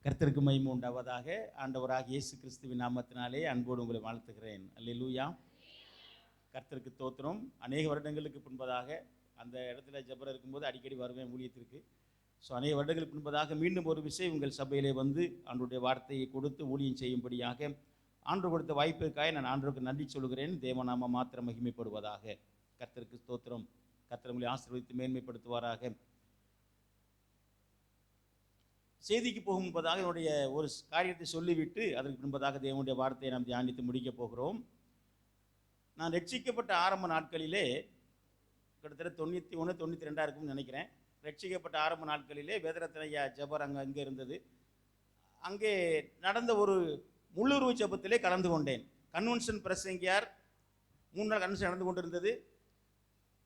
கர்த்தருக்கு மகிமை உண்டாவதாக. ஆண்டவராகிய இயேசு கிறிஸ்துவின் நாமத்தினாலே அன்போடு உங்களை வாழ்த்துகிறேன். அல்லேலூயா. கர்த்தருக்கு தோத்திரம். அநேக வருடங்களுக்கு முன்பதாக அந்த இடத்துல ஜெபர் இருக்கும்போது அடிக்கடி வருவேன் ஊழியத்திற்கு. அநேக வருடங்களுக்கு முன்பதாக மீண்டும் ஒரு விஷயம் உங்கள் சபையிலே வந்து ஆண்டவருடைய வார்த்தையை கொடுத்து ஊழியம் செய்யும்படியாக ஆண்டவர் கொடுத்த வாய்ப்புக்காக நான் ஆண்டவருக்கு நன்றி சொல்கிறேன். தேவநாமம் மாத்திரம் மகிமைப்படுவதாக. கர்த்தருக்கு ஸ்தோத்திரம். கர்த்தர் உங்களை ஆசீர்வதித்து மேன்மைப்படுத்துவாராக. செய்திக்கு போகும் முன்பதாக என்னுடைய ஒரு காரியத்தை சொல்லிவிட்டு அதற்கு முன்பதாக தேவனுடைய வார்த்தையை நாம் தியானித்து முடிக்கப் போகிறோம். நான் ரட்சிக்கப்பட்ட ஆரம்ப நாட்களிலே கிட்டத்தட்ட 91, 92 இருக்கும்னு நினைக்கிறேன். ரட்சிக்கப்பட்ட ஆரம்ப நாட்களிலே வேதரத்னையா ஜெபர் அங்கே இருந்தது. அங்கே நடந்த ஒரு முள்ளுருவு ஜெபத்திலே கலந்து கொண்டேன். கன்வென்ஷன் பிரசங்கியார் 3 நாள் கன்வென்ஷன் நடந்து கொண்டிருந்தது.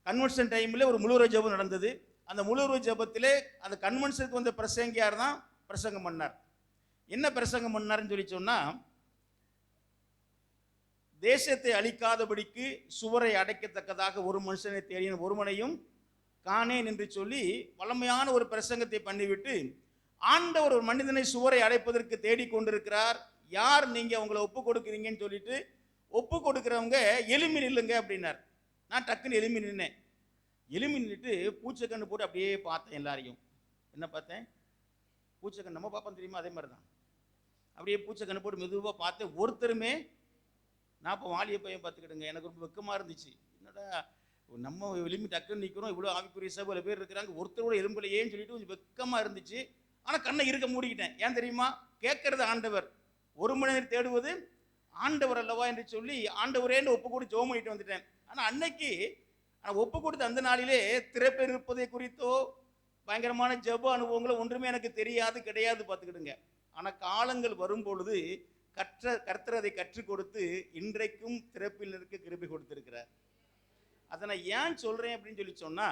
கன்வென்ஷன் டைமில் ஒரு முள்ளுருவு ஜெபம் நடந்தது. அந்த முள்ளுருவு ஜெபத்திலே அந்த கன்வென்ஷனுக்கு வந்த பிரசங்கியார் தான் பிரசங்கம் பண்ணார். என்ன பிரசங்கம் பண்ணார்னு சொல்லி சொன்னால், தேசத்தை அழிக்காதபடிக்கு சுவரை அடைக்கத்தக்கதாக ஒரு மனுஷனை தேடின ஒருவனையும் காணேன் என்று சொல்லி வளமையான ஒரு பிரசங்கத்தை பண்ணிவிட்டு, ஆண்டவர் ஒரு மனிதனை சுவரை அடைப்பதற்கு தேடிக்கொண்டிருக்கிறார், யார் நீங்கள் உங்களை ஒப்பு கொடுக்குறீங்கன்னு சொல்லிட்டு ஒப்பு கொடுக்குறவங்க எலும்பி நில்லுங்க அப்படின்னார். நான் டக்குன்னு எலும்பி நின்னேன். எலும்பி நின்றுட்டு பூச்சக்கண்ணு போட்டு அப்படியே பார்த்தேன். எல்லாரையும் என்ன பார்த்தேன்? பூச்சக்கண்ணு நம்ம பார்ப்போம் தெரியுமா, அதே மாதிரி தான். அப்படியே பூச்சக்கண்ணு போட்டு மெதுவாக பார்த்தேன். ஒருத்தருமே, நான் இப்போ வாலிய பையன் பார்த்துக்கிட்டுங்க, எனக்கு ரொம்ப வெக்கமாக இருந்துச்சு. என்னடா நம்ம எலும்பி டக்குன்னு நிற்கிறோம், இவ்வளோ ஆவிக்குரிய சபையில் பேர் இருக்கிறாங்க, ஒருத்தரோட எலும்புலையேன்னு சொல்லிட்டு கொஞ்சம் வெக்கமாக இருந்துச்சு. ஆனால் கண்ணை இருக்க மூடிக்கிட்டேன். ஏன் தெரியுமா? கேட்கறது ஆண்டவர், ஒரு மனிதர் தேடுவது ஆண்டவர் அல்லவா என்று சொல்லி ஆண்டவரேன்னு ஒப்பு கூட ஜெபம் பண்ணிட்டு வந்துட்டேன். ஆனால் அன்னைக்கு ஒப்பு கொடுத்த அந்த நாளிலே திறப்பேர் இருப்பதை குறித்தோ பயங்கரமான ஜெப அனுபவங்களோ ஒன்றுமே எனக்கு தெரியாது, கிடையாது, பார்த்துக்கிடுங்க. ஆனால் காலங்கள் வரும் பொழுது கர்த்தர் அதை கற்றுக் கொடுத்து இன்றைக்கும் திறப்பில் இருக்க கிருபை கொடுத்திருக்கிறார். அதை நான் ஏன் சொல்றேன் அப்படின்னு சொல்லி சொன்னா,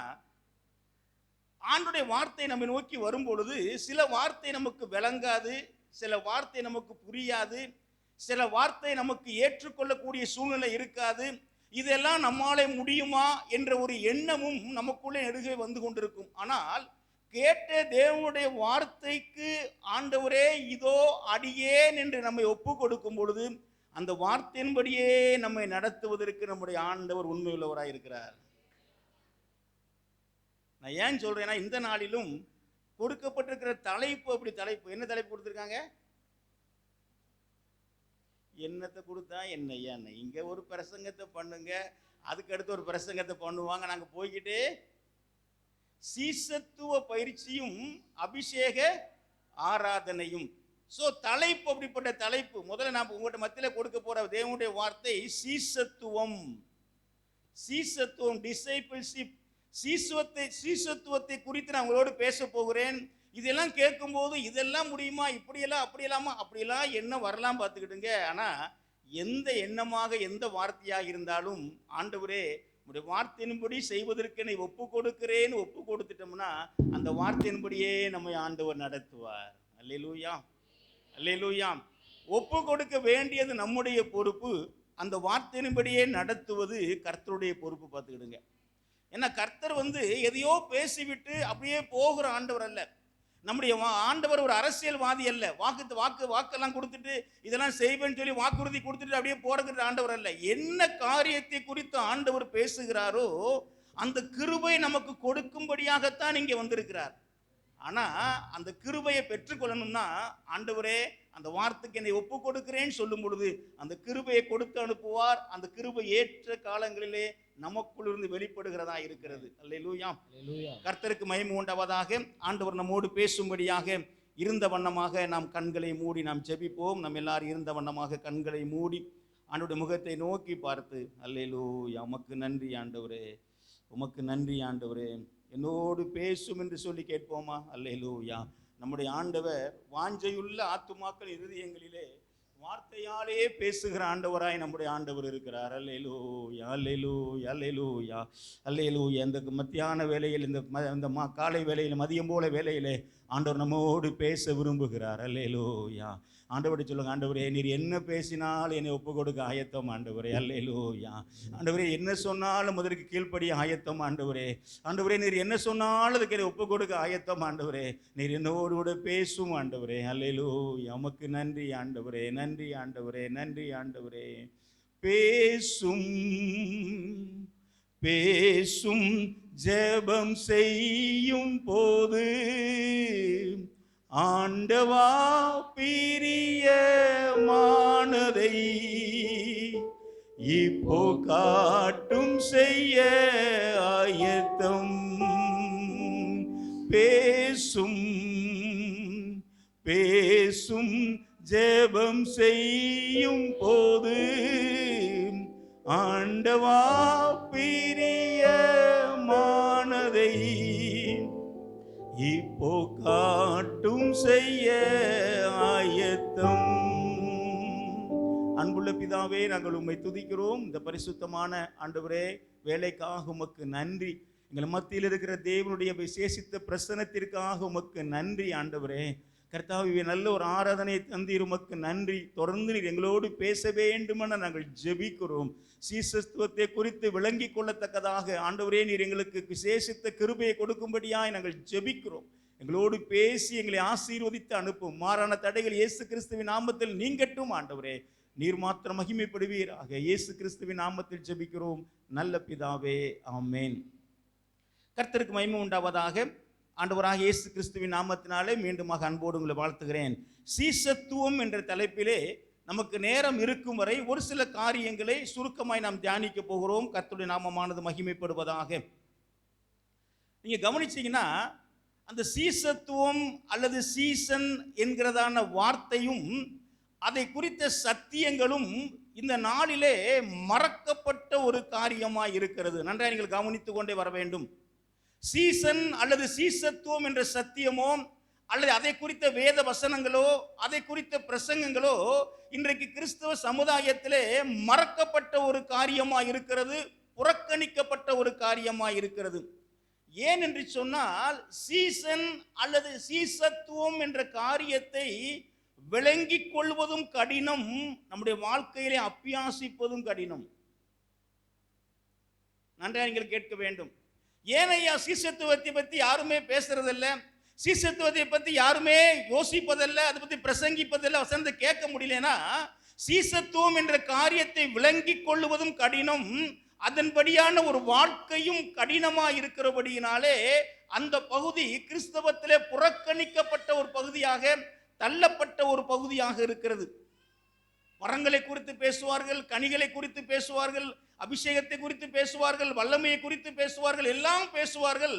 ஆண்டுடைய வார்த்தை நம்ம நோக்கி வரும் பொழுது சில வார்த்தை நமக்கு விளங்காது, சில வார்த்தை நமக்கு புரியாது, சில வார்த்தை நமக்கு ஏற்றுக்கொள்ளக்கூடிய சூழ்நிலை இருக்காது. இதெல்லாம் நம்மாலே முடியுமா என்ற ஒரு எண்ணமும் நமக்குள்ளே நெடுகே வந்து கொண்டிருக்கும். ஆனால் கேட்ட தேவனுடைய வார்த்தைக்கு ஆண்டவரே இதோ அடியேன் என்று நம்மை ஒப்பு கொடுக்கும் பொழுது அந்த வார்த்தையின்படியே நம்மை நடத்துவதற்கு நம்முடைய ஆண்டவர் உண்மையுள்ளவராக இருக்கிறார். நான் ஏன் சொல்றேன்னா, இந்த நாளிலும் கொடுக்கப்பட்டிருக்கிற தலைப்பு அப்படி தலைப்பு. என்ன தலைப்பு கொடுத்துருக்காங்க? என்னத்தை கொடுத்தா என்னையா, இங்க ஒரு பிரசங்கத்தை பண்ணுங்க, அதுக்கு அடுத்து ஒரு பிரசங்கத்தை பண்ணுவாங்க, நாங்க போய்கிட்டே சீசத்துவ பயிற்சியும் அபிஷேக ஆராதனையும். தலைப்பு அப்படிப்பட்ட தலைப்பு. முதல்ல நான் உங்கள்கிட்ட மத்தியில் கொடுக்க போற தேவனுடைய வார்த்தை சீசத்துவம். சீசத்துவம், டிசைபிள்ஷிப், சீசத்துவத்தை குறித்து நான் உங்களோடு பேச போகிறேன். இதெல்லாம் கேட்கும்போது இதெல்லாம் முடியுமா, இப்படியெல்லாம் அப்படியெல்லாமா, அப்படியெல்லாம் என்ன வரலாம் பார்த்துக்கிட்டுங்க. ஆனால் எந்த எண்ணமாக எந்த வார்த்தையாக இருந்தாலும் ஆண்டவரே உடைய வார்த்தையின்படி செய்வதற்கு என்னை ஒப்பு கொடுக்கிறேன்னு ஒப்பு கொடுத்துட்டோம்னா அந்த வார்த்தையின்படியே நம்மை ஆண்டவர் நடத்துவார். அல்லேலூயா, அல்லேலூயா. ஒப்பு கொடுக்க வேண்டியது நம்முடைய பொறுப்பு, அந்த வார்த்தையின்படியே நடத்துவது கர்த்தருடைய பொறுப்பு. பார்த்துக்கிடுங்க. ஏன்னா கர்த்தர் எதையோ பேசிவிட்டு அப்படியே போகிற ஆண்டவர் அல்ல. நம்முடைய ஆண்டவர் ஒரு அரசியல்வாதி அல்ல. வாக்கெல்லாம் கொடுத்துட்டு இதெல்லாம் செய்வேன்னு சொல்லி வாக்குறுதி கொடுத்துட்டு அப்படியே போறதுக்கு ஆண்டவர் அல்ல. என்ன காரியத்தை குறித்து ஆண்டவர் பேசுகிறாரோ அந்த கிருபை நமக்கு கொடுக்கும்படியாகத்தான் இங்கே வந்திருக்கிறார். ஆனா அந்த கிருபையை பெற்றுக்கொள்ளணும்னா ஆண்டவரே அந்த வார்த்தைக்கு என்னை ஒப்பு கொடுக்கிறேன்னு சொல்லும் பொழுது அந்த கிருபையை கொடுத்து அனுப்புவார். அந்த கிருபை ஏற்ற காலங்களிலே நமக்குள் இருந்து வெளிப்படுகிறதா இருக்கிறது. அல்லேலூயா, கர்த்தருக்கு மகிமை உண்டாவதாக. ஆண்டவர் நம்மோடு பேசும்படியாக இருந்த வண்ணமாக நாம் கண்களை மூடி நாம் ஜெபிப்போம். நம்ம எல்லாரும் இருந்த வண்ணமாக கண்களை மூடி ஆண்டவருடைய முகத்தை நோக்கி பார்த்து, அல்லேலூயா, உமக்கு நன்றி ஆண்டவரே, உமக்கு நன்றி ஆண்டவரே, என்னோடு பேசும் என்று சொல்லி கேட்போமா? அல்லேலூயா. நம்முடைய ஆண்டவர் வாஞ்சையுள்ள ஆத்துமாக்கள் இருதயங்களிலே வார்த்தையாலே பேசுகிற ஆண்டவராய் நம்முடைய ஆண்டவர் இருக்கிறார். அல்லேலூயா, அல்லேலூயா, அல்லேலூயா, அல்லேலூயா. இந்த மத்தியான வேளையில், இந்த காலை வேளையில், மதியம் போல வேளையிலே ஆண்டவர் நம்மோடு பேச விரும்புகிறார். அல்லேலூயா. ஆண்டவரை சொல்லுங்க, ஆண்டவரே நீர் என்ன பேசினாலும் என்னை ஒப்பு கொடுக்க ஆயத்தம் ஆண்டவரே. அல்லேலூயா. ஆண்டவரே என்ன சொன்னாலும் அதற்கு கீழ்ப்படிய ஆயத்தம் ஆண்டவரே. ஆண்டவரே நீர் என்ன சொன்னாலும் அதுக்கு என்னை ஒப்பு கொடுக்க ஆயத்தம் ஆண்டவரே. நீர் என்னோடு கூட பேசும் ஆண்டவரே. அல்லேலூயா. உமக்கு நன்றி ஆண்டவரே, நன்றி ஆண்டவரே, நன்றி ஆண்டவரே. பேசும் பேசும் ஜெபம் செய்யும் போது ஆண்டவா பிரியமானதை இப்போ காட்டும் செய்ய ஆயத்தம். பேசும் பேசும் ஜெபம் செய்யும் போது ஆண்டவா பிரியமானதை இப்போ காட்டும் செய்ய ஆயத்தம். அன்புள்ள பிதாவே, நாங்கள் உம்மை துதிக்கிறோம். இந்த பரிசுத்தமான ஆண்டவரே வேலைக்காக உமக்கு நன்றி. எங்கள் மத்தியில் இருக்கிற தேவனுடைய விசேஷித்த பிரசனத்திற்காக உமக்கு நன்றி ஆண்டவரே. கர்த்தாவே, நல்ல ஒரு ஆராதனை தந்தீர், உமக்கு நன்றி. தொடர்ந்து நீர் எங்களோடு பேச வேண்டுமென நாங்கள் ஜெபிக்கிறோம். சீசத்துவத்தை குறித்து விளங்கி கொள்ளத்தக்கதாக ஆண்டவரே நீர் எங்களுக்கு விசேஷித்த கிருபையை கொடுக்கும்படியாய் நாங்கள் ஜெபிக்கிறோம். எங்களோடு பேசி எங்களை ஆசீர்வதித்து அனுப்பும். மாறான தடைகள் இயேசு கிறிஸ்துவின் நாமத்தில் நீங்கட்டும் ஆண்டவரே. நீர் மாத்திரம் மகிமைப்படுவீராக. இயேசு கிறிஸ்துவின் நாமத்தில் ஜெபிக்கிறோம் நல்ல பிதாவே, ஆமென். கர்த்தருக்கு மகிமை உண்டாவதாக. ஆண்டவராக இயேசு கிறிஸ்துவின் நாமத்தினாலே மீண்டுமாக அன்போடு உங்களை வாழ்த்துகிறேன். சீசத்துவம் என்ற தலைப்பிலே நமக்கு நேரம் இருக்கும் வரை ஒரு சில காரியங்களை சுருக்கமாய் நாம் தியானிக்க போகிறோம். கர்த்தருடைய நாமமானது மகிமைப்படுவதாக. நீங்க கவனிச்சீங்கன்னா அந்த சீசத்துவம் அல்லது சீசன் என்கிறதான வார்த்தையும் அதை குறித்த சத்தியங்களும் இந்த நாளிலே மறக்கப்பட்ட ஒரு காரியமாய் இருக்கிறது. நன்றாக நீங்கள் கவனித்து கொண்டே வர வேண்டும். சீசன் அல்லது சீசத்துவம் என்ற சத்தியமோ அல்லது அதை குறித்த வேத வசனங்களோ அதை குறித்த பிரசங்கங்களோ இன்றைக்கு கிறிஸ்தவ சமுதாயத்திலே மறக்கப்பட்ட ஒரு காரியமாய் இருக்கிறது, புறக்கணிக்கப்பட்ட ஒரு காரியமாய் இருக்கிறது. ஏன் என்று சொன்னால், சீசன் அல்லது சீசத்துவம் என்ற காரியத்தை விளங்கிக் கொள்வதும் கடினம், நம்முடைய வாழ்க்கையிலே அப்பியாசிப்பதும் கடினம். நன்றாக நீங்கள் கேட்க வேண்டும். ஏன் ஐயா சீசத்துவத்தை பற்றி யாருமே பேசுறதில்ல, சீசத்துவத்தை பற்றி யாருமே யோசிப்பதில்ல, அதை பற்றி பிரசங்கிப்பதில்லை, வசனத்தை கேட்க முடியலனா? சீசத்துவம் என்ற காரியத்தை விளங்கிக் கொள்வதும் கடினம், அதன்படியான ஒரு வாழ்க்கையும் கடினமாக இருக்கிறபடியினாலே அந்த பகுதி கிறிஸ்தவத்திலே புறக்கணிக்கப்பட்ட ஒரு பகுதியாக, தள்ளப்பட்ட ஒரு பகுதியாக இருக்கிறது. வரங்களை குறித்து பேசுவார்கள், கனிகளை குறித்து பேசுவார்கள், அபிஷேகத்தை குறித்து பேசுவார்கள், வல்லமையை குறித்து பேசுவார்கள், எல்லாம் பேசுவார்கள்.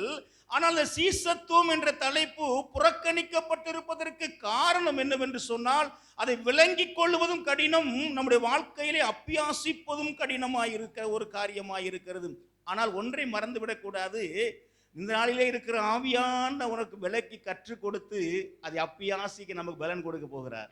ஆனால் அந்த சீசத்துவம் என்ற தலைப்பு புறக்கணிக்கப்பட்டிருப்பதற்கு காரணம் என்னவென்று சொன்னால், அதை விளங்கிக் கொள்வதும் கடினம், நம்முடைய வாழ்க்கையிலே அப்பியாசிப்பதும் கடினமாயிருக்க ஒரு காரியமாயிருக்கிறது. ஆனால் ஒன்றை மறந்துவிடக்கூடாது. இந்த நாளிலே இருக்கிற ஆவியான உனக்கு விலக்கி கற்றுக் கொடுத்து அதை அப்பியாசிக்க நமக்கு பலன் கொடுக்க போகிறார்.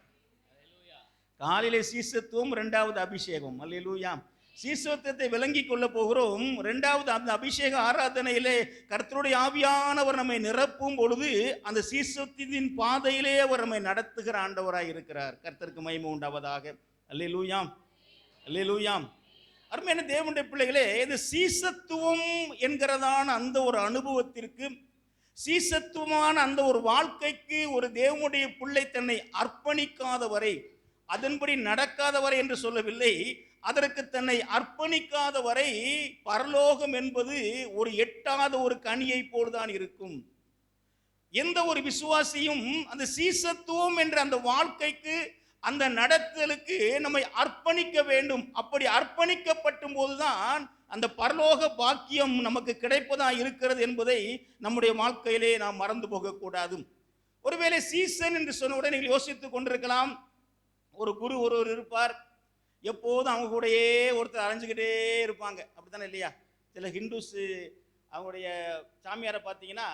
காலையிலே சீசத்துவம், இரண்டாவது அபிஷேகம். அல்லேலூயா. சீசத்துவத்தை விளங்கி கொள்ள போகிறோம். இரண்டாவது அந்த அபிஷேக ஆராதனையிலே கர்த்தருடைய ஆவியானவர் நம்மை நிரப்பும் பொழுது அந்த சீசத்தின் பாதையிலே அவர் நம்மை நடத்துகிற ஆண்டவராய் இருக்கிறார். கர்த்தருக்கு மகிமை உண்டாவதாக. அல்லேலூயா, அல்லேலூயா. அருமையான தேவனுடைய பிள்ளைகளே, இது சீசத்துவம் என்கிறதான அந்த ஒரு அனுபவத்திற்கு, சீசத்துவமான அந்த ஒரு வாழ்க்கைக்கு ஒரு தேவனுடைய பிள்ளை தன்னை அர்ப்பணிக்காத வரை, அதன்படி நடக்காத வரை என்று சொல்லவில்லை, அதற்கு தன்னை அர்ப்பணிக்காத வரை பரலோகம் என்பது ஒரு எட்டாத ஒரு கனியை போல்தான் இருக்கும். எந்த ஒரு விசுவாசியும் அந்த சீசத்துவம் என்ற அந்த வாழ்க்கைக்கு, அந்த நடத்தலுக்கு நம்மை அர்ப்பணிக்க வேண்டும். அப்படி அர்ப்பணிக்கப்படும் போதுதான் அந்த பரலோக பாக்கியம் நமக்கு கிடைப்பதா இருக்கிறது என்பதை நம்முடைய வாழ்க்கையிலே நாம் மறந்து போகக்கூடாது. ஒருவேளை சீசன் என்று சொன்ன உடனே நீங்கள் யோசித்துக் கொண்டிருக்கலாம், ஒரு குரு ஒருவர் இருப்பார், எப்போதும் அவங்க கூடயே ஒருத்தர் அரைஞ்சிக்கிட்டே இருப்பாங்க. அப்படித்தானே இல்லையா? சில ஹிந்துஸ் அவங்களுடைய சாமியாரை பார்த்தீங்கன்னா,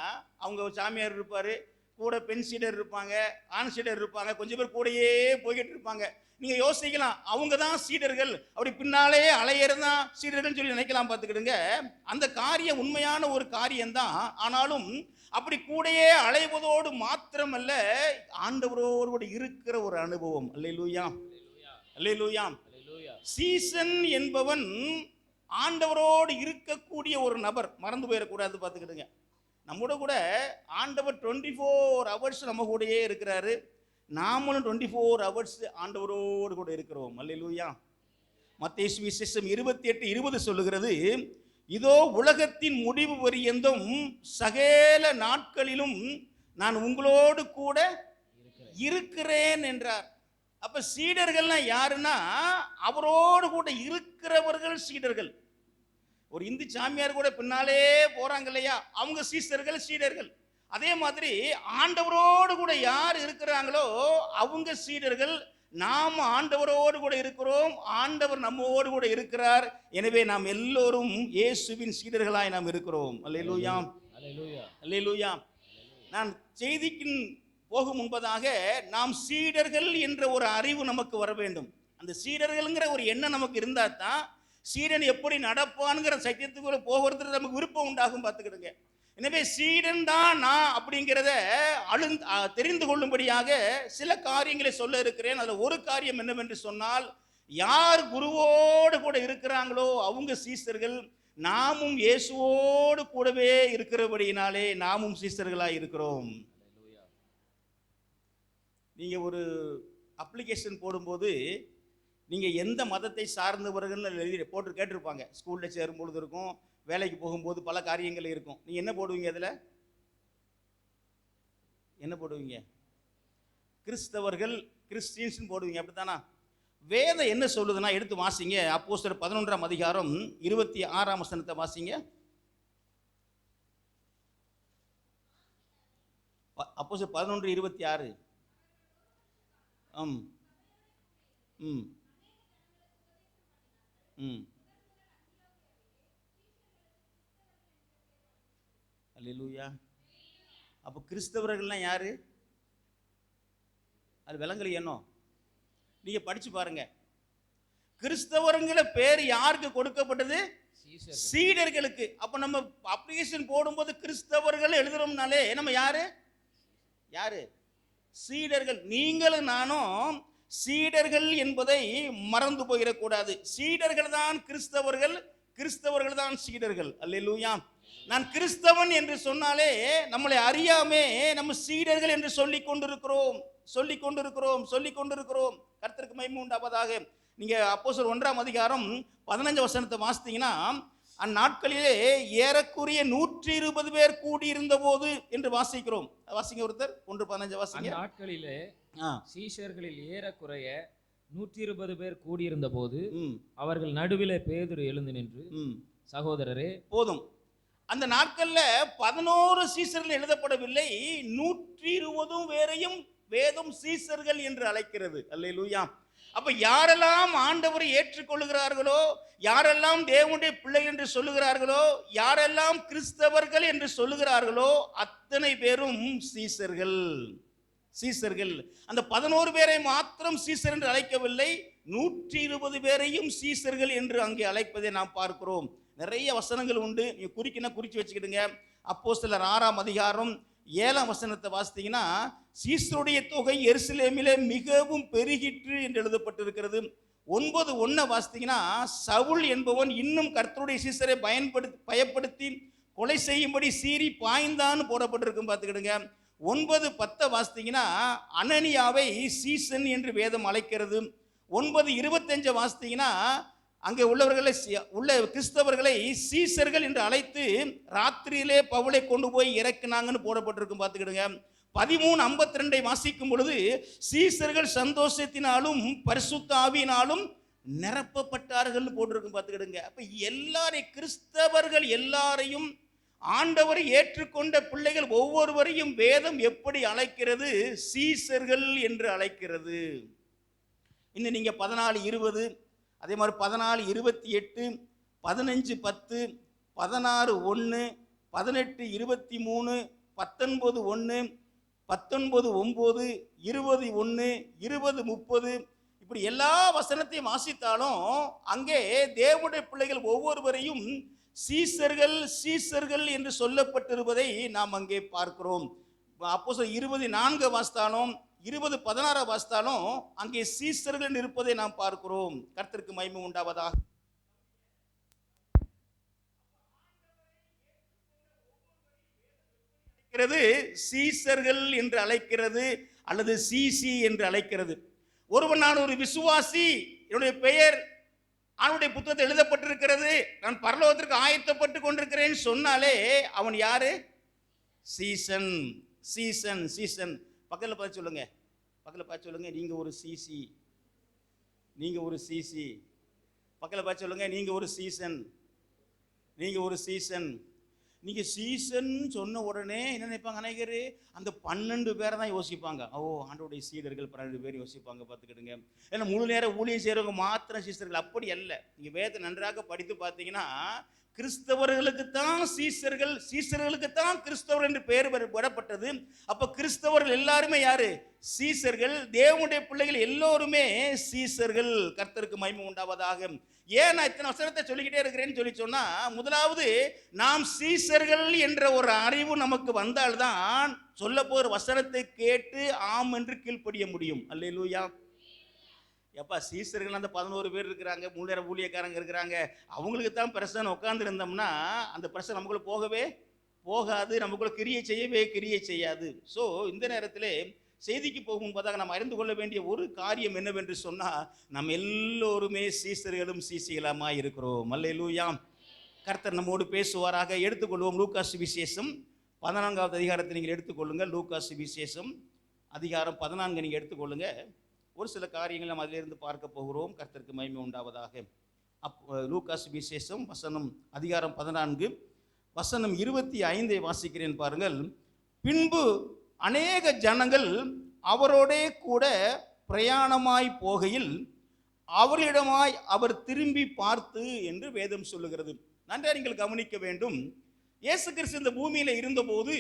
அவங்க சாமியார் இருப்பார், கூட பெண் சீடர் இருப்பாங்க, ஆண் சீடர் இருப்பாங்க, கொஞ்சம் பேர் கூடயே போய்கிட்டு இருப்பாங்க. நீங்க யோசிக்கலாம், அவங்க தான் சீடர்கள், அப்படி பின்னாலே அலையறது தான் சீடர்கள் சொல்லி நினைக்கலாம். பார்த்துக்கிடுங்க, அந்த காரியம் உண்மையான ஒரு காரியம்தான். ஆனாலும் அப்படி கூடயே அலைவதோடு மாத்திரமல்ல, ஆண்டவரோடு கூட இருக்கிற ஒரு அனுபவம். அல்லேலூயா, அல்லேலூயா. சீசன் என்பவன் ஆண்டவரோடு இருக்கக்கூடிய ஒரு நபர். மறந்து போயிடக்கூடாது, பார்த்துக்கிடுங்க. நம்மோட கூட ஆண்டவர் 24 hours நம்ம கூடயே இருக்கிறாரு. நாமளும் 24 hours ஆண்டவரோடு கூட இருக்கிறோம். அல்லேலூயா. மத்தேயு சுவிசேஷம் 28:20 சொல்லுகிறது, இதோ உலகத்தின் முடிவு பரியந்தம் சகல நாட்களிலும் நான் உங்களோடு கூட இருக்கிறேன் என்றார். அப்ப சீடர்கள்னா யாருன்னா, அவரோடு கூட இருக்கிறவர்கள் சீடர்கள். ஒரு இந்து சாமியார் கூட பின்னாலே போறாங்க இல்லையா, அவங்க சீடர்கள் சீடர்கள். அதே மாதிரி ஆண்டவரோடு கூட யார் இருக்கிறாங்களோ அவங்க சீடர்கள். நாம் ஆண்டவரோடு கூட இருக்கிறோம், ஆண்டவர் நம்மோடு கூட இருக்கிறார். எனவே நாம் எல்லோரும் இயேசுவின் சீடர்களாய் நாம் இருக்கிறோம். அல்லேலூயா, அல்லேலூயா. நான் செய்திக்கு போகும் முன்பதாக நாம் சீடர்கள் என்ற ஒரு அறிவு நமக்கு வர வேண்டும். அந்த சீடர்கள்ங்கிற ஒரு எண்ணம் நமக்கு இருந்தால் தான் சீடன் எப்படி நடப்பான்ங்கிற சத்தியத்துக்குள்ள போகிறது நமக்கு விருப்பம் உண்டாகும். பார்த்துக்கிடுங்க. எனவே சீடன் தான் நான் அப்படிங்கிறத தெரிந்து கொள்ளும்படியாக சில காரியங்களை சொல்ல இருக்கிறேன். அதில் ஒரு காரியம் என்னவென்று சொன்னால், யார் குருவோடு கூட இருக்கிறாங்களோ அவங்க சீசர்கள். நாமும் இயேசுவோடு கூடவே இருக்கிறபடியினாலே நாமும் சீசர்களாக இருக்கிறோம். நீங்கள் ஒரு அப்ளிகேஷன் போடும்போது நீங்கள் எந்த மதத்தை சார்ந்தவர்கள்னு எழுதி போட்டு கேட்டிருப்பாங்க. ஸ்கூலில் சேரும்பொழுது இருக்கும், வேலைக்கு போகும்போது பல காரியங்கள் இருக்கும். நீங்கள் என்ன போடுவீங்க? அதில் என்ன போடுவீங்க? கிறிஸ்தவர்கள், கிறிஸ்டியன்ஸ்னு போடுவீங்க, அப்படித்தானா? வேதம் என்ன சொல்லுதுன்னா, எடுத்து வாசிங்க. அப்போஸ்தலர் 11ஆம் அதிகாரம் 26ஆம் வசனத்தை வாசிங்க. அப்போஸ்தலர் 11:26. ம் ம் ம் அல்லேலூயா. அப்போ கிறிஸ்தவர்கள்லாம் யாரு? அது விலங்கல் எண்ணம். நீங்க படிச்சு பாருங்க. கிறிஸ்தவருங்கிற பேர் யாருக்கு கொடுக்கப்பட்டது? சீடர்களுக்கு. அப்ப நம்ம அப்ளிகேஷன் போடும்போது கிறிஸ்தவர்கள் எழுதுறோம்னாலே நம்ம யாரு? யாரு? சீடர்கள். நீங்களும் நானும் சீடர்கள் என்பதை மறந்து போயிடக்கூடாது. சீடர்கள் தான் கிறிஸ்தவர்கள், கிறிஸ்தவர்கள் தான் சீடர்கள். அல்லேலூயா. நான் கிறிஸ்தவன் என்று சொன்னாலே நம்மளை அறியாமே நம்ம சீடர்கள் என்று சொல்லிக் கொண்டிருக்கிறோம். கர்த்தருக்கு மகிமை உண்டாவதாக. நீங்க அப்போஸ்தலர் 1ஆம் அதிகாரம் 15 வசனத்தை வாசித்தீங்கன்னா, அந்நாட்களிலே ஏறக்குறைய 120 பேர் கூடியிருந்த போது என்று வாசிக்கிறோம். வாசிங்க ஒருத்தர். 1:15 வாசிங்க. நாட்களிலே சீஷர்களில் ஏறக்குறைய 120 பேர் கூடியிருந்த போது அவர்கள் நடுவிலே பேதுரு எழுந்து நின்று, சகோதரரே. போதும். அந்த நாட்கள்ல 11 சீசர்கள் எழுதப்படவில்லை, 120 பேரையும் வேதம் சீசர்கள் என்று அழைக்கிறது. அல்லேலூயா. அப்ப யாரெல்லாம் ஆண்டவரை ஏற்றுக்கொள்கிறார்களோ, யாரெல்லாம் தேவனுடைய பிள்ளைகள் என்று சொல்லுகிறார்களோ, யாரெல்லாம் கிறிஸ்தவர்கள் என்று சொல்லுகிறார்களோ அத்தனை பேரும் சீசர்கள். சீசர்கள். அந்த 11 பேரை மாத்திரம் சீசர் என்று அழைக்கவில்லை, 120 பேரையும் சீசர்கள் என்று அங்கே அழைப்பதை நாம் பார்க்கிறோம். நிறைய வசனங்கள் உண்டு, நீங்க குறிச்சு வச்சுக்கிடுங்க. அப்போஸ்தலர் 6ஆம் அதிகாரம் 7ஆம் வசனத்தை வாசித்தீங்கன்னா, சீசருடைய தொகை எருசலேமிலே மிகவும் பெருகிற்று என்று எழுதப்பட்டிருக்கிறது. 9:1 வாசித்தீங்கன்னா, சவுல் என்பவன் இன்னும் கர்த்தருடைய சீசரை பயப்படுத்தி கொலை செய்யும்படி சீறி பாய்ந்தான்னு போடப்பட்டிருக்கும். பார்த்துக்கிடுங்க. 9:10 வாசித்தீங்கன்னா, அனனியாவை சீசன் என்று வேதம் அழைக்கிறது. 9:25 வாசித்தீங்கன்னா, அங்கே உள்ள கிறிஸ்தவர்களை சீசர்கள் என்று அழைத்து ராத்திரியிலே பவுலை கொண்டு போய் இறக்குனாங்கன்னு போடப்பட்டிருக்கும். பார்த்துக்கிடுங்க. 13:52 வாசிக்கும் பொழுது, சீசர்கள் சந்தோஷத்தினாலும் பரிசுத்த ஆவியினாலும் நிரப்பப்பட்டார்கள் போட்டிருக்கும். பார்த்துக்கிடுங்க. அப்ப எல்லாரையும், கிறிஸ்தவர்கள் எல்லாரையும், ஆண்டவரை ஏற்றுக்கொண்ட பிள்ளைகள் ஒவ்வொருவரையும் வேதம் எப்படி அழைக்கிறது? சீசர்கள் என்று அழைக்கிறது. இன்னும் நீங்க 14:20, அதே மாதிரி 14:28, 15:10, 16:1, 18:23, 19:1, 19:9, 20:1, 20:30 இப்படி எல்லா வசனத்தையும் வாசித்தாலும் அங்கே தேவனுடைய பிள்ளைகள் ஒவ்வொருவரையும் சீசர்கள் சீசர்கள் என்று சொல்லப்பட்டிருப்பதை நாம் அங்கே பார்க்கிறோம். அப்போஸ்தலர் 20:4 வாசித்தாலும் 20:16 வாசித்தாலும் அங்கே சீசர்கள் இருப்பதை நாம் பார்க்கிறோம். கர்த்தருக்கு மகிமை உண்டாவதாக. சீசர்கள் என்று அழைக்கிறது அல்லது சிசி என்று அழைக்கிறது. ஒருவன் நான் ஒரு விசுவாசி, என்னுடைய பெயர் அவனுடைய புத்தகத்தில் எழுதப்பட்டிருக்கிறது, நான் பரலோகத்திற்கு ஆயத்தப்பட்டு கொண்டிருக்கிறேன் சொன்னாலே அவன் யாரு? சீசன். சீசன் சீசன் பக்கத்தில் பார்த்து சொல்லுங்க, பக்கத்தில் பார்த்து சொல்லுங்க, நீங்க ஒரு சிசி, நீங்க ஒரு சிசி. பக்கத்தில் பார்த்து சொல்லுங்க, நீங்க ஒரு சீசன், நீங்க ஒரு சீசன். நீங்க சீசன் சொன்ன உடனே என்ன நினைப்பாங்க அநேகர்? அந்த 12 பேரை தான் யோசிப்பாங்க. ஓ, ஆண்டவருடைய சீடர்கள் 12 பேர் யோசிப்பாங்க, பார்த்துக்கிடுங்க. ஏன்னா முழு நேரம் ஊழியம் செய்கிறவங்க மாத்திரம் சீசர்கள், அப்படி அல்ல. நீங்க வேதத்தை நன்றாக படித்து பார்த்தீங்கன்னா கிறிஸ்தவர்களுக்கு தான் சீசர்கள், சீசர்களுக்கு தான் கிறிஸ்தவர் என்று பெயர் விடப்பட்டது. அப்ப கிறிஸ்தவர்கள் எல்லாருமே யாரு? சீசர்கள். தேவனுடைய பிள்ளைகள் எல்லோருமே சீசர்கள். கர்த்தருக்கு மகிமை உண்டாவதாக. ஏன் நான் இத்தனை வசனத்தை சொல்லிக்கிட்டே இருக்கிறேன்னு சொன்னா, முதலாவது நாம் சீசர்கள் என்ற ஒரு அறிவு நமக்கு வந்தால்தான் சொல்ல போகிற வசனத்தை கேட்டு ஆம் என்று கீழ்ப்படிய முடியும். அல்லேலூயா. எப்பா சீசர்கள் அந்த 11 பேர் இருக்கிறாங்க, 3 நேர ஊழியக்காரங்க இருக்கிறாங்க, அவங்களுக்கு தான் பிரசனை உட்கார்ந்து இருந்தோம்னா அந்த பிரசனை நமக்குள்ள போகவே போகாது, நமக்குள்ள கிரியை செய்யாது. ஸோ இந்த நேரத்தில் செய்திக்கு போகும் முன்பதாக நாம் அறிந்து கொள்ள வேண்டிய ஒரு காரியம் என்னவென்று சொன்னால், நம்ம எல்லோருமே சீசர்களும் சீசிகளுமா இருக்கிறோம். அல்லேலூயா. கர்த்தர் நம்மோடு பேசுவாராக. எடுத்துக்கொள்வோம் லூக்கா சுவிசேஷம் 14வது அதிகாரத்தை நீங்கள் எடுத்துக்கொள்ளுங்கள். லூக்கா சுவிசேஷம் அதிகாரம் 14 நீங்கள் எடுத்துக்கொள்ளுங்க. ஒரு சில காரியங்கள் நாம் அதிலிருந்து பார்க்க போகிறோம். கர்த்தருக்கு மகிமை உண்டாவதாக. லூக்கா சுவிசேஷம் அதிகாரம் 14 வசனம் 25 வாசிக்கிறேன் பாருங்கள். பின்பு அநேக ஜனங்கள் அவரோடே கூட பிரயாணமாய் போகையில் அவர்களிடமாய் அவர் திரும்பி பார்த்து என்று வேதம் சொல்லுகிறது. நன்றாக நீங்கள் கவனிக்க வேண்டும். இயேசு கிறிஸ்து இந்த பூமியில இருந்தபோது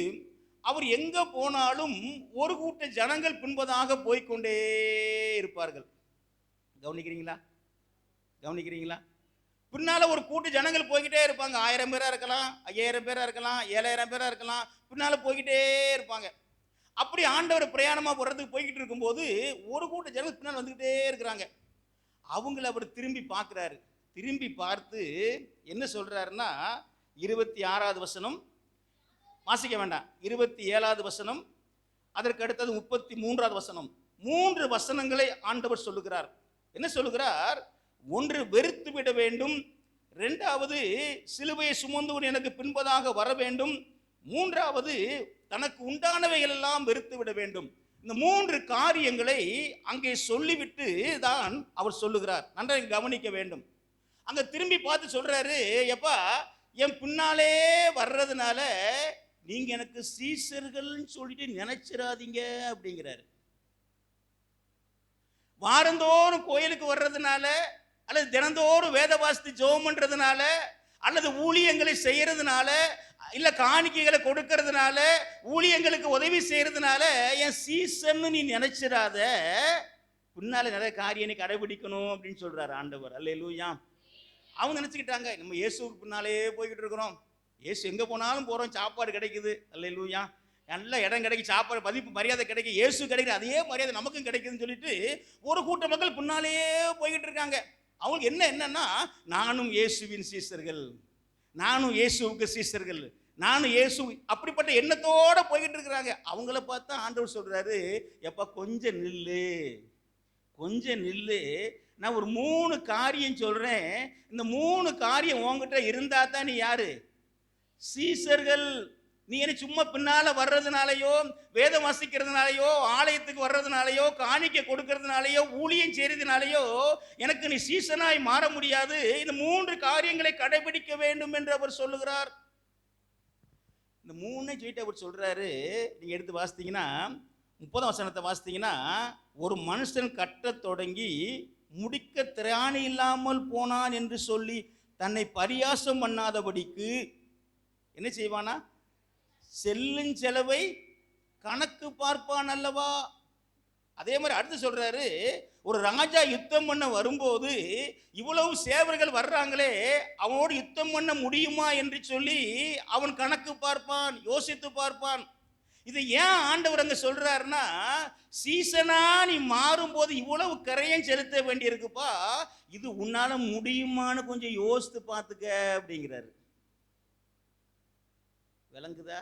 அவர் எங்க போனாலும் ஒரு கூட்ட ஜனங்கள் பின்பதாக போய்கொண்டே இருப்பார்கள். கவனிக்கிறீங்களா? கவனிக்கிறீங்களா? பின்னால ஒரு கூட்ட ஜனங்கள் போய்கிட்டே இருப்பாங்க. 1000 பேரா இருக்கலாம், 5000 பேரா இருக்கலாம், 7000 பேரா இருக்கலாம், பின்னால போய்கிட்டே இருப்பாங்க. அப்படி ஆண்டவர் பிரயாணமா போறதுக்கு போய்கிட்டு இருக்கும்போது ஒரு கூட்ட ஜனங்கள் பின்னால் வந்துகிட்டே இருக்கிறாங்க. அவங்கள அவர் திரும்பி பார்க்கிறாரு. திரும்பி பார்த்து என்ன சொல்றாருன்னா, 26வது வசனம் வாசிக்க வேண்டாம், 27வது வசனம், அதற்கு அடுத்தது 33வது வசனம். 3 வசனங்களை ஆண்டவர் சொல்லுகிறார். என்ன சொல்லுகிறார்? ஒன்று, வெறுத்து விட வேண்டும். 2வது, சிலுவையை சுமந்து எனக்கு பின்பதாக வர வேண்டும். 3வது, தனக்கு உண்டானவைகள் எல்லாம் வெறுத்து விட வேண்டும். இந்த 3 காரியங்களை அங்கே சொல்லிவிட்டு தான் அவர் சொல்லுகிறார். நன்றாக கவனிக்க வேண்டும். அங்க திரும்பி பார்த்து சொல்றாரு, எப்பா என் பின்னாலே வர்றதுனால நீங்க எனக்கு சீசர்கள் சொல்லிட்டு நினைச்சிடாதீங்க அப்படிங்கிறாரு. வாரந்தோறும் கோயிலுக்கு வர்றதுனால, அல்லது தினந்தோறும் வேத வாசித்து ஜெபம் பண்றதுனால, அல்லது ஊழியங்களை செய்யறதுனால, இல்ல காணிக்கைகளை கொடுக்கறதுனால, ஊழியங்களுக்கு உதவி செய்யறதுனால என் சீசன்னு நீ நினைச்சிடாத, பின்னால நிறைய காரியம் கடைபிடிக்கணும் அப்படின்னு சொல்றாரு ஆண்டவர். அல்லேலூயா. அவங்க நினைச்சுக்கிட்டாங்க, நம்ம இயேசுக்கு பின்னாலே போய்கிட்டு இருக்கிறோம், இயேசு எங்க போனாலும் போறோம், சாப்பாடு கிடைக்குது, அல்லேலூயா, நல்ல இடம் கிடைக்கும், சாப்பாடு மதிப்பு மரியாதை கிடைக்கும், இயேசு கிடைக்கிற அதே மரியாதை நமக்கும் கிடைக்குதுன்னு சொல்லிட்டு ஒரு கூட்ட மக்கள் பின்னாலே போய்கிட்டு இருக்காங்க. அவங்களுக்கு என்னன்னா, நானும் இயேசுவின் சீசர்கள், நானும் இயேசுவுக்கு சீசர்கள், நானும் இயேசு, அப்படிப்பட்ட எண்ணத்தோட போய்கிட்டு இருக்கிறாங்க. அவங்கள பார்த்தா ஆண்டவர் சொல்றாரு, எப்ப கொஞ்சம் நில்லு, கொஞ்சம் நில்லு, நான் ஒரு 3 காரியம் சொல்றேன், இந்த 3 காரியம் உங்ககிட்ட இருந்தா தான் நீ யாரு? சீசர்கள். நீ என்ன சும்மா பின்னால வர்றதுனாலயோ, வேதம் வாசிக்கிறதுனாலயோ, ஆலயத்துக்கு வர்றதுனாலயோ, காணிக்கை கொடுக்கறதுனாலயோ, ஊழியம் செய்யறதுனாலயோ எனக்கு நீ சீசனாய் மாற முடியாது. இந்த 3 காரியங்களை கடைபிடிக்க வேண்டும் என்று அவர் சொல்லுகிறார். இந்த 3 சொல்லிட்டு அவர் சொல்றாரு. நீங்க எடுத்து வாசித்தீங்கன்னா 30ஆம் வசனத்தை வாசித்தீங்கன்னா, ஒரு மனுஷன் கட்ட தொடங்கி முடிக்க திராணி இல்லாமல் போனான் என்று சொல்லி தன்னை பரியாசம் பண்ணாதபடிக்கு என்ன செய்வானா? செல்லும் செலவை கணக்கு பார்ப்பான் அல்லவா. அதே மாதிரி அடுத்து சொல்றாரு, ஒரு ராஜா யுத்தம் பண்ண வரும்போது இவ்வளவு சேவர்கள் வர்றாங்களே, அவனோடு யுத்தம் பண்ண முடியுமா என்று சொல்லி அவன் கணக்கு பார்ப்பான், யோசித்து பார்ப்பான். இது ஏன் ஆண்டவர் அங்க சொல்றாருன்னா, சீசனா நீ மாறும்போது இவ்வளவு கரையும் செலுத்த வேண்டியிருக்குப்பா, இது உன்னால முடியுமான்னு கொஞ்சம் யோசித்து பார்த்துக்க அப்படிங்கிறாரு. விளங்குதா?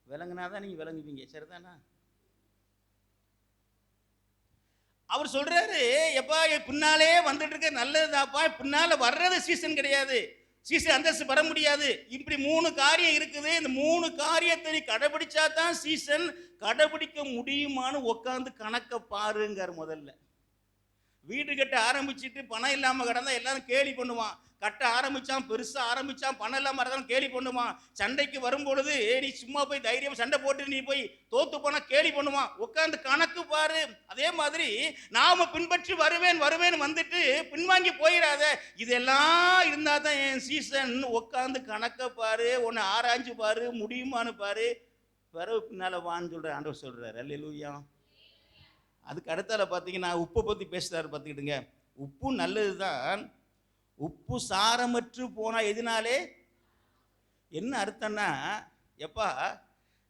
விளங்குனாதான் நீங்க விளங்குவீங்க, சரிதானா? அவர் சொல்றாரு, எப்பா பின்னாலே வந்துட்டு இருக்க நல்லதுதாப்பா, பின்னால வர்றது சீசன் கிடையாது, சீசன் அந்தஸ்து பெற முடியாது. இப்படி 3 காரியம் இருக்குது, இந்த 3 காரியத்தை நீ கடைபிடிச்சா தான் சீசன். கடைபிடிக்க முடியுமான்னு உட்காந்து கணக்க பாருங்கார். முதல்ல வீடு கட்ட ஆரம்பிச்சுட்டு பணம் இல்லாம கிடந்தா எல்லாரும் கேலி பண்ணுவான். கட்ட ஆரம்பிச்சான், பெருசா ஆரம்பிச்சான், பணம் இல்லாம இருந்தாலும் கேலி பண்ணுவான். சண்டைக்கு வரும்பொழுது நீ சும்மா போய் தைரியம் சண்டை போட்டு நீ போய் தோத்து போனா கேலி பண்ணுவான். உட்காந்து கணக்கு பாரு. அதே மாதிரி நாம பின்பற்றி வருவேன் வருவேன் வந்துட்டு பின்வாங்கி போயிடாத. இதெல்லாம் இருந்தா தான் என் சீசன். உட்காந்து கணக்க பாரு, உன்னை ஆராய்ஞ்சு பாரு, முடியுமான்னு பாரு, பிறகு பின்னால வான்னு சொல்ற ஆண்டவர் சொல்றாரு. அல்லேலூயா. அதுக்கு அடுத்தால பார்த்தீங்கன்னா உப்பை பற்றி பேசுகிறாரு. பார்த்துக்கிட்டுங்க, உப்பு நல்லது தான். உப்பு சாரமற்று போனால் எதுனாலே என்ன அர்த்தம்னா, எப்பா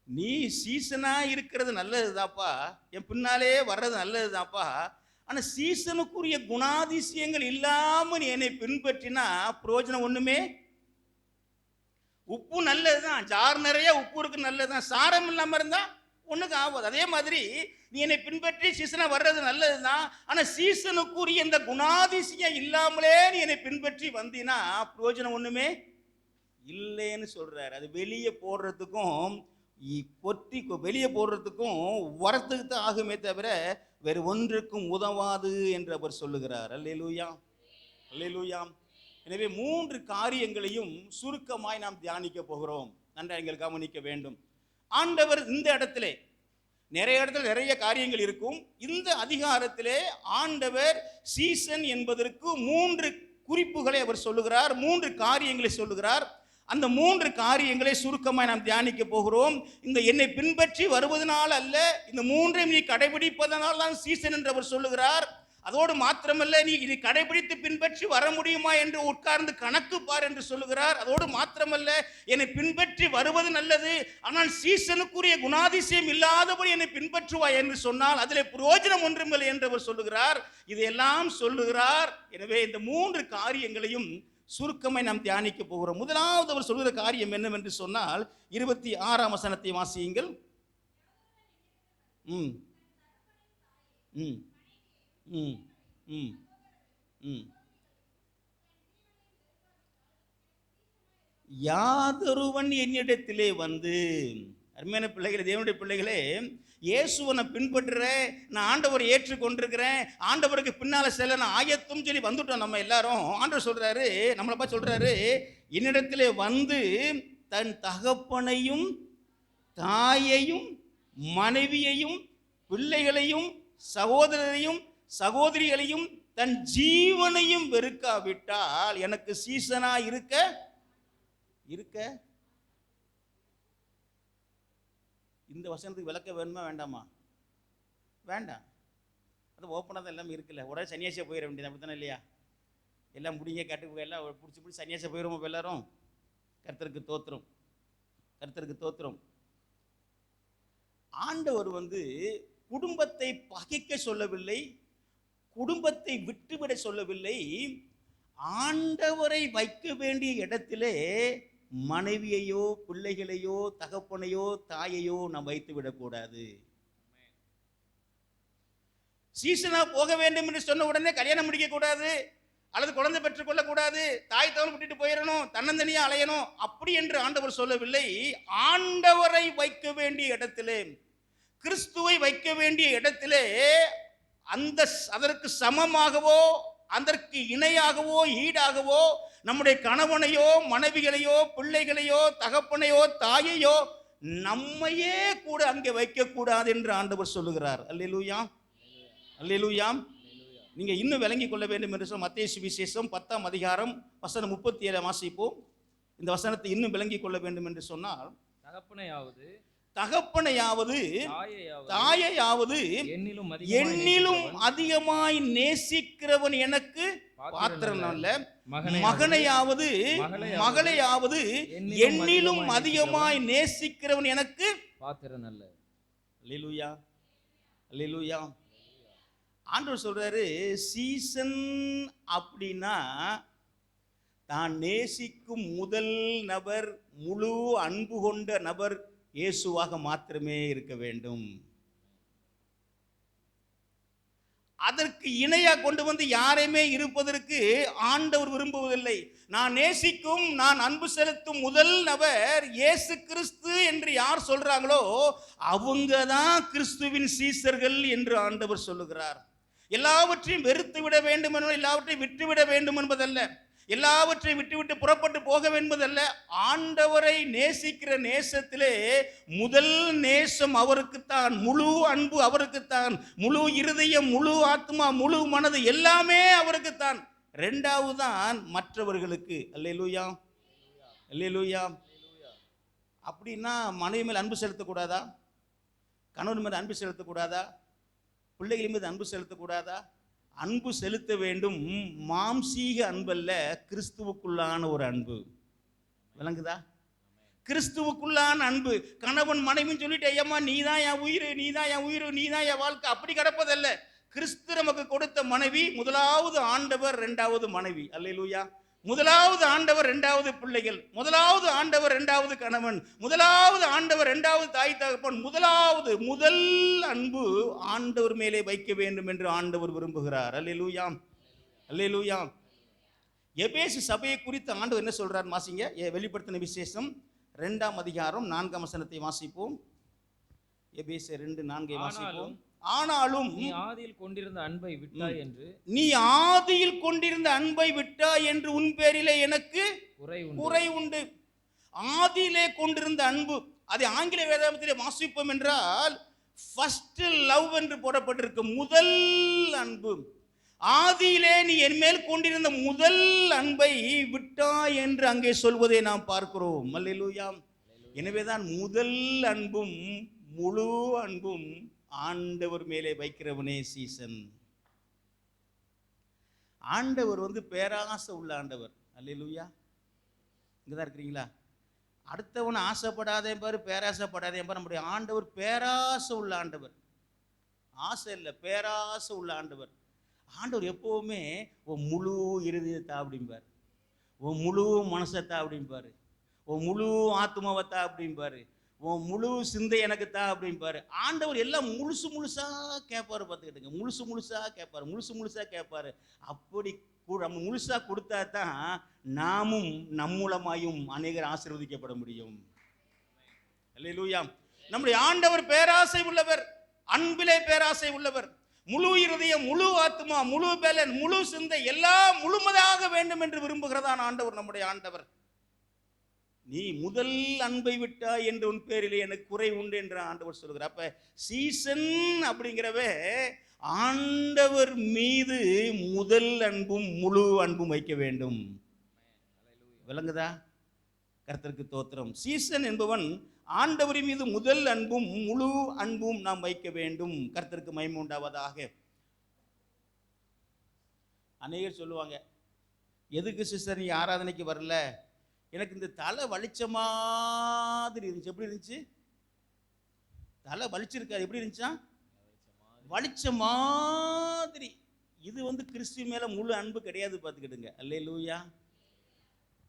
நீ சீசனாக இருக்கிறது நல்லது தாப்பா, என் பின்னாலே வர்றது நல்லது தாப்பா, ஆனால் சீசனுக்குரிய குணாதிசயங்கள் இல்லாமல் நீ என்னை பின்பற்றினா பிரயோஜனம் ஒன்றுமே. உப்பு நல்லது தான், ஜார் நிறைய உப்பு இருக்கு, நல்லது தான். சாரம் இல்லாமல் இருந்தால் ஒன்றுக்கு ஆகாது. அதே மாதிரி நீ என்னை பின்பற்றி சீசனா வர்றது நல்லது தான், ஆனால் சீசனுக்குரிய இந்த குணாதிசயம் இல்லாமலே நீ என்னை பின்பற்றி வந்தீன்னா பிரயோஜனம் ஒன்றுமே இல்லைன்னு சொல்றாரு. அது வெளியே போடுறதுக்கும் கொட்டி வெளியே போடுறதுக்கும் வரத்துக்கு தான் ஆகுமே தவிர வேறு ஒன்றுக்கும் உதவாது என்று அவர் சொல்லுகிறார். அல்லேலூயா, அல்லேலூயா. எனவே 3 காரியங்களையும் சுருக்கமாய் நாம் தியானிக்க போகிறோம். நன்றாக நீங்கள் கவனிக்க வேண்டும். ஆண்டவர் இந்த இடத்திலே நிறைய இடத்துல நிறைய காரியங்கள் இருக்கும். இந்த அதிகாரத்திலே ஆண்டவர் சீசன் என்பதற்கு 3 குறிப்புகளை அவர் சொல்லுகிறார், 3 காரியங்களை சொல்லுகிறார். அந்த 3 காரியங்களை சுருக்கமாக நாம் தியானிக்க போகிறோம். இந்த என்னை பின்பற்றி வருவதனால் அல்ல, இந்த 3ஐயும் நீ கடைபிடிப்பதனால் தான் சீசன் என்று அவர் சொல்லுகிறார். அதோடு மாத்திரமல்ல, நீ இதை கடைபிடித்து பின்பற்றி வர முடியுமா என்று உட்கார்ந்து கணக்கு பார் என்று சொல்லுகிறார். அதோடு மாத்திரமல்ல, என்னை பின்பற்றி வருவது நல்லது, ஆனால் சீசனுக்குரிய குணாதிசயம் இல்லாதபடி என்னை பின்பற்றுவாய் என்று சொன்னால் அதில் பிரயோஜனம் ஒன்றுமில்லை என்று அவர் சொல்லுகிறார். இதையெல்லாம் சொல்லுகிறார். எனவே இந்த 3 காரியங்களையும் சுருக்கமாய் நாம் தியானிக்க போகிறோம். முதலாவது அவர் சொல்லுகிற காரியம் என்னவென்று சொன்னால் 26ஆம் வசனத்தை வாசியுங்கள். ம் ம் ம் ம் ம் யாதொருவன் என்னிடத்திலே வந்து, அருமையான பிள்ளைகளே, தேவனுடைய பிள்ளைகளே, இயேசுவை நான் பின்பற்றுறேன், நான் ஆண்டவரை ஏற்றுக்கொண்டிருக்கிறேன், ஆண்டவருக்கு பின்னால் செல்ல நான் ஆயத்தும் சொல்லி வந்துட்டோம் நம்ம எல்லாரும். ஆண்டவர் சொல்றாரு, நம்மளை பார்த்து சொல்றாரு, என்னிடத்திலே வந்து தன் தகப்பனையும் தாயையும் மனைவியையும் பிள்ளைகளையும் சகோதரரையும் சகோதரிகளையும் தன் ஜீவனையும் வெறுக்காவிட்டால் எனக்கு சீசனா இருக்க இருக்க இந்த வசனத்துக்கு விளக்க வேணுமா வேண்டாமா? வேண்டாம். அது ஓப்பனாக தான் எல்லாமே இருக்குல்ல. உடனே சன்னியாசியாக போயிட வேண்டியது, அப்படித்தானே இல்லையா? எல்லாம் முடிங்க கட்டுக்கு எல்லாம் பிடிச்சி சன்னியாசியாக போயிடுவோம். இப்போ எல்லாரும் கர்த்தருக்கு தோத்திரம், கர்த்தருக்கு தோத்திரம். ஆண்டவர் வந்து குடும்பத்தை பகைக்க சொல்லவில்லை, குடும்பத்தை விட்டுவிட சொல்லவில்லை. ஆண்டவரை வைக்க வேண்டிய இடத்திலே மனைவியையோ பிள்ளைகளையோ தகப்பனையோ தாயையோ நாம் வைத்து விடக்கூடாது. சீசனா போக வேண்டும் என்று சொன்ன உடனே கல்யாணம் முடிக்க கூடாது, அல்லது குழந்தை பெற்றுக் கொள்ளக்கூடாது, தாய் தவறு விட்டுட்டு போயிடணும், தன்னந்தனியா அலையணும், அப்படி என்று ஆண்டவர் சொல்லவில்லை. ஆண்டவரை வைக்க வேண்டிய இடத்திலே, கிறிஸ்துவை வைக்க வேண்டிய இடத்திலே அதற்கு சமமாகவோ அதற்கு இணையாகவோ ஈடாகவோ நம்முடைய கணவனையோ மனைவிகளையோ பிள்ளைகளையோ தகப்பனையோ தாயையோ நம்மையே கூட அங்கே வைக்கக்கூடாது என்று ஆண்டவர் சொல்லுகிறார். அல்லேலூயா, அல்லேலூயா. நீங்க இன்னும் விளங்கி கொள்ள வேண்டும் என்று சொல்ல மத்தேயு சுவிசேஷம் 10ஆம் அதிகாரம் வசனம் 37 வாசிப்போம். இந்த வசனத்தை இன்னும் விளங்கி கொள்ள வேண்டும் என்று சொன்னால், தகப்பனையாவது தாயையாவது என்னிலும் அதிகமாய் நேசிக்கிறவன் எனக்கு பாத்திரன் அல்ல, மகனையாவது மகளையாவது என்னிலும் அதிகமாய் நேசிக்கிறவன் எனக்கு பாத்திரன் அல்ல. அல்லேலூயா, அல்லேலூயா. ஆண்டவர் சொல்றாரு, சீசன் அப்படின்னா தான் நேசிக்கும் முதல் நபர், முழு அன்பு கொண்ட நபர் இயேசுவாக மாத்திரமே இருக்க வேண்டும். அதற்கு இணையா கொண்டு வந்து யாரையுமே இருப்பதற்கு ஆண்டவர் விரும்புவதில்லை. நான் நேசிக்கும், நான் அன்பு செலுத்தும் முதல் நபர் இயேசு கிறிஸ்து என்று யார் சொல்றாங்களோ அவங்க தான் கிறிஸ்துவின் சீசர்கள் என்று ஆண்டவர் சொல்லுகிறார். எல்லாவற்றையும் வெறுத்து விட வேண்டும் என்பது, எல்லாவற்றையும் விட்டுவிட வேண்டும் என்பதல்ல, எல்லாவற்றையும் விட்டுவிட்டு புறப்பட்டு போக என்பதல்ல. ஆண்டவரை நேசிக்கிற நேசத்திலே முதல் நேசம் அவருக்குத்தான், முழு அன்பு அவருக்குத்தான், முழு இருதயம், முழு ஆத்மா, முழு மனது எல்லாமே அவருக்குத்தான். இரண்டாவது தான் மற்றவர்களுக்கு. அல்லேலூயா, அல்லேலூயா. அப்படின்னா மனைவி மேல் அன்பு செலுத்தக்கூடாதா? கணவன் மேல் அன்பு செலுத்தக்கூடாதா? பிள்ளைகள் மீது அன்பு செலுத்தக்கூடாதா? அன்பு செலுத்த வேண்டும். மாம்சீக அன்பல்ல, கிறிஸ்துவுக்குள்ளான ஒரு அன்பு. விளங்குதா? கிறிஸ்துவுக்குள்ளான அன்பு. கணவன் மனைவின்னு சொல்லிட்டு ஐயம்மா நீ தான் என் உயிர், நீ தான் என் உயிர், நீ தான் என் வாழ்க்கை, அப்படி கிடப்பதல்ல. கிறிஸ்து நமக்கு கொடுத்த மனைவி, முதலாவது ஆண்டவர், இரண்டாவது மனைவி. அல்லேலூயா. முதலாவது ஆண்டவர், இரண்டாவது பிள்ளைகள், முதலாவது ஆண்டவர், இரண்டாவது கணவன், முதலாவது ஆண்டவர், இரண்டாவது தாய் தகப்பன். முதல் அன்பு ஆண்டவர் மேலே வைக்க வேண்டும் என்று ஆண்டவர் விரும்புகிறார். அல்லேலூயா, அல்லேலூயா. எபேசு சபையை குறித்து ஆண்டவர் என்ன சொல்றார் வாசிங்க. வெளிப்படுத்தின விசேஷம் 2ஆம் அதிகாரம் 4ஆம் வசனத்தை வாசிப்போம். எபேசு 2:4 வாசிப்போம். ஆனாலும் நீ ஆதியில் கொண்டிருந்த அன்பை விட்டாய் என்று உன் பேரிலே எனக்கு குறை உண்டு. ஆதியிலே கொண்டிருந்த அன்பு, அதை ஆங்கில வேதாகமத்திலே வாசிப்போம் என்றால் ஃபர்ஸ்ட் லவ் என்று போடப்பட்டிருக்கு, முதல் அன்பு. ஆதியிலே நீ என் மேல் கொண்டிருந்த முதல் அன்பை விட்டாய் என்று அங்கே சொல்வதை நாம் பார்க்கிறோம். அல்லேலூயா. எனவேதான் முதல் அன்பும் முழு அன்பும் ஆண்டவர் மேலே வைக்கிறவனே சீசன். ஆண்டவர் பேராசை உள்ள ஆண்டவர். அல்லேலூயா. இங்கதான் இருக்கிறீங்களா? அடுத்தவன் ஆசைப்படாதே பாரு, பேராசைப்படாதே பாரு. நம்முடைய ஆண்டவர் பேராசை உள்ள ஆண்டவர். ஆசை இல்லை, பேராசை உள்ள ஆண்டவர். ஆண்டவர் எப்பவுமே உன் முழு இருதயத்தா அப்படிம்பார், உன் முழு மனசத்தா அப்படிம்பாரு, உன் முழு ஆத்மாவத்தா அப்படிம்பாரு, உன் முழு சிந்தை எனக்கு தான் அப்படிம்பாரு. ஆண்டவர் எல்லாம் முழுசா கேட்பாரு. பார்த்துக்கிட்டுங்க, முழுசா கேட்பாரு. அப்படி நம்ம முழுசா கொடுத்தா தான் நாமும் நம் மூலமாயும் அநேகர் ஆசீர்வதிக்கப்பட முடியும். அல்லேலூயா. நம்முடைய ஆண்டவர் பேராசை உள்ளவர், அன்பிலே பேராசை உள்ளவர். முழு இருதயம், முழு ஆத்மா, முழு பேலன், முழு சிந்தை எல்லாம் முழுமதாக வேண்டும் என்று விரும்புகிறதான் ஆண்டவர், நம்முடைய ஆண்டவர். நீ முதல் அன்பை விட்டா என்று உன் பேரிலே எனக்கு குறை உண்டு என்று ஆண்டவர் சொல்கிறார். அப்ப சீசன் அப்படிங்கிறவ ஆண்டவர் மீது முதல் அன்பும் முழு அன்பும் வைக்க வேண்டும். விளங்குதா? கர்த்தருக்கு தோத்திரம். சீசன் என்பவன் ஆண்டவர் மீது முதல் அன்பும் முழு அன்பும் நாம் வைக்க வேண்டும். கர்த்தருக்கு மகிமை உண்டாவதாக. அநேகர் சொல்லுவாங்க, எதுக்கு சிஸ்டர் நீ ஆராதனைக்கு வரல? எனக்கு இந்த தலை வலிச்ச மாதிரி இருந்துச்சு. எப்படி இருந்துச்சு? தலை வலிச்சிருக்காரு. எப்படி இருந்துச்சா? வலிச்ச மாதிரி. இது கிறிஸ்து மேல முழு அன்பு கிடையாது. பார்த்துக்கிடுங்க. அல்லேலூயா.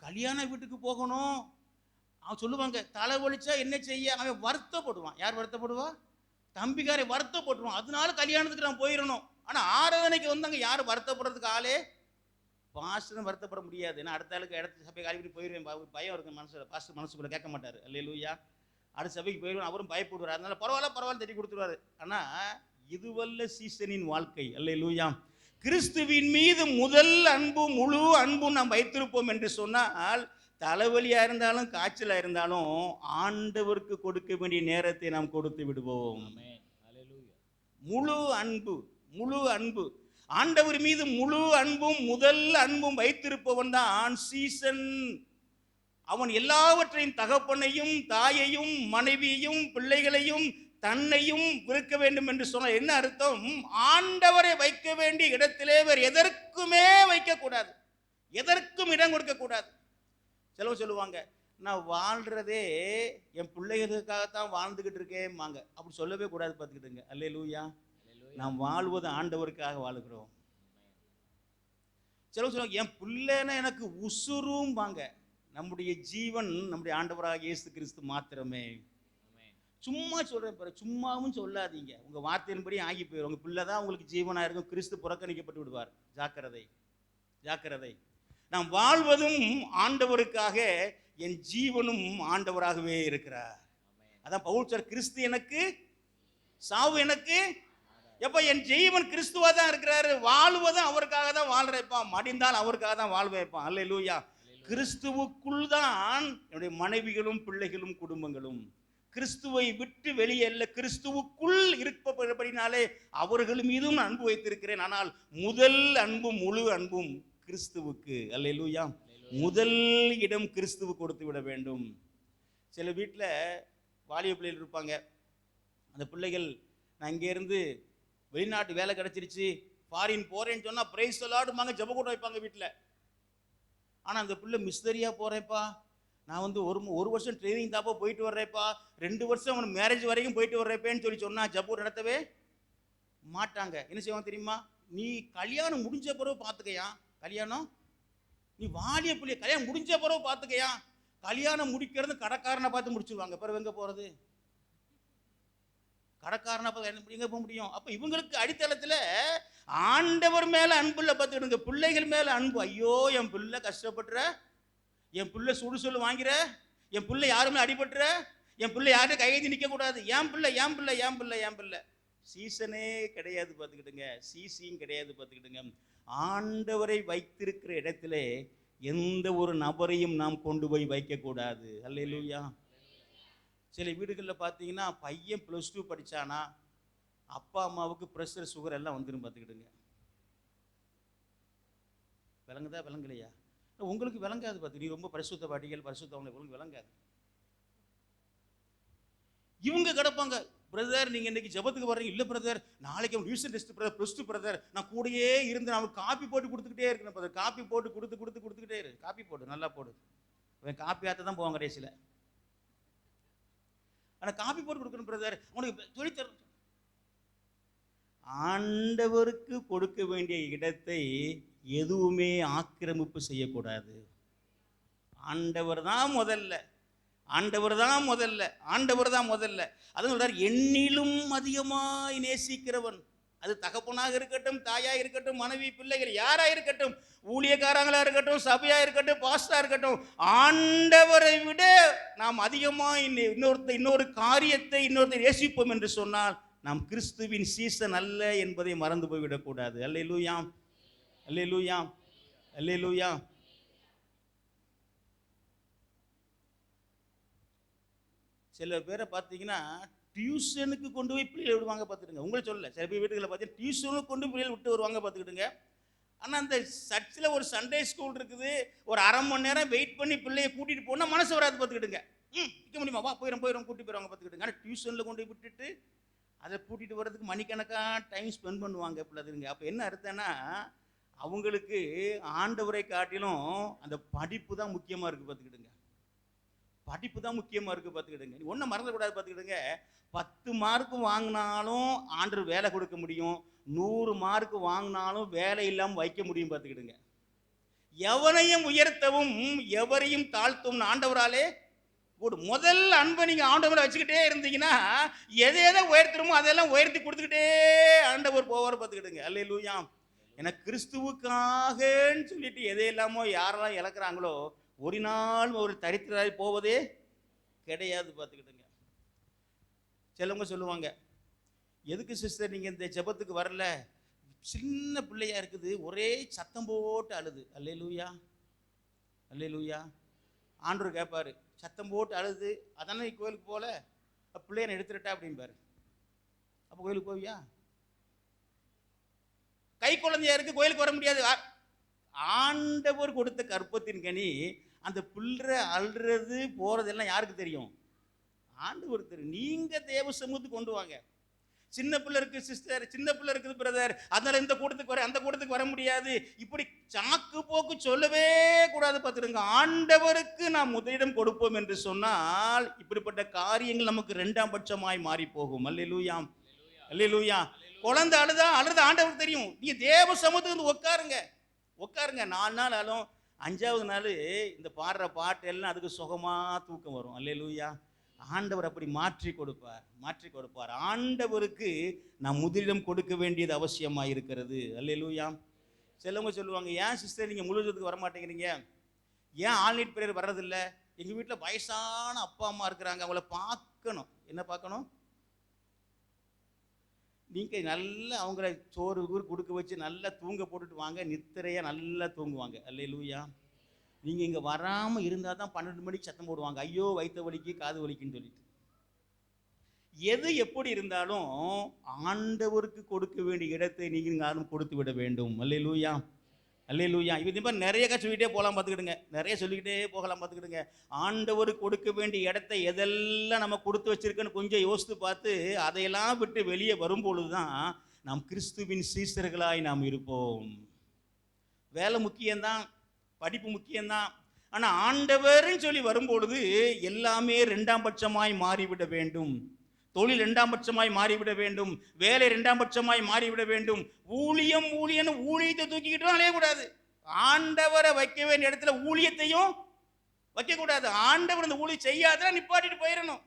கல்யாண வீட்டுக்கு போகணும், அவன் சொல்லுவாங்க தலை வலிச்சா என்ன செய்ய, அவன் வருத்தப்படுவான். யார் வருத்தப்படுவா? தம்பிக்காரை வருத்தப்படுவான். அதனால கல்யாணத்துக்கு நான் போயிடணும். ஆனா ஆராதனைக்கு வந்தாங்க யாரும் வருத்தப்படுறதுக்கு ஆளே பாஸ்டர் வருத்தப்பட முடியாது. ஏன்னா அடுத்த ஆளுக்கு இடத்து சபை காலி போயிடுவேன், பயம் இருக்கு மனசுல. பாஸ்டர் மனசுக்குள்ள கேட்க மாட்டாரு. அல்லேலூயா. அடுத்த சபைக்கு போயிடுவேன், அவரும் பயப்படுவார். அதனால பரவாயில்ல தட்டி கொடுத்துருவாரு. ஆனா இதுவல்ல சீசனின் வாழ்க்கை. அல்லேலூயா. கிறிஸ்துவின் மீது முதல் அன்பும் முழு அன்பும் நாம் வைத்திருப்போம் என்று சொன்னால், தலைவலியா இருந்தாலும் காய்ச்சலா இருந்தாலும் ஆண்டவருக்கு கொடுக்க வேண்டிய நேரத்தை நாம் கொடுத்து விடுவோம். முழு அன்பு, முழு அன்பு. ஆண்டவர் மீது முழு அன்பும் முதல் அன்பும் வைத்திருப்பவன் தான் சீசன். அவன் எல்லாவற்றையும், தகப்பனையும் தாயையும் மனைவியையும் பிள்ளைகளையும் தன்னையும் விற்க வேண்டும் என்று சொன்னால் என்ன அர்த்தம்? ஆண்டவரை வைக்க வேண்டிய இடத்திலே வேறு எதற்குமே வைக்கக்கூடாது, எதற்கும் இடம் கொடுக்க கூடாது. சிலவங்க சொல்லுவாங்க, நான் வாழ்றதே என் பிள்ளைகளுக்காகத்தான் வாழ்ந்துகிட்டு இருக்கேன்பாங்க. அப்படி சொல்லவே கூடாது. பார்த்துக்கிட்டுங்க. அல்லேலூயா. நாம் வாழ்வது ஆண்டவருக்காக வாழுகிறோம். சிலவங்க சொல்லுவாங்க, என் பிள்ளைன்னா எனக்கு உசுரும்பாங்க. நம்முடைய ஜீவன் நம்முடைய ஆண்டவராக இயேசு கிறிஸ்து மாத்திரமே. சும்மா சொல்றேன் பாரு, சும்மாவும் சொல்லாதீங்க. உங்க வார்த்தையின்படி ஆகி போயிடும். உங்க பிள்ளை தான் உங்களுக்கு ஜீவனா இருக்கும். கிறிஸ்து புறக்கணிக்கப்பட்டு விடுவார். ஜாக்கிரதை, ஜாக்கிரதை. நாம் வாழ்வதும் ஆண்டவருக்காக, என் ஜீவனும் ஆண்டவராகவே இருக்கிறார். அதான் பவுல் சொல்றார், கிறிஸ்து எனக்கு, சாவு எனக்கு. எப்ப என் ஜீவன் கிறிஸ்துவா தான் இருக்கிறாரு. வாழ்வதும் அவருக்காக தான் வாழ்றேப்பான். மடிந்தால் அவருக்காக தான் வாழ்வேப்பான். அல்லேலூயா. கிறிஸ்துவுக்குள் தான் என்னுடைய மனைவிகளும் பிள்ளைகளும் குடும்பங்களும். கிறிஸ்துவை விட்டு வெளியல்ல, கிறிஸ்துவுக்குள் இருப்பபடினாலே அவர்கள் மீதும் அன்பு வைத்திருக்கிறேன். ஆனால் முதல் அன்பும் முழு அன்பும் கிறிஸ்துவுக்கு. அல்லேலூயா. முதல் இடம் கிறிஸ்துவுக்கு கொடுத்து விட வேண்டும். சில வீட்டில் வாலிப பிள்ளைகள் இருப்பாங்க. அந்த பிள்ளைகள், நான் இங்கேருந்து வெளிநாட்டு வேலை கிடச்சிருச்சு, ஃபாரின் போகிறேன்னு சொன்னால் பிரைஸ் சொல்லாடுமாங்க, ஜப கூட வைப்பாங்க வீட்டில். ஆனால் அந்த பிள்ளை மிஸ்தரியாக போகிறேப்பா, நான் வந்து ஒரு வருஷம் ட்ரைனிங் தாப்பா போயிட்டு வர்றேப்பா, 2 வருஷம் அவன் மேரேஜ் வரைக்கும் போயிட்டு வர்றேப்பேன்னு சொன்னா ஜபூர் நடத்தவே மாட்டாங்க. என்ன செய்வாங்க தெரியுமா? நீ கல்யாணம் முடிஞ்ச பிறகு பார்த்துக்கையா, கல்யாணம் நீ வாலிய பிள்ளைய கல்யாணம் முடிஞ்ச பிறகு பார்த்துக்கையா. கல்யாணம் முடிக்கிறது கடைக்காரனை பார்த்து முடிச்சிருவாங்க. பிறகு எங்கே போகிறது? கடைக்காரனை பார்த்து எங்கே போக முடியும்? அப்போ இவங்களுக்கு அடித்தளத்தில் ஆண்டவர் மேலே அன்பு இல்லை. பார்த்துக்கிடுங்க, பிள்ளைகள் மேலே அன்பு. ஐயோ, என் பிள்ளை கஷ்டப்படுற, என் பிள்ளை சுடு சொல்லு வாங்கிற, என் பிள்ளை யாருமே அடிபட்டுற, என் பிள்ளை யாரும் கையெழுதி நிற்கக்கூடாது, என் பிள்ளை என் பிள்ளை என் பிள்ளை என் பிள்ளை. சீசனே கிடையாது. பார்த்துக்கிட்டுங்க, சீசியும் கிடையாது. பார்த்துக்கிட்டுங்க, ஆண்டவரை வைத்திருக்கிற இடத்துல எந்த ஒரு நபரையும் நாம் கொண்டு போய் வைக்கக்கூடாது. அல்லேலூயா. சில வீடுகளில் பார்த்தீங்கன்னா பையன் +2 படித்தானா அப்பா அம்மாவுக்கு ப்ரெஷர் சுகர் எல்லாம் வந்துடும். பார்த்துக்கிட்டுங்க, விளங்குதா விளங்கலையா? உங்களுக்கு விளங்காது. பார்த்து நீ ரொம்ப பரிசுத்த பாட்டிகள் பரிசுத்தவங்களை உங்களுக்கு விளங்காது. இவங்க கிடப்பாங்க, பிரதர் நீங்கள் இன்னைக்கு ஜபத்துக்கு வர்றீங்க, இல்லை பிரதர் நாளைக்கு அவன் டியூஷன் டெஸ்ட் பிரதர், +2 பிரதர், நான் கூடயே இருந்து நான் காப்பி போட்டு கொடுத்துக்கிட்டே இருக்கேன் பிரதர். காப்பி போட்டு கொடுத்துக்கிட்டே இரு. காப்பி போடு, நல்லா போடு. அவன் காப்பி ஆற்ற தான் போவாங்க கடைசியில். ஆனால் காப்பி போட்டு கொடுக்கணும் பிரதர், அவனுக்கு சொல்லித்தர. ஆண்டவருக்கு கொடுக்க வேண்டிய இடத்தை எதுவுமே ஆக்கிரமிப்பு செய்யக்கூடாது. ஆண்டவர் தான் முதல்ல, ஆண்டவர் தான் முதல்ல, ஆண்டவர் தான் முதல்ல. அது சொல்றார், என்னிலும் அதிகமாய் நேசிக்கிறவன், அது தகப்பனாக இருக்கட்டும், தாயாக இருக்கட்டும், மனைவி பிள்ளைகள் யாரா இருக்கட்டும், ஊழியக்காரங்களா இருக்கட்டும், சபையா இருக்கட்டும், பாஸ்டா இருக்கட்டும், ஆண்டவரை விட நாம் அதிகமாக இன்னொரு காரியத்தை இன்னொருத்தர் நேசிப்போம் என்று சொன்னால் நாம் கிறிஸ்துவின் சீசன் அல்ல என்பதை மறந்து போய்விடக்கூடாது. அல்லேலூயா, அல்லேலூயா, அல்லேலூயா. சில பேரை பார்த்தீங்கன்னா டியூஷனுக்கு கொண்டு போய் பிள்ளைகளை விடுவாங்க. பார்த்துக்கிடுங்க, உங்களை சொல்லலை, சில பேர் வீட்டுகளில் பார்த்தீங்கன்னா டியூஷனுக்கு கொண்டு பிள்ளைகள் விட்டு வருவாங்க. பார்த்துக்கிடுங்க. ஆனால் அந்த சர்ச்சில் ஒரு சண்டே ஸ்கூல் இருக்குது, ஒரு அரை மணி நேரம் வெயிட் பண்ணி பிள்ளையை கூட்டிகிட்டு போனால் மனசு வராது. பார்த்துக்கிடுங்க, நிற்க முடியுமா, வா போயிடும் கூட்டிட்டு போயிடுவாங்க. பார்த்துக்கிடுங்க. ஆனால் டியூஷனில் கொண்டு போய் விட்டுட்டு அதை கூட்டிகிட்டு வர்றதுக்கு மணிக்கணக்காக டைம் ஸ்பெண்ட் பண்ணுவாங்க பிள்ளைங்க. அப்போ என்ன அர்த்தம்னா, அவங்களுக்கு ஆண்டவரை காட்டிலும் அந்த படிப்பு தான் முக்கியமாக இருக்குது. பார்த்துக்கிடுங்க, படிப்பு தான் முக்கியமாக இருக்குது. பார்த்துக்கிடுங்க, நீ ஒன்றும் மறந்துக்கூடாது. பார்த்துக்கிடுங்க, 10 மார்க்கு வாங்கினாலும் ஆண்டவர் வேலை கொடுக்க முடியும், 100 மார்க்கு வாங்கினாலும் வேலை இல்லாமல் வைக்க முடியும். பார்த்துக்கிடுங்க, எவனையும் உயர்த்தவும் எவரையும் தாழ்த்தவும் ஆண்டவராலே கூடும். முதல் அன்பை நீங்கள் ஆண்டவரை வச்சுக்கிட்டே இருந்தீங்கன்னா எதை உயர்த்தணுமோ அதெல்லாம் உயர்த்தி கொடுத்துக்கிட்டே ஆண்டவர் போவார். பார்த்துக்கிடுங்க. அல்லேலூயா. ஏன்னா கிறிஸ்துவுக்காகன்னு சொல்லிட்டு எதையெல்லாமோ யாரெல்லாம் இழக்கிறாங்களோ ஒரு நாள் ஒரு தரித்திராய் போவதே கிடையாது. பார்த்துக்கிட்டுங்க. சிலவங்க சொல்லுவாங்க, எதுக்கு சிஸ்டர் நீங்கள் இந்த ஜெபத்துக்கு வரல, சின்ன பிள்ளையா இருக்குது, ஒரே சத்தம் போட்டு அழுது. அல்லேலூயா, அல்லேலூயா. ஆண்டவர் கேட்பாரு, சத்தம் போட்டு அழுது அதானே கோயிலுக்கு போகல, பிள்ளைய எடுத்துட்டா அப்படின்பாரு. அப்போ கோயிலுக்கு போவியா? கை குழந்தையா இருக்கு, கோயிலுக்கு வர முடியாது. ஆண்டவர் கொடுத்த கற்பத்தின் கனி அந்த பிள்ளை அழுறது போறதெல்லாம் யாருக்கு தெரியும்? ஆண்டவருக்கு தெரியும். நீங்க தேவ சமூகத்துக்கு கொண்டு வாங்க. சின்ன பிள்ளை இருக்கு சிஸ்டர், சின்ன பிள்ளை இருக்குது பிரதர், அதனால இந்த கூட்டத்துக்கு வர அந்த கூட்டத்துக்கு வர முடியாது, இப்படி சாக்கு போக்கு சொல்லவே கூடாது. பார்த்துருங்க, ஆண்டவருக்கு நாம் முதலிடம் கொடுப்போம் என்று சொன்னால் இப்படிப்பட்ட காரியங்கள் நமக்கு இரண்டாம் பட்சமாய் மாறி போகும். அல்லேலூயா, அல்லேலூயா. குழந்தை அழுதா ஆண்டவருக்கு தெரியும். நீங்க தேவ சமூகத்துக்கு வந்து உட்காருங்க. 4 நாள் ஆளும் 5வது நாள் இந்த பாடுற பாட்டு எல்லாம் அதுக்கு சுகமா தூக்கம் வரும். அல்லேலூயா. ஆண்டவர் அப்படி மாற்றி கொடுப்பார். ஆண்டவருக்கு நாம் முதலிடம் கொடுக்க வேண்டியது அவசியமாக இருக்கிறது. அல்லேலூயா. சிலவங்க சொல்லுவாங்க, ஏன் சிஸ்டர் நீங்கள் முழுவதுக்கு வர மாட்டேங்கிறீங்க, ஏன் ஆல் நைட் பிரேயர் வர்றதில்லை? எங்கள் வீட்டில் வயசான அப்பா அம்மா இருக்கிறாங்க, அவங்கள பார்க்கணும். என்ன பார்க்கணும்? நீங்கள் நல்லா அவங்கள சோறு கொடுக்க வச்சு நல்லா தூங்க போட்டுட்டு வாங்க, நித்திரையாக நல்லா தூங்குவாங்க. அல்லேலூயா. நீங்கள் இங்கே வராமல் இருந்தால் தான் 12 மணிக்கு சத்தம் போடுவாங்க, ஐயோ வயிற்று வலிக்கு காது வலிக்குன்னு சொல்லிட்டு. எது எப்படி இருந்தாலும் ஆண்டவருக்கு கொடுக்க வேண்டிய இடத்தை நீங்கள் யாரும் கொடுத்து விட வேண்டும். அல்லேலூயா, அல்லேலூயா. இது மாதிரி நிறைய சொல்லிக்கிட்டே போகலாம், பார்த்துக்கிடுங்க. நிறைய சொல்லிக்கிட்டே போகலாம், பார்த்துக்கிடுங்க. ஆண்டவருக்கு கொடுக்க வேண்டிய இடத்தை எதெல்லாம் நம்ம கொடுத்து வச்சிருக்கேன்னு கொஞ்சம் யோசித்து பார்த்து அதையெல்லாம் விட்டு வெளியே வரும்பொழுது தான் நாம் கிறிஸ்துவின் சீசர்களாய் நாம் இருப்போம். வேலை முக்கியம்தான், படிப்பு முக்கியம்தான். ஆனால் ஆண்டவர்னு சொல்லி வரும்பொழுது எல்லாமே 2ஆம் பட்சமாய் மாறிவிட வேண்டும். தொழில் 2ஆம் பட்சமாய் மாறிவிட வேண்டும். வேலை 2ஆம் பட்சமாய் மாறிவிட வேண்டும். ஊழியத்தை தூக்கிக்கிட்டு அலையக்கூடாது. ஆண்டவரை வைக்க வேண்டிய இடத்துல ஊழியத்தையும் வைக்கக்கூடாது. ஆண்டவர் அந்த ஊழியம் செய்யாதான் நிப்பாட்டிட்டு போயிடணும்,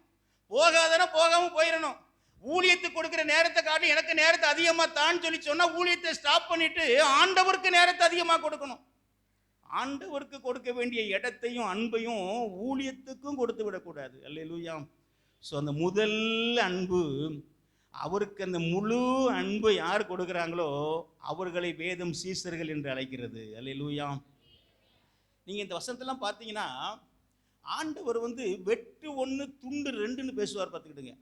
போகாதான போகாம போயிடணும். ஊழியத்துக்கு கொடுக்குற நேரத்தை காட்டி எனக்கு நேரத்தை அதிகமாக தான் சொல்லி சொன்னா ஊழியத்தை ஸ்டாப் பண்ணிட்டு ஆண்டவருக்கு நேரத்தை அதிகமாக கொடுக்கணும். ஆண்டவருக்கு கொடுக்க வேண்டிய இடத்தையும் அன்பையும் ஊழியத்துக்கும் கொடுத்து விடக்கூடாது. அல்லேலூயா. ஸோ அந்த முதல் அன்பு, அவருக்கு அந்த முழு அன்பை யார் கொடுக்குறாங்களோ அவர்களை வேதம் சீசர்கள் என்று அழைக்கிறது. அல்லேலூயா. நீங்கள் இந்த வசனத்தெல்லாம் பார்த்தீங்கன்னா ஆண்டவர் வெட்டு 1 துண்டு 2ன்னு பேசுவார், பார்த்துக்கிட்டுங்க.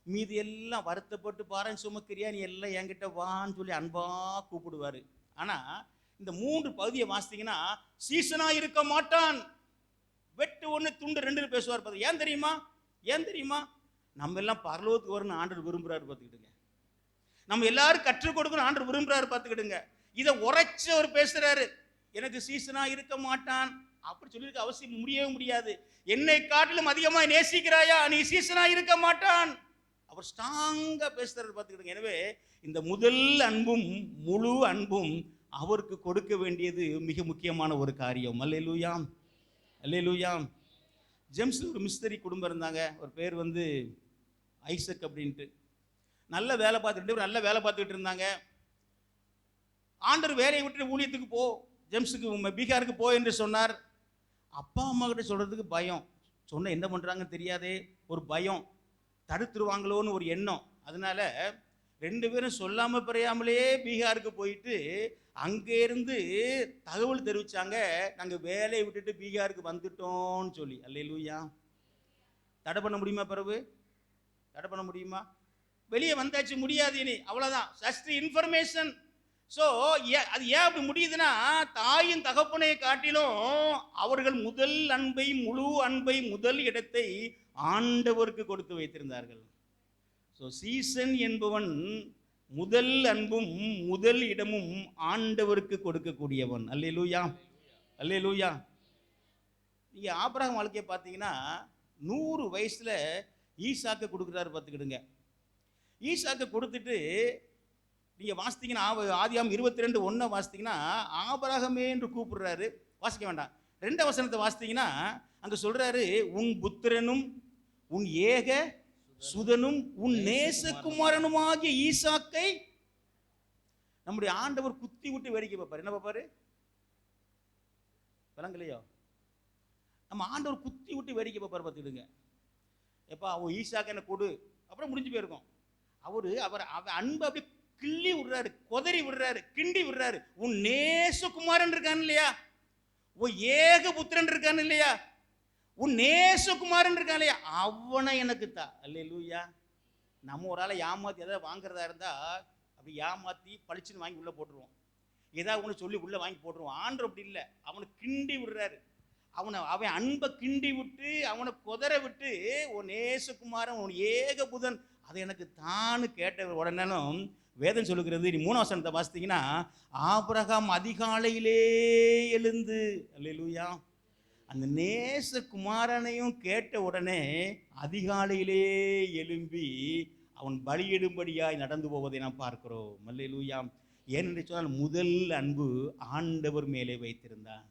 மீதி எல்லாம் வருத்தப்பட்டு பாரன் சுமக்கிறியா, நீ எல்லாம் என்கிட்ட வான்னு சொல்லி அன்பா கூப்பிடுவார். ஆனால் இந்த 3 பகுதியை வாசித்தீங்கன்னா சீசனா இருக்க மாட்டான், வெட்டு 1 துண்டு 2ன்னு பேசுவார். பார்த்து ஏன் தெரியுமா? நம்ம எல்லாம் பரலோகத்துக்கு வரணும் ஆண்டவர் விரும்புறாரு, பார்த்துக்கிட்டுங்க. நம்ம எல்லாரும் கற்றுக் கொடுக்கணும் ஆண்டவர் விரும்புறாரு, பார்த்துக்கிடுங்க. இதை உரைச்சு அவர் பேசுறாரு. எனக்கு சீசனா இருக்க மாட்டான் அப்படி சொல்லியிருக்க அவசியம் முடியவே முடியாது. என்னை காட்டிலும் அதிகமாக நேசிக்கிறாயா, நீ சீசனா இருக்க மாட்டான். அவர் ஸ்ட்ராங்கா பேசுறாரு, பார்த்துக்கிடுங்க. எனவே இந்த முதல் அன்பும் முழு அன்பும் அவருக்கு கொடுக்க வேண்டியது மிக முக்கியமான ஒரு காரியம். அல்லேலூயா, அல்லேலூயா. ஜேம்ஸ் ஒரு மிஸ்திரி குடும்பம் இருந்தாங்க. ஒரு பேர் ஐசக் அப்படின்ட்டு. நல்ல வேலை பார்த்துக்கிட்டு இருந்தாங்க. ஆண்டவர் வேலையை விட்டு ஊழியத்துக்கு போ, ஜேம்ஸுக்கு பீகாருக்கு போ என்று சொன்னார். அப்பா அம்மா கிட்ட சொல்றதுக்கு பயம், சொன்ன என்ன பண்றாங்கன்னு தெரியாதே, ஒரு பயம், தடுத்துருவாங்களோன்னு ஒரு எண்ணம். அதனால 2 பேரும் சொல்லாம பிறையாமலே பீகாருக்கு போயிட்டு அங்கேருந்து தகவல் தெரிவிச்சாங்க, நாங்கள் வேலையை விட்டுட்டு பீகாருக்கு வந்துட்டோம்னு சொல்லி. அல்லேலூயா. தடை பண்ண முடியுமா? பிறகு தடை பண்ண முடியுமா? வெளியே வந்தாச்சு, முடியாது இனி, அவ்வளோதான். Just information. ஸோ அது ஏன் அப்படி முடியுதுன்னா, தாயின் தகப்பனை காட்டிலும் அவர்கள் முதல் அன்பை, முழு அன்பை, முதல் இடத்தை ஆண்டவருக்கு கொடுத்து வைத்திருந்தார்கள். ஸோ சீசன் என்பவன் முதல் அன்பும் முதல் இடமும் ஆண்டவருக்கு கொடுக்கக்கூடியவன். அல்லேலூயா, அல்லேலூயா. நீங்க ஆபிரகாம் வாழ்க்கையை பார்த்தீங்கன்னா 100 வயசுல ஈசாக்கு கொடுக்குறாரு, பார்த்துக்கிடுங்க. ஈசாக்கு கொடுத்துட்டு நீங்க வாசித்தீங்கன்னா ஆதியாகமம் 22:1 வாசித்தீங்கன்னா ஆபிரகாமே என்று கூப்பிடுறாரு. வாசிக்க வேண்டாம், 2 வசனத்தை வாசித்தீங்கன்னா அங்க சொல்றாரு, உன் புத்திரனும் உன் ஏக சுதனும் உன் நேசகுமாரனுமாகிய ஈசாக்கை. நம்முடைய ஆண்டவர் குத்தி விட்டு வேடிக்கை பார்ப்பார். என்ன பார்ப்பாரு? விளங்கலையோ? நம்ம ஆண்டவர் குத்தி விட்டு வேடிக்கை பார்ப்பார், பார்த்துக்கிடுங்க. எப்பா அவன் ஈசாக்கு என்ன கொடு, அப்புறம் முடிஞ்சு போயிருக்கோம். அவர் அன்பு அப்படி கிள்ளி விடுறாரு, கொதறி விடுறாரு, கிண்டி விடுறாரு. உன் நேசகுமாரன் இருக்கான் இல்லையா, உன் ஏக புத்திரன் இருக்கான் இல்லையா, உன் நேசகுமாரன் இருக்கான் இல்லையா, அவனை எனக்கு தா. அல்லேலூயா. நம்ம ஒரு ஆளை ஏமாத்தி எதாவது வாங்குறதா இருந்தா அப்படி ஏமாத்தி பளிச்சுன்னு வாங்கி உள்ள போட்டுருவோம், ஏதாவது ஒன்று சொல்லி உள்ள வாங்கி போட்டுருவோம். ஆண்டவர் அப்படி இல்லை, அவனை கிண்டி விடுறாரு. அவன் அன்பை கிண்டி விட்டு அவனை குதற விட்டு உன் நேசகுமாரன் உன் ஏகபுதன் அதை எனக்கு தானு கேட்ட உடனேனும் வேதம் சொல்லுகிறது. நீ 3ஆம் வசனத்தை வாசித்தீங்கன்னா, ஆபிரகாம் அதிகாலையிலே எழுந்து, அல்லேலூயா, அந்த நேசகுமாரனையும் கேட்ட உடனே அதிகாலையிலே எழும்பி அவன் பலியிடும்படியாய் நடந்து போவதை நாம் பார்க்கிறோம். அல்லேலூயா. ஏனென்று சொன்னால் முதல் அன்பு ஆண்டவர் மேலே வைத்திருந்தான்.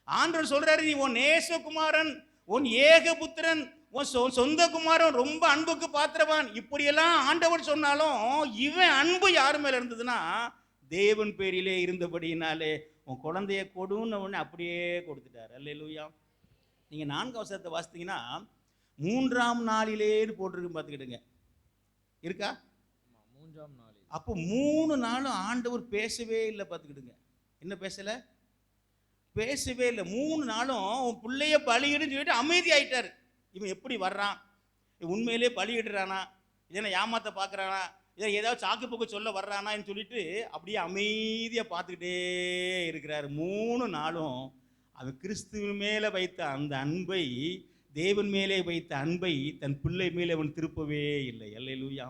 ஆண்டவர் சொல்றாரு, நீ உன் நேசகுமாரன், உன் ஏகபுத்திரன், உன் சொந்த குமாரன், ரொம்ப அன்புக்கு பாத்திரவான், இப்படியெல்லாம் ஆண்டவர் சொன்னாலும் இவன் அன்பு யார் மேல இருந்ததுன்னா தேவன் பேரிலே இருந்தபடியினாலே உன் குழந்தைய கொடுன்னு உடனே அப்படியே கொடுத்துட்டார். அல்லேலூயா. நீங்க 4ஆம் வசனத்தை வாசித்தீங்கன்னா 3ஆம் நாளிலேன்னு போட்டிருக்கு, பார்த்துக்கிடுங்க. இருக்கா? 3ஆம் நாள். அப்போ 3 நாளும் ஆண்டவர் பேசவே இல்லை. பார்த்துக்கிடுங்க. என்ன பேசல? பேசவே இல்லை. 3 நாளும் உன் பிள்ளைய பலியிடுன்னு சொல்லிட்டு அமைதி ஆயிட்டாரு. இவன் எப்படி வர்றான்? உண்மையிலே பலியிடுறானா, இல்லைன்னா ஏமாத்த பார்க்குறானா, இதை ஏதாவது சாக்கு போக்கு சொல்ல வர்றானான்னு சொல்லிட்டு அப்படியே அமைதியாக பார்த்துக்கிட்டே இருக்கிறார். 3 நாளும் அவன் கிறிஸ்துவின் மேலே வைத்த அந்த அன்பை, தேவன் மேலே வைத்த அன்பை தன் பிள்ளை மேலே அவன் திருப்பவே இல்லை. அல்லேலூயா.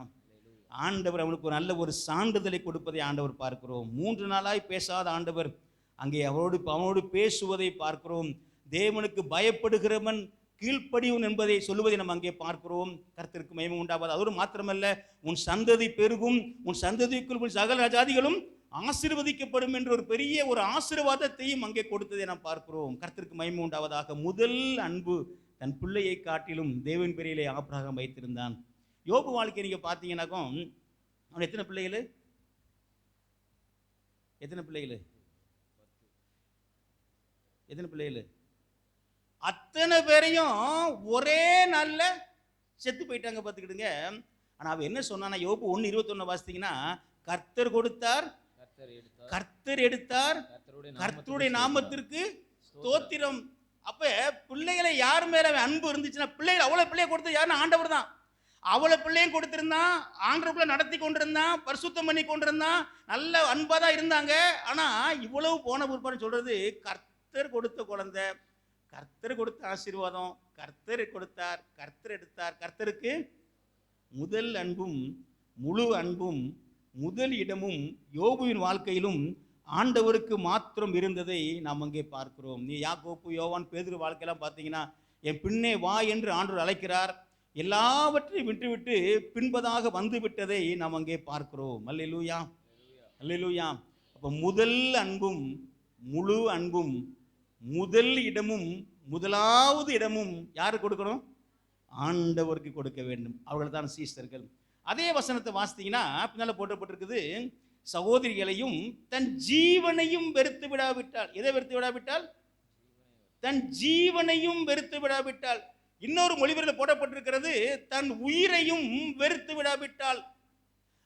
ஆண்டவர் அவனுக்கு ஒரு நல்ல ஒரு சான்றிதழை கொடுப்பதை ஆண்டவர் பார்க்கிறோம். 3 நாளாய் பேசாத ஆண்டவர் அங்கே அவனோடு பேசுவதை பார்க்கிறோம். தேவனுக்கு பயப்படுகிறவன் கீழ்ப்படியும் என்பதை சொல்லுவதை நம்ம அங்கே பார்க்கிறோம். கர்த்தருக்கு மகிமை உண்டாவது. அதோடு மாத்திரமல்ல, உன் சந்ததி பெருகும், உன் சந்ததிக்குள் உன் சகல ஜாதிகளும் ஆசீர்வதிக்கப்படும் என்ற ஒரு பெரிய ஒரு ஆசீர்வாதத்தையும் அங்கே கொடுத்ததை நாம் பார்க்கிறோம். கர்த்தருக்கு மகிமை உண்டாவதாக. முதல் அன்பு தன் பிள்ளையை காட்டிலும் தேவன் பேரிலே ஆபிரகாம் வைத்திருந்தான். யோபு வாழ்க்கை நீங்க பார்த்தீங்கன்னாக்கும் அவன் எத்தனை பிள்ளைகள்? எத்தனை பிள்ளைகள்? அத்தனை பேரையும் ஒரே நாள்ல செத்து போயிட்டாங்க. பார்த்துக்கிடுங்க. ஆனா அவன் என்ன சொன்னானா, யோபு 1:21 வாசித்தீங்கன்னா, கர்த்தர் கொடுத்தார், கர்த்தர் எடுத்தார், கர்த்தருடைய நாமத்திற்கு ஸ்தோத்திரம். அப்ப பிள்ளைகளை யார் மேல அன்பு இருந்துச்சுன்னா, பிள்ளைகள் அவ்வளவு பிள்ளைய கொடுத்தது யாருன்னா ஆண்டவர் தான். அவ்வளவு பிள்ளையும் கொடுத்திருந்தான், ஆண்டவருக்குள்ள நடத்தி கொண்டிருந்தான், பரிசுத்தம் பண்ணி கொண்டிருந்தான், நல்ல அன்பா தான் இருந்தாங்க. ஆனா இவ்வளவு போன பிற்பாடு சொல்றது, கர்த்தர் கொடுத்த குழந்தை, கர்த்தர் கொடுத்த ஆசீர்வாதம், கர்த்தர் கொடுத்தார், கர்த்தர் எடுத்தார். கர்த்தருக்கு முதல் அன்பும் முழு அன்பும் முதல் இடமும் யோபுவின் வாழ்க்கையிலும் ஆண்டவருக்கு மாத்திரம் இருந்ததை நாம் அங்கே பார்க்கிறோம். நீ யாக்கோப்பு, யோவான், பேதுரு வாழ்க்கையெல்லாம் பார்த்தீங்கன்னா, என் பின்னே வா என்று ஆண்டவர் அழைக்கிறார். எல்லாவற்றையும் விட்டுவிட்டு பின்பதாக வந்து விட்டதை நாம் அங்கே பார்க்கிறோம். அல்லேலூயா, அல்லேலூயா. அப்போ முதல் அன்பும் முழு அன்பும் முதல் இடமும் முதலாவது இடமும் யாரு கொடுக்கணும்? ஆண்டவருக்கு கொடுக்க வேண்டும். அவர்கள் தான் சீஷர்கள். அதே வசனத்தை வாசித்தீங்கன்னா பின்னால போட்டப்பட்டிருக்குது, சகோதரிகளையும் தன் ஜீவனையும் வெறுத்து விடாவிட்டால். எதை வெறுத்து விடாவிட்டால்? தன் ஜீவனையும் வெறுத்து விடாவிட்டால். இன்னொரு மொழிபெயர்ப்பில் போடப்பட்டிருக்கிறது, தன் உயிரையும் வெறுத்து விடாவிட்டால்.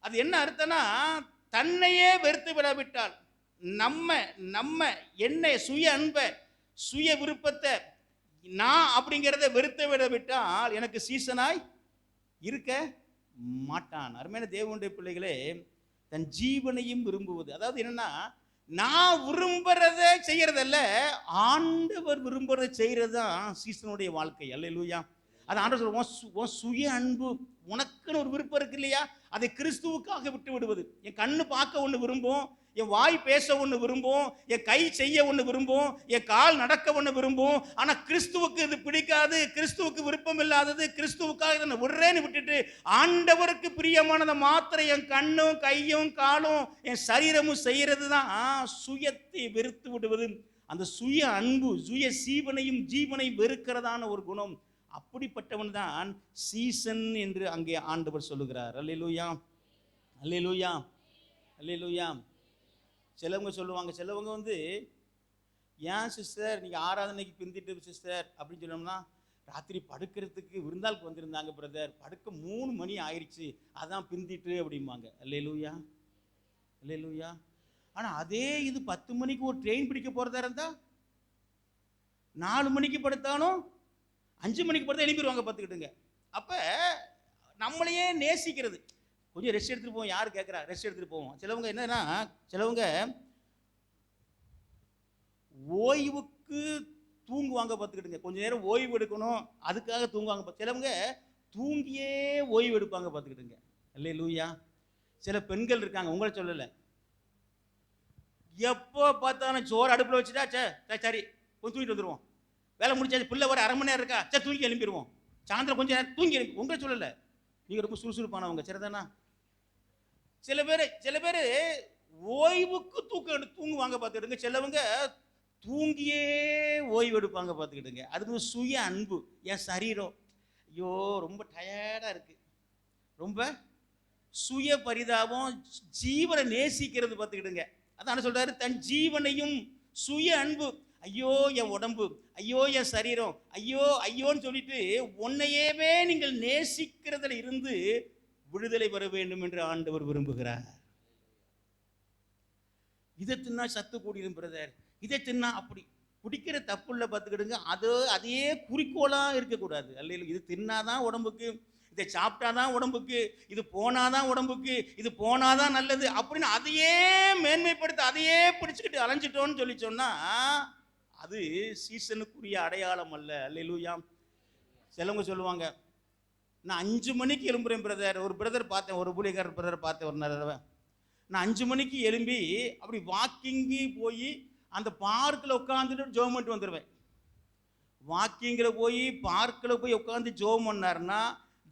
அது என்ன அர்த்தம்னா, தன்னையே வெறுத்து விடாவிட்டால், நம்ம என்ன சுய அன்பை, சுய விருப்பத்தை, நான் அப்படிங்கிறத வெறுத்து விடாவிட்டால் எனக்கு சீசனாய் இருக்க மாட்டான். அருமையான தேவனுடைய பிள்ளைகளே, தன் ஜீவனையும் விரும்புவது, அதாவது என்னன்னா, நான் விரும்புறத செய்யறதல்ல, ஆண்டவர் விரும்புறத செய்யறது தான் சீசனுடைய வாழ்க்கை. அல்லேலூயா. அது ஆண்டவர் சொல்லுவோம், சுய அன்பு, உனக்குன்னு ஒரு விருப்பம் இருக்கு இல்லையா, அதை கிறிஸ்துவுக்காக விட்டு விடுவது. என் கண்ணு பார்க்க ஒன்று விரும்பும், என் வாய் பேச ஒன்று விரும்பும், என் கை செய்ய ஒன்று விரும்பும், என் கால் நடக்க ஒன்று விரும்பும். ஆனால் கிறிஸ்துவுக்கு இது பிடிக்காது, கிறிஸ்துவுக்கு விருப்பம் இல்லாதது, கிறிஸ்துவுக்காக இதை விடுறேன்னு விட்டுட்டு ஆண்டவருக்கு பிரியமானதை மாத்திரம் என் கண்ணும் கையும் காலும் என் சரீரமும் செய்யறது தான் சுயத்தை வெறுத்து விடுவது. அந்த சுய அன்பு, சுய ஜீவனை வெறுக்கிறதான ஒரு குணம். அப்படிப்பட்டவன் தான் சீசன் என்று அங்கே ஆண்டவர் சொல்லுகிறார். அல்லேலூயா, அல்லேலூயா, அல்லேலூயா. சிலவங்க சொல்லுவாங்க, சிலவங்க ஏன் சிஸ்டர் நீங்கள் ஆராதனைக்கு பிந்திட்டு சிஸ்டர் அப்படின்னு சொன்னோம்னா, ராத்திரி படுக்கிறதுக்கு விருந்தாளுக்கு வந்திருந்தாங்க பிரதர், படுக்க 3 மணி ஆயிடுச்சு, அதான் பிந்திட்டு அப்படிம்பாங்க. அல்லேலூயா, அல்லேலூயா. ஆனால் அதே இது 10 மணிக்கு ஒரு ட்ரெயின் பிடிக்க போகிறதா இருந்தால் 4 மணிக்கு படுத்தாலும் 5 மணிக்கு படுத்தா எழுப்பிடுவாங்க. பார்த்துக்கிட்டுங்க. அப்போ நம்மளையே நேசிக்கிறது, கொஞ்சம் ரெஸ்ட் எடுத்துகிட்டு போவோம், யார் கேட்குறா, ரெஸ்ட் எடுத்துகிட்டு போவோம். சிலவங்க என்னன்னா, சிலவங்க ஓய்வுக்கு தூங்குவாங்க பார்த்துக்கிட்டுங்க. கொஞ்ச நேரம் ஓய்வு எடுக்கணும், அதுக்காக தூங்குவாங்க. சிலவங்க தூங்கியே ஓய்வு எடுப்பாங்க பார்த்துக்கிட்டுங்க. அல்லேலூயா. சில பெண்கள் இருக்காங்க, உங்களை சொல்லலை, எப்போ பார்த்தாலும் சோறு அடுப்பில் வச்சுட்டா சரி கொஞ்சம் தூங்கிட்டு வந்துடுவோம், வேலை முடிச்சாச்சு, பிள்ளை வர அரை மணி நேரம் இருக்கா சரி தூங்கி எழுப்பிடுவோம், சாயந்தரம் கொஞ்சம் நேரம் தூங்கி எழுப்பி. உங்களை சொல்லலை, நீங்கள் ரொம்ப சுறுசுறுப்பானவங்க, சரிதானா? சில பேர் ஓய்வுக்கு தூங்குவாங்க பார்த்துக்கிடுங்க. சிலவங்க தூங்கியே ஓய்வு எடுப்பாங்க பார்த்துக்கிடுங்க. அதுக்கு சுய அன்பு. என் சரீரம் ஐயோ ரொம்ப டயர்டாக இருக்கு, ரொம்ப சுய பரிதாபம், ஜீவனை நேசிக்கிறது பார்த்துக்கிடுங்க. அதான் சொல்றாரு, தன் ஜீவனையும் சுய அன்பு. ஐயோ என் உடம்பு, ஐயோ என் சரீரம், ஐயோ ஐயோன்னு சொல்லிட்டு உன்னையவே நீங்கள் நேசிக்கிறதுல இருந்து விடுதலை பெற வேண்டும் என்று ஆண்டவர் விரும்புகிறார். இதை தின்னா சத்து கூடிடும் பிரதர், இதை தின்னா அப்படி குடிக்கிற தப்புள்ள பார்த்துக்கிடுங்க. அதே குறிக்கோளா இருக்கக்கூடாது. அல்ல, இது தின்னாதான் உடம்புக்கு, இதை சாப்பிட்டாதான் உடம்புக்கு, இது போனாதான் உடம்புக்கு, இது போனாதான் நல்லது அப்படின்னு அதையே மேன்மைப்படுத்த அதையே பிடிச்சுக்கிட்டு அலைஞ்சிட்டோன்னு சொல்லி சொன்னா அது சீசனுக்குரிய அடையாளம் அல்ல. அல்லேலூயா. சிலவங்க சொல்லுவாங்க, நான் 5 மணிக்கு எழும்புறேன் பிரதர். ஒரு பிரதர் பார்த்தேன், ஒரு ஊழியக்காரர் பிரதர் பார்த்தேன் ஒரு தடவை. நான் 5 மணிக்கு எழும்பி அப்படி வாக்கிங்கு போய் அந்த பார்க்கில் உட்காந்துட்டு ஜோம் பண்ணிட்டு வந்துடுவேன். வாக்கிங்கில் போய் பார்க்கில் போய் உட்காந்து ஜோம் பண்ணாருன்னா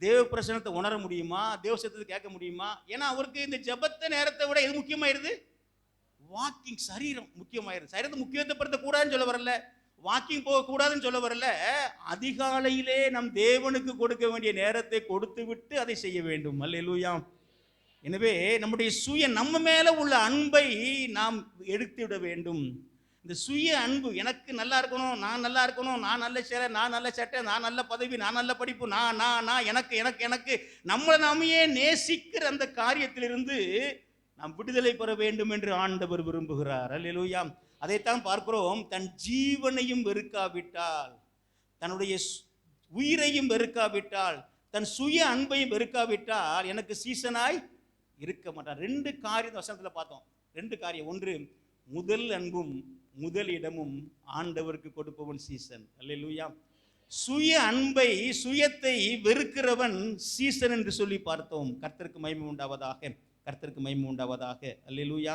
தேவ பிரசனத்தை உணர முடியுமா? தேவ சத்தத்தை கேட்க முடியுமா? ஏன்னா அவருக்கு இந்த ஜெபத்தை நேரத்தை விட எது முக்கியமாயிருது? வாக்கிங், சரீரம் முக்கியமாயிருது. சரீரத்தை முக்கியத்துவப்படுத்த கூடாதுன்னு சொல்ல வரல, வாக்கிங் போகக்கூடாதுன்னு சொல்ல வரல. அதிகாலையிலே நம் தேவனுக்கு கொடுக்க வேண்டிய நேரத்தை கொடுத்து விட்டு அதை செய்ய வேண்டும். அல்லேலூயா. எனவே நம்முடைய நம்ம மேல உள்ள அன்பை நாம் எடுத்து விட வேண்டும். இந்த சுய அன்பு, எனக்கு நல்லா இருக்கணும், நான் நல்லா இருக்கணும், நான் நல்ல சேலை, நான் நல்ல சட்டை, நான் நல்ல பதவி, நான் நல்ல படிப்பு, நான் எனக்கு எனக்கு எனக்கு நம்மளை நாமையே நேசிக்கிற அந்த காரியத்திலிருந்து நாம் விடுதலை பெற வேண்டும் என்று ஆண்டவர் விரும்புகிறார். அல்லேலூயா. அதைத்தான் பார்க்கிறோம். தன் ஜீவனையும் வெறுக்காவிட்டால், தன்னுடைய உயிரையும் வெறுக்காவிட்டால், தன் சுய அன்பையும் வெறுக்காவிட்டால் எனக்கு சீசனாய் இருக்க மாட்டான். 2 காரியம் வசனத்தில் பார்த்தோம். 2 காரியம். ஒன்று, முதல் அன்பும் முதல் இடமும் ஆண்டவருக்கு கொடுப்பவன் சீசன். அல்லேலூயா. சுய அன்பை, சுயத்தை வெறுக்கிறவன் சீசன் என்று சொல்லி பார்த்தோம். கர்த்தருக்கு மகிமை உண்டாவதாக, கர்த்தருக்கு மகிமை உண்டாவதாக. அல்லேலூயா.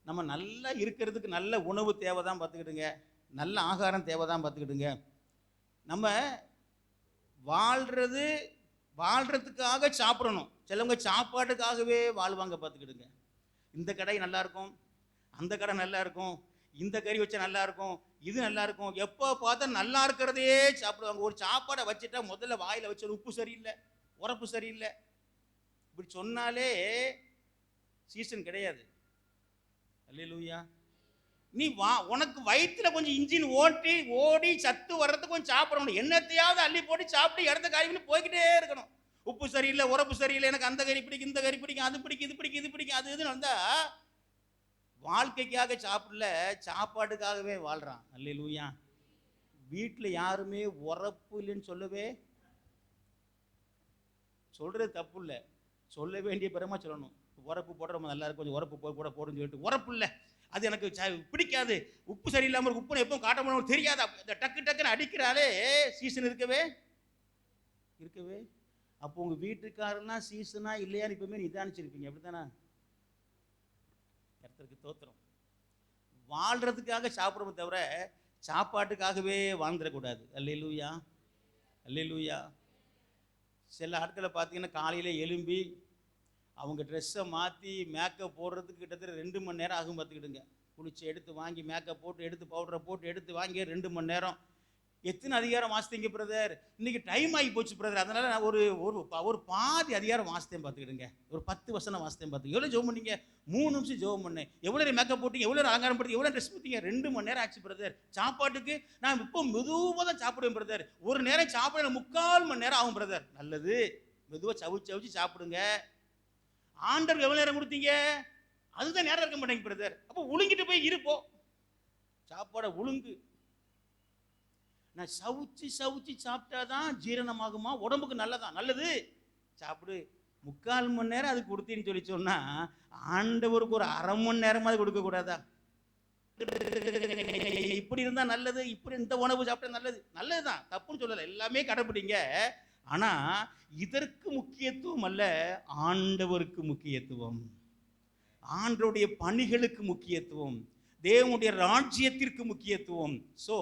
நம்ம நல்லா இருக்கிறதுக்கு நல்ல உணவு தேவைதான் பார்த்துக்கிடுங்க, நல்ல ஆகாரம் தேவைதான் பார்த்துக்கிடுங்க. நம்ம வாழ்கிறதுக்காக சாப்பிடணும். சிலவங்க சாப்பாட்டுக்காகவே வாழ்வாங்க பார்த்துக்கிடுங்க. இந்த கடை நல்லா இருக்கும், அந்த கடை நல்லா இருக்கும், இந்த கறி வச்சா நல்லா இருக்கும், இது நல்லா இருக்கும், எப்போ பார்த்தா நல்லா இருக்கிறதே சாப்பிடுவாங்க. ஒரு சாப்பாடை வச்சுட்டா முதல்ல வாயில் வச்சு உப்பு சரியில்லை, உரப்பு சரியில்லை, இப்படி சொன்னாலே சீசன் கிடையாது. அல்லேலூயா. நீ உனக்கு வயிற்றுல கொஞ்சம் இன்ஜின் ஓடி சத்து வர்றதுக்கு கொஞ்சம் சாப்பிடணும். என்னத்தையாவது அள்ளி போட்டு சாப்பிட்டு இடத்த காய்கறி போய்கிட்டே இருக்கணும். உப்பு சரியில்லை, உரப்பு சரியில்லை, எனக்கு அந்த கறி பிடிக்கும், இந்த கறி பிடிக்கும், அது பிடிக்கும், இது பிடிக்கும், இது பிடிக்கும், அது இதுன்னு வந்தா வாழ்க்கைக்காக சாப்பிடல, சாப்பாட்டுக்காகவே வாழ்றான். அல்லேலூயா. வீட்டில் யாருமே உரப்பு இல்லைன்னு சொல்றது தப்பு இல்லை, சொல்ல வேண்டிய பிறமா சொல்லணும். உரப்பு போட ரொம்ப நல்லா இருக்கும், கொஞ்சம் உரப்பு போடுன்னு சொல்லிட்டு உரப்பு இல்லை, அது எனக்கு பிடிக்காது, உப்பு சரியில்லாமல் இருக்கு, உப்பு எப்பவும் காட்ட முடியும் தெரியாது, இந்த டக்குன்னு அடிக்கிறாலே சீசன் இருக்கவே. அப்போ உங்கள் வீட்டுக்காரெல்லாம் சீசனா இல்லையான்னு இப்பவுமே நிதானிச்சிருப்பீங்க, அப்படித்தானே? கர்த்தருக்கு தோத்திரம். வாழ்றதுக்காக சாப்பிடுறத தவிர சாப்பாட்டுக்காகவே வாழ்ந்துடக்கூடாது. அல்லேலூயா. அல்லேலூயா. சில ஆட்களை பார்த்தீங்கன்னா காலையில் எழும்பி அவங்க ட்ரெஸ்ஸை மாற்றி மேக்கப் போடுறதுக்கு கிட்டத்தட்ட 2 மணி நேரம் ஆகும் பார்த்துக்கிடுங்க. குளிச்சு எடுத்து வாங்கி மேக்கப் போட்டு எடுத்து பவுடரை போட்டு எடுத்து வாங்கி 2 மணி நேரம். எத்தனை அதிகாரம் வாசித்தீங்க பிரதர்? இன்னைக்கு டைம் ஆகி போச்சு பிரதர், அதனால நான் ஒரு பாதி அதிகாரம் வாசித்தேன் பார்த்துக்கிடுங்க, ஒரு 10 வசனம் வாசித்தேன் பார்த்துங்க. எவ்வளோ ஜெபம் பண்ணீங்க? 3 நிமிஷம் ஜெபம் பண்ணேன். எவ்வளோ மேக்கப் போட்டீங்க, எவ்வளோ அலங்காரம் படுத்தி, எவ்வளோ ட்ரெஸ் கொடுத்தீங்க? 2 மணி நேரம் ஆச்சு பிரதர். சாப்பாட்டுக்கு நான் இப்போ மெதுவாக தான் சாப்பிடுவேன் பிரதர், ஒரு நேரம் சாப்பிட 3/4 மணி நேரம் ஆகும் பிரதர். நல்லது, மெதுவாக சவிச்சு சாப்பிடுங்க. ஆண்டருக்கு எவ்வளோ நேரம் கொடுத்தீங்க? அதுதான் நேரம் இருக்க மாட்டேங்க பிரதர். அப்போ ஒழுங்கிட்டு போய் இருப்போம், சாப்பாடை ஒழுங்கு. நான் சவுச்சு சாப்பிட்டாதான் ஜீரணமாகுமா, உடம்புக்கு நல்லது சாப்பிடு. 3/4 மணி நேரம் அதுக்கு கொடுத்தீன்னு சொல்லி சொன்னா ஆண்டவருக்கு ஒரு 1/2 மணி நேரமாவது கொடுக்க கூடாதா? இப்படி இருந்தா நல்லது, இப்படி இந்த உணவு சாப்பிட்டா நல்லது, நல்லதுதான், தப்புன்னு சொல்லலை, எல்லாமே கடைபிடிங்க. ஆனா இதற்கு முக்கியத்துவம் அல்ல, ஆண்டவருக்கு முக்கியத்துவம், ஆண்டவருடைய பணிகளுக்கு முக்கியத்துவம், தேவனுடைய ராஜ்யத்திற்கு முக்கியத்துவம். ஸோ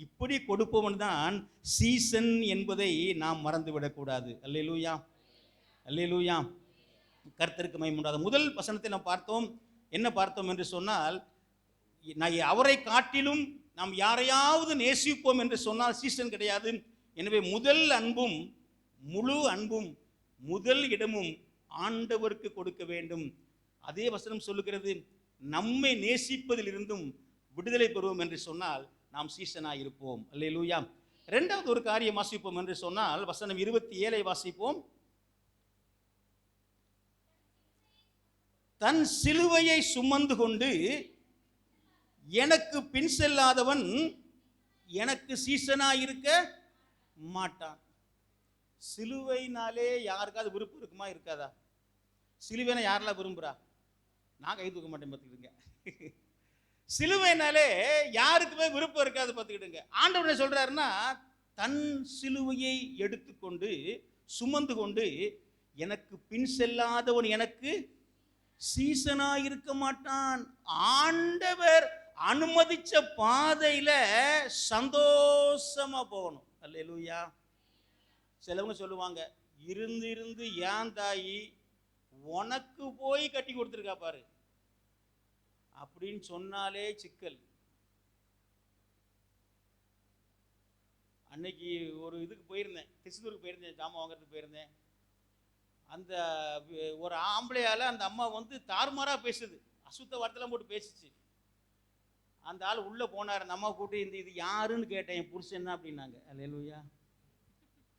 இப்படி கொடுப்பவன் தான் சீசன் என்பதை நாம் மறந்துவிடக்கூடாது. அல்லேலூயா, அல்லேலூயா. கர்த்தருக்கு மகிமை உண்டாவது. முதல் வசனத்தை நாம் பார்த்தோம். என்ன பார்த்தோம் என்று சொன்னால், அவரை காட்டிலும் நாம் யாரையாவது நேசிப்போம் என்று சொன்னால் சீசன் கிடையாது. எனவே முதல் அன்பும் முழு அன்பும் முதல் இடமும் ஆண்டவருக்கு கொடுக்க வேண்டும். அதே வசனம் சொல்லுகிறது, நம்மை நேசிப்பதில் இருந்தும் விடுதலை பெறுவோம் என்று சொன்னால் நாம் சீசனாக இருப்போம். அல்லேலூயா. இரண்டாவது ஒரு காரியம் வாசிப்போம் என்று சொன்னால் வசனம் 27 வாசிப்போம். தன் சிலுவையை சுமந்து கொண்டு எனக்கு பின் செல்லாதவன் எனக்கு சீசனாக இருக்க மாட்டான். சிலுவைனாலே யாருக்காவது விருப்பம் இருக்குமா, இருக்காதா? சிலுவைனா யாரெல்லாம் விரும்புகிறா? நான் கை தூக்க மாட்டேன், பார்த்துக்கிடுங்க. சிலுவைனாலே யாருக்குமே விருப்பம் இருக்காது, பார்த்துக்கிடுங்க. ஆண்டவர் என்ன சொல்றாருன்னா, தன் சிலுவையை எடுத்துக்கொண்டு சுமந்து கொண்டு எனக்கு பின் செல்லாதவன் எனக்கு சீசனா இருக்க மாட்டான். ஆண்டவர் அனுமதிச்ச பாதையில சந்தோஷமா போகணும். அல்லேலூயா. சிலவங்க சொல்லுவாங்க, இருந்து இருந்து ஏன் தாயி உனக்கு போய் கட்டி கொடுத்துருக்கா பாரு அப்படின்னு சொன்னாலே சிக்கல். அன்னைக்கு ஒரு இதுக்கு போயிருந்தேன், திருச்செந்தூருக்கு போயிருந்தேன், ஜாமான் வாங்கிறதுக்கு போயிருந்தேன். அந்த ஒரு ஆம்பளையால் அந்த அம்மா வந்து தாறுமாறா பேசுது, அசுத்த வார்த்தைலாம் போட்டு பேசிச்சு. அந்த ஆள் உள்ளே போனார், அந்த அம்மா கூப்பிட்டு இது யாருன்னு கேட்டேன், என் புருஷன் தான் அப்படின்னாங்க. அல்லேலூயா.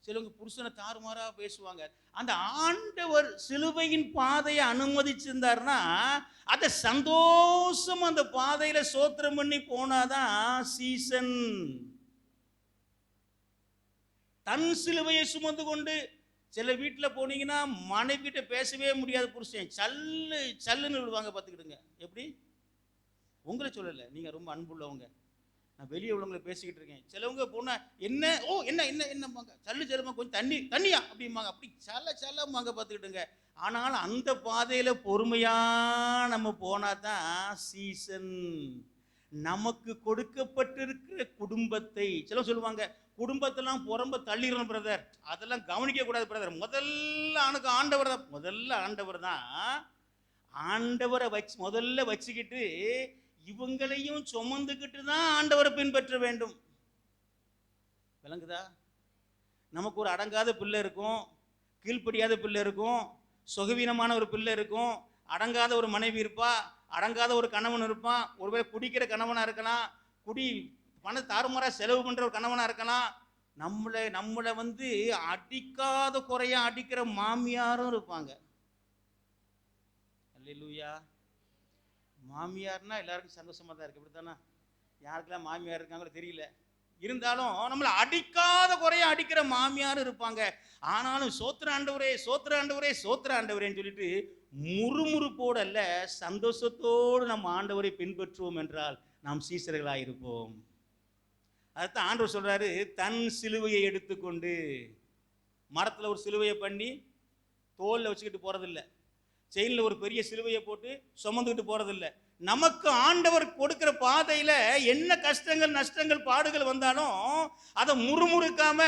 சிலவங்க புருஷனை தாறுமாறா பேசுவாங்க. அந்த ஆண்டவர் சிலுவையின் பாதையை அனுமதிச்சிருந்தார்னா அதை சந்தோஷம் அந்த பாதையில சோத்திரம் பண்ணி போனாதான் சீசன். தன் சிலுவையை சுமந்து கொண்டு, சில வீட்டில் போனீங்கன்னா மனைவி கிட்ட பேசவே முடியாது, புருஷன் சல்லுன்னு விடுவாங்க, பார்த்துக்கிடுங்க. எப்படி? உங்களை சொல்லலை, நீங்கள் ரொம்ப அன்புள்ளவங்க, நான் வெளியே உள்ளவங்களை பேசிக்கிட்டு இருக்கேன். சிலவங்க போனா என்ன என்னம்பாங்க, சொல்லுமா கொஞ்சம் தண்ணியா அப்படிம்பாங்க, அப்படி சல்லம்பாங்க, பார்த்துக்கிட்டுங்க. ஆனால் அந்த பாதையில் பொறுமையா நம்ம போனா தான் சீசன். நமக்கு கொடுக்கப்பட்டிருக்கிற குடும்பத்தை, சில சொல்லுவாங்க குடும்பத்தெல்லாம் புறம்ப தள்ளிடணும் பிரதர், அதெல்லாம் கவனிக்க கூடாது பிரதர். முதல்ல ஆண்டவர் தான், ஆண்டவரை முதல்ல வச்சுக்கிட்டு இவங்களையும் சுமந்துக்கிட்டு தான் ஆண்டவரை பின்பற்ற வேண்டும். விளங்குதா? நமக்கு ஒரு அடங்காத பிள்ளை இருக்கும், கீழ்ப்படியாத பிள்ளை இருக்கும், சுகவீனமான ஒரு பிள்ளை இருக்கும், அடங்காத ஒரு மனைவி இருப்பா, அடங்காத ஒரு கணவன் இருப்பான். ஒருவேளை குடிக்கிற கணவனா இருக்கலாம், பண தாறுமாறா செலவு பண்ற ஒரு கணவனா இருக்கலாம். நம்மளை வந்து அடிக்காத குறையா அடிக்கிற மாமியாரும் இருப்பாங்க. அல்லேலூயா. மாமியார்னா எல்லாருக்கும் சந்தோஷமா தான் இருக்கு, இப்படித்தானே? யாருக்கெல்லாம் மாமியார் இருக்காங்களோ தெரியல, இருந்தாலும் நம்மளை அடிக்காத குறையா அடிக்கிற மாமியாரும் இருப்பாங்க. ஆனாலும் சோத்திர ஆண்டவரே சோத்திர ஆண்டவரே சோத்திர ஆண்டவரேன்னு சொல்லிட்டு முறுமுறுப்போடு அல்ல, சந்தோஷத்தோடு நம்ம ஆண்டவரை பின்பற்றுவோம் என்றால் நாம் சீசர்களாக இருப்போம். அதுதான் ஆண்டவர் சொல்றாரு, தன் சிலுவையை எடுத்துக்கொண்டு. மரத்தில் ஒரு சிலுவையை பண்ணி தோலில் வச்சுக்கிட்டு போறதில்லை, செயினில் ஒரு பெரிய சிலுவையை போட்டு சுமந்துக்கிட்டு போறதில்லை. நமக்கு ஆண்டவர் கொடுக்கிற பாதையில என்ன கஷ்டங்கள் நஷ்டங்கள் பாடுகள் வந்தாலும் அதை முறுமுறுக்காம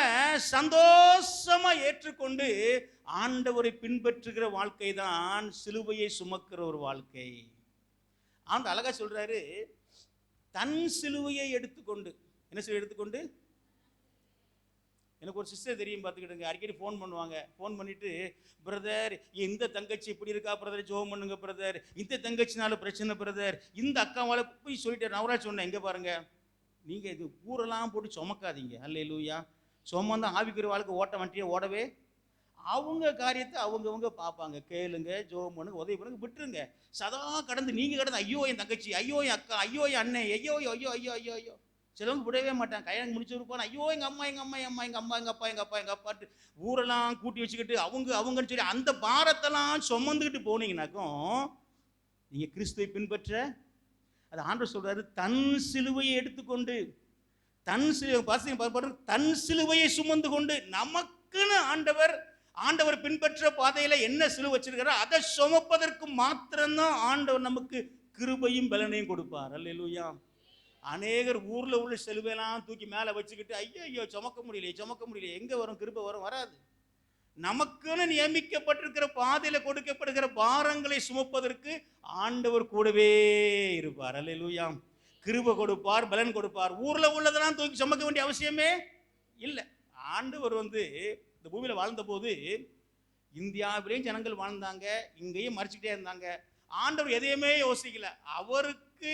சந்தோஷமா ஏற்றுக்கொண்டு ஆண்டவரை பின்பற்றுகிற வாழ்க்கை தான் சிலுவையை சுமக்கிற ஒரு வாழ்க்கை. ஆண்டு அழகா சொல்றாரு, தன் சிலுவையை எடுத்துக்கொண்டு. என்ன சிலுவை எடுத்துக்கொண்டு? எனக்கு ஒரு சிஸ்டர் தெரியும், பார்த்துக்கிட்டுங்க, அடிக்கடி ஃபோன் பண்ணுவாங்க. ஃபோன் பண்ணிட்டு, பிரதர் இந்த தங்கச்சி இப்படி இருக்கா பிரதர், ஜோம் பண்ணுங்க பிரதர், இந்த தங்கச்சினால பிரச்சனை பிரதர், இந்த அக்காவால் போய் சொல்லிட்டு. நான் அவரால் சொன்னேன், எங்கே பாருங்க, நீங்கள் இது ஊரெல்லாம் போட்டு சுமக்காதீங்க. அல்லேலூயா. சுமந்தா ஆவிக்கிற வாழ்க்கை ஓட்ட வண்டியை ஓடவே, அவங்க காரியத்தை அவங்கவுங்க பார்ப்பாங்க. கேளுங்க, ஜோம் பண்ணுங்க, உதவி பண்ணுங்க, விட்டுருங்க. சதா கடந்து நீங்கள் கடந்து ஐயோ என் தங்கச்சி, ஐயோ என் அக்கா, ஐயோ என் அண்ணன், ஐயோ ஐயோ ஐயோ ஐயோ ஐயோ. சிலவங்க விடவே மாட்டாங்க, கல்யாணம் முடிச்சு இருப்பான், ஐயோ எங்கள் அம்மா எங்கள் அம்மா எங்கள் அம்மா எங்கள் அப்பா எங்கள் அப்பா எங்கள் அப்பாட்டு ஊரெல்லாம் கூட்டி வச்சுக்கிட்டு அவங்கன்னு சொல்லி அந்த பாரத்தெல்லாம் சுமந்துக்கிட்டு போனீங்கன்னாக்கும் நீங்கள் கிறிஸ்துவை பின்பற்ற, அது ஆண்டவர் சொல்றாரு, தன் சிலுவையை எடுத்துக்கொண்டு, தன் சிலுவையை சுமந்து கொண்டு, நமக்குன்னு ஆண்டவர் பின்பற்ற பாதையில என்ன சிலுவை வச்சிருக்காரோ அதை சுமப்பதற்கு மாத்திரம்தான் ஆண்டவர் நமக்கு கிருபையும் பலனையும் கொடுப்பார். அல்லேலூயா. அநேகர் ஊர்ல உள்ள சிலுவையெல்லாம் தூக்கி மேல வச்சுக்கிட்டு ஐயோ சுமக்க முடியல, எங்க வரும் கிருபை? வராது. நமக்குன்னு நியமிக்கப்பட்டிருக்கிற பாதையில கொடுக்கப்படுகிற பாரங்களை சுமப்பதற்கு ஆண்டவர் கூடவே இருப்பார். அல்லேலூயா. கிருபை கொடுப்பார், பலன் கொடுப்பார். ஊர்ல உள்ளதெல்லாம் தூக்கி சுமக்க வேண்டிய அவசியமே இல்லை. ஆண்டவர் இந்த பூமியில வாழ்ந்த போது இந்தியாவிலேயும் ஜனங்கள் வாழ்ந்தாங்க, இங்கேயும் மறைச்சிக்கிட்டே இருந்தாங்க. ஆண்டவர் எதையுமே யோசிக்கல. அவருக்கு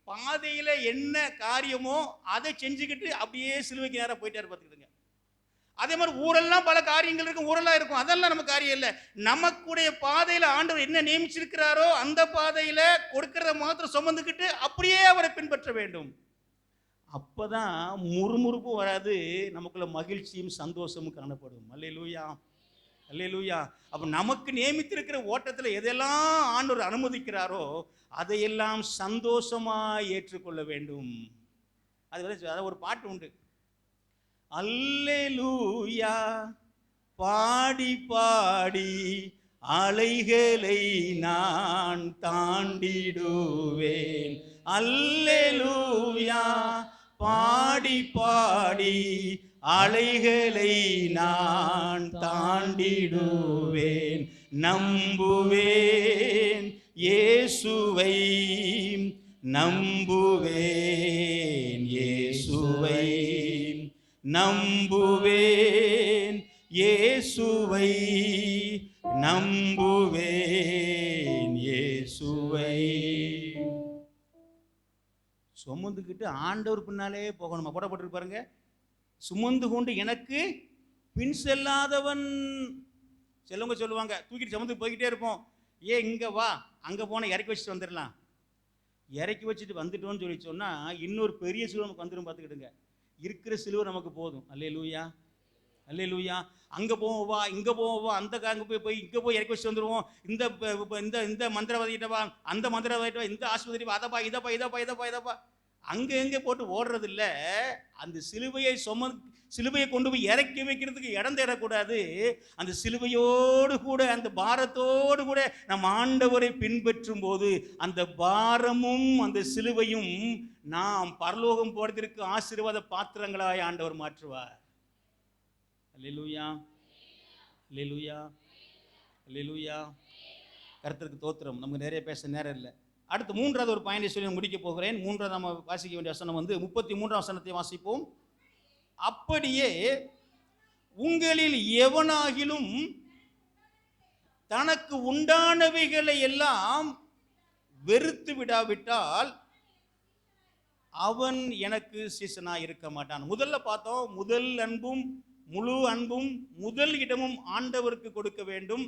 பாதையில என்ன காரியமோ அதை செஞ்சுக்கிட்டு அப்படியே சிலுவைக்கு நேரம் போயிட்டாரு. பார்த்துக்கிட்டுங்க. அதே மாதிரி ஊரெல்லாம் பல காரியங்கள் இருக்கும், ஊரெல்லாம் இருக்கும், அதெல்லாம் நம்ம காரியம் இல்லை. நமக்குடைய பாதையில ஆண்டவர் என்ன நியமிச்சிருக்கிறாரோ அந்த பாதையில கொடுக்கறத மாத்திரம் சுமந்துக்கிட்டு அப்படியே அவரை பின்பற்ற வேண்டும். அப்பதான் முறுமுறுப்பு வராது, நமக்குள்ள மகிழ்ச்சியும் சந்தோஷமும் காணப்படும். அல்லேலூயா, அல்லேலூயா. அப்ப நமக்கு நியமித்திருக்கிற ஓட்டத்துல எதெல்லாம் ஆண்டவர் அனுமதிக்கிறாரோ அதையெல்லாம் சந்தோஷமா ஏற்றுக்கொள்ள வேண்டும். அது ஒரு பாட்டு உண்டு, அல்லேலூயா பாடி பாடி அலைகளை நான் தாண்டிடுவேன். அல்லேலூயா பாடி பாடி அலைகளை நான் தாண்டிடுவேன். நம்புவேன் இயேசுவை, நம்புவேன் இயேசுவை, நம்புவேன் இயேசுவை, நம்புவேன் இயேசுவை. சுமந்துக்கிட்டு ஆண்டவர் பின்னாலே போகணுமா? போடப்பட்டிருக்கு பாருங்க, சுமந்து கொண்டு எனக்கு பின் செல்லாதவன். செல்லவங்க சொல்லுவாங்க, தூக்கிட்டு சுமந்து போய்கிட்டே இருப்போம். இங்கே வா, அங்கே போனால் இறக்கி வச்சுட்டு வந்துடலாம். இறக்கி வச்சுட்டு வந்துட்டோன்னு சொல்லி சொன்னால் இன்னொரு பெரிய சிலுவை நமக்கு வந்துடும். பார்த்துக்கிடுங்க, இருக்கிற சிலுவை நமக்கு போதும். அல்லேலூயா, அல்லேலூயா. அங்கே போவா, இங்கே போவா, அந்த அங்கே போய் இங்கே போய் இறக்கி வச்சுட்டு வந்துடுவோம். இந்த மந்திரவாதிகிட்ட வா, அந்த மந்திரவாதிகிட்ட வா, இந்த ஆஸ்பத்திரி வா, அதப்பா இதப்பா அங்கே எங்கே போட்டு ஓடுறது இல்லை. அந்த சிலுவையை கொண்டு போய் இறக்கி வைக்கிறதுக்கு இடம் தேடக்கூடாது. அந்த சிலுவையோடு கூட, அந்த பாரத்தோடு கூட நம் ஆண்டவரை பின்பற்றும் போது அந்த பாரமும் அந்த சிலுவையும் நாம் பரலோகம் போறதற்கு ஆசீர்வாத பாத்திரங்களாய் ஆண்டவர் மாற்றுவார். அல்லேலூயா, அல்லேலூயா, அல்லேலூயா. கர்த்தருக்கு தோத்திரம். நமக்கு நிறைய பேச நேரம் இல்லை. அடுத்து மூன்றாவது ஒரு பாயிண்டை சொல்லி முடிக்க போகிறேன். மூன்றாவது நம்ம வாசிக்க வேண்டிய வசனம் 33ஆம் வசனத்தை வாசிப்போம். அப்படியே உங்களில் எவனாகிலும் தனக்கு உண்டானவைகளை எல்லாம் வெறுத்து விடாவிட்டால் அவன் எனக்கு சீசனாக இருக்க மாட்டான். முதல்ல பார்த்தோம், முதல் அன்பும் முழு அன்பும் முதல் இடமும் ஆண்டவருக்கு கொடுக்க வேண்டும்.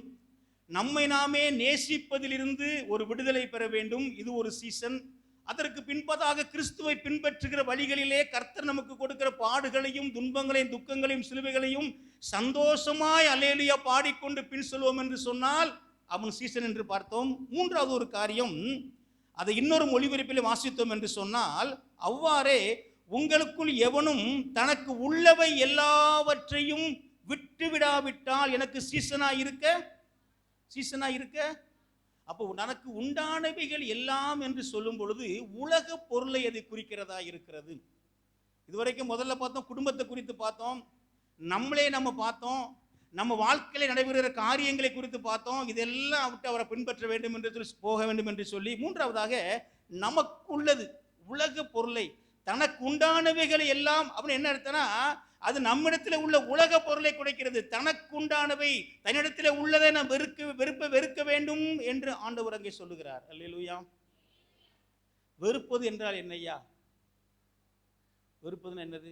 நம்மை நாமே நேசிப்பதிலிருந்து ஒரு விடுதலை பெற வேண்டும். இது ஒரு சீசன். அதற்கு பின்பதாக கிறிஸ்துவை பின்பற்றுகிற வழிகளிலே கர்த்தர் நமக்கு கொடுக்கிற பாடுகளையும் துன்பங்களையும் துக்கங்களையும் சிலுவைகளையும் சந்தோஷமாய் அல்லேலூயா பாடிக்கொண்டு பின் சொல்வோம் என்று சொன்னால் அவன் சீசன் என்று பார்த்தோம். மூன்றாவது ஒரு காரியம், அதை இன்னொரு மொழிபெயர்ப்பிலே வாசித்தோம் என்று சொன்னால், அவ்வாறே உங்களுக்குள் எவனும் தனக்கு உள்ளவை எல்லாவற்றையும் விட்டு விடாவிட்டால் எனக்கு சீசனா இருக்க. அப்போ தனக்கு உண்டானவைகள் எல்லாம் என்று சொல்லும் பொழுது உலக பொருளை அதை குறிக்கிறதா இருக்கிறது. இதுவரைக்கும் முதல்ல பார்த்தோம், குடும்பத்தை குறித்து பார்த்தோம், நம்ம பார்த்தோம், நம்ம வாழ்க்கையில நடைபெறுகிற காரியங்களை குறித்து பார்த்தோம். இதெல்லாம் விட்டு அவரை பின்பற்ற வேண்டும் என்று போக வேண்டும் என்று சொல்லி, மூன்றாவதாக நமக்குள்ளது உலக பொருளை, தனக்கு உண்டானவைகளை எல்லாம் அப்படின்னு என்ன அர்த்தம்னா, அது நம்மிடத்தில் உள்ள உலக பொருளை குறைக்கிறது. தனக்கு உண்டானவை, தன்னிடத்தில் உள்ளதை நாம் வெறுக்க வேண்டும் என்று ஆண்டவர் அங்கே சொல்லுகிறார். அல்லேலூயா. வெறுப்பது என்றால் என்னையா? வெறுப்பதுன்னு என்னது?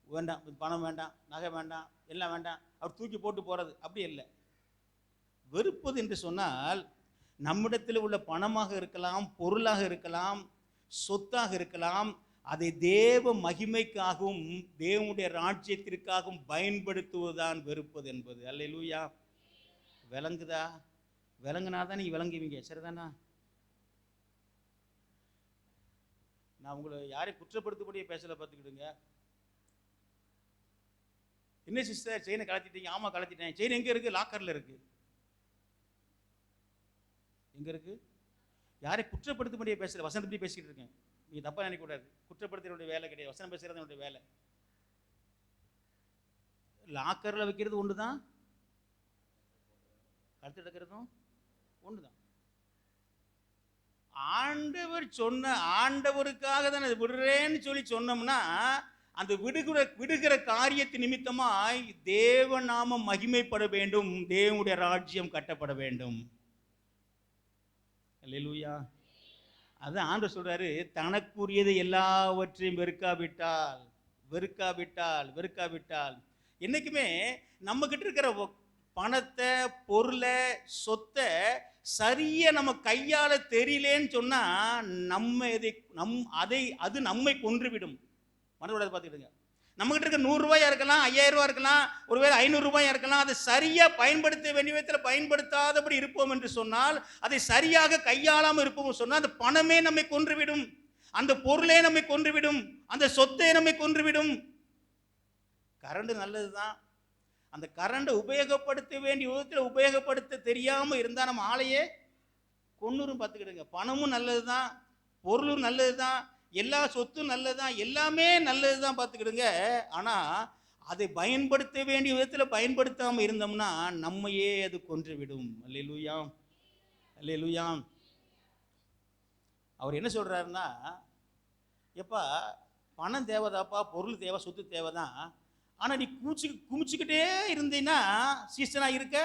வேண்டாம், பணம் வேண்டாம், நகை வேண்டாம், எல்லாம் வேண்டாம், அவர் தூக்கி போட்டு போறது, அப்படி இல்லை. வெறுப்பது என்று சொன்னால் நம்மிடத்தில் உள்ள பணமாக இருக்கலாம், பொருளாக இருக்கலாம், சொத்தாக இருக்கலாம், அதை தேவ மகிமைக்காகவும் தேவனுடைய ராஜ்யத்திற்காகவும் பயன்படுத்துவதுதான் வெறுப்பது என்பது. அல்லேலூயா. விளங்குதா? விளங்குனாதான் நீங்க விளங்குவீங்க, சரிதானா? நான் உங்களை யாரையும் குற்றப்படுத்தக்கூடிய பேசல, பார்த்துக்கிடுங்க. என்ன சிஸ்டர் செயினை கலத்திட்டீங்க? ஆமா கலத்திட்டேன். செயின் எங்க இருக்கு? லாக்கர்ல இருக்கு. எங்க இருக்கு? யாரை குற்றப்படுத்தக்கூடிய பேசல, வசனத்தை பேசிக்கிட்டு இருக்கேன். நீங்க தப்பா நினைக்க கூடாது. குற்றப்படுத்துறதுடைய வேலை கிடையாது, வசனம் பேசுறது என்னுடைய வேலை. லாக்கர்ல வைக்கிறது ஒண்ணுதான், கழுத்து எடுக்கிறதும் ஒண்ணுதான். ஆண்டவர் சொன்ன, ஆண்டவருக்காக தான் விடுறேன்னு சொல்லி சொன்னோம்னா, அந்த விடுகிற காரியத்தின் நிமித்தமாய் தேவ நாமம் மகிமைப்பட வேண்டும், தேவனுடைய ராஜ்யம் கட்டப்பட வேண்டும். அல்லேலூயா. அதான் ஆண்டவர் சொல்றாரு, தனக்குரியது எல்லாவற்றையும் வெறுக்காவிட்டால் என்னைக்குமே நம்ம கிட்ட இருக்கிற பணத்தை, பொருளை, சொத்தை சரியா நம்ம கையால தெரியலேன்னு சொன்னா அது நம்மை கொன்றுவிடும். மனதோட பார்த்துக்கிடுங்க. நம்ம கிட்ட இருக்க 100 ரூபாயா இருக்கலாம், 5000 ரூபாய் இருக்கலாம், ஒருவேளை 500 ரூபாயா இருக்கலாம். அதை சரியா பயன்படுத்த வேண்டிய விதத்தில் பயன்படுத்தாதபடி இருப்போம் என்று சொன்னால், அதை சரியாக கையாளாமல் இருப்போம் சொன்னால், அந்த பணமே நம்மை கொன்றுவிடும், அந்த பொருளே நம்மை கொன்றுவிடும், அந்த சொத்தை நம்மை கொன்றுவிடும். கரண்ட் நல்லதுதான். அந்த கரண்டை உபயோகப்படுத்த வேண்டிய விதத்தில் உபயோகப்படுத்த தெரியாமல் இருந்தால் நம்ம ஆளையே கொன்னுரும். பார்த்துக்கிடுங்க. பணமும் நல்லது தான், பொருளும் நல்லது தான், எல்லா சொத்தும் நல்லதுதான், எல்லாமே நல்லதுதான். பார்த்துக்கிடுங்க. ஆனால் அதை பயன்படுத்த வேண்டிய விதத்தில் பயன்படுத்தாமல் இருந்தோம்னா நம்மையே அது கொன்றுவிடும். அல்லேலூயா, அல்லேலூயா. அவர் என்ன சொல்றாருன்னா, எப்பா பணம் தேவைதாப்பா, பொருள் தேவை, சொத்து தேவைதான். ஆனால் நீ குமிச்சுக்கிட்டே இருந்தீன்னா சீசனா இருக்க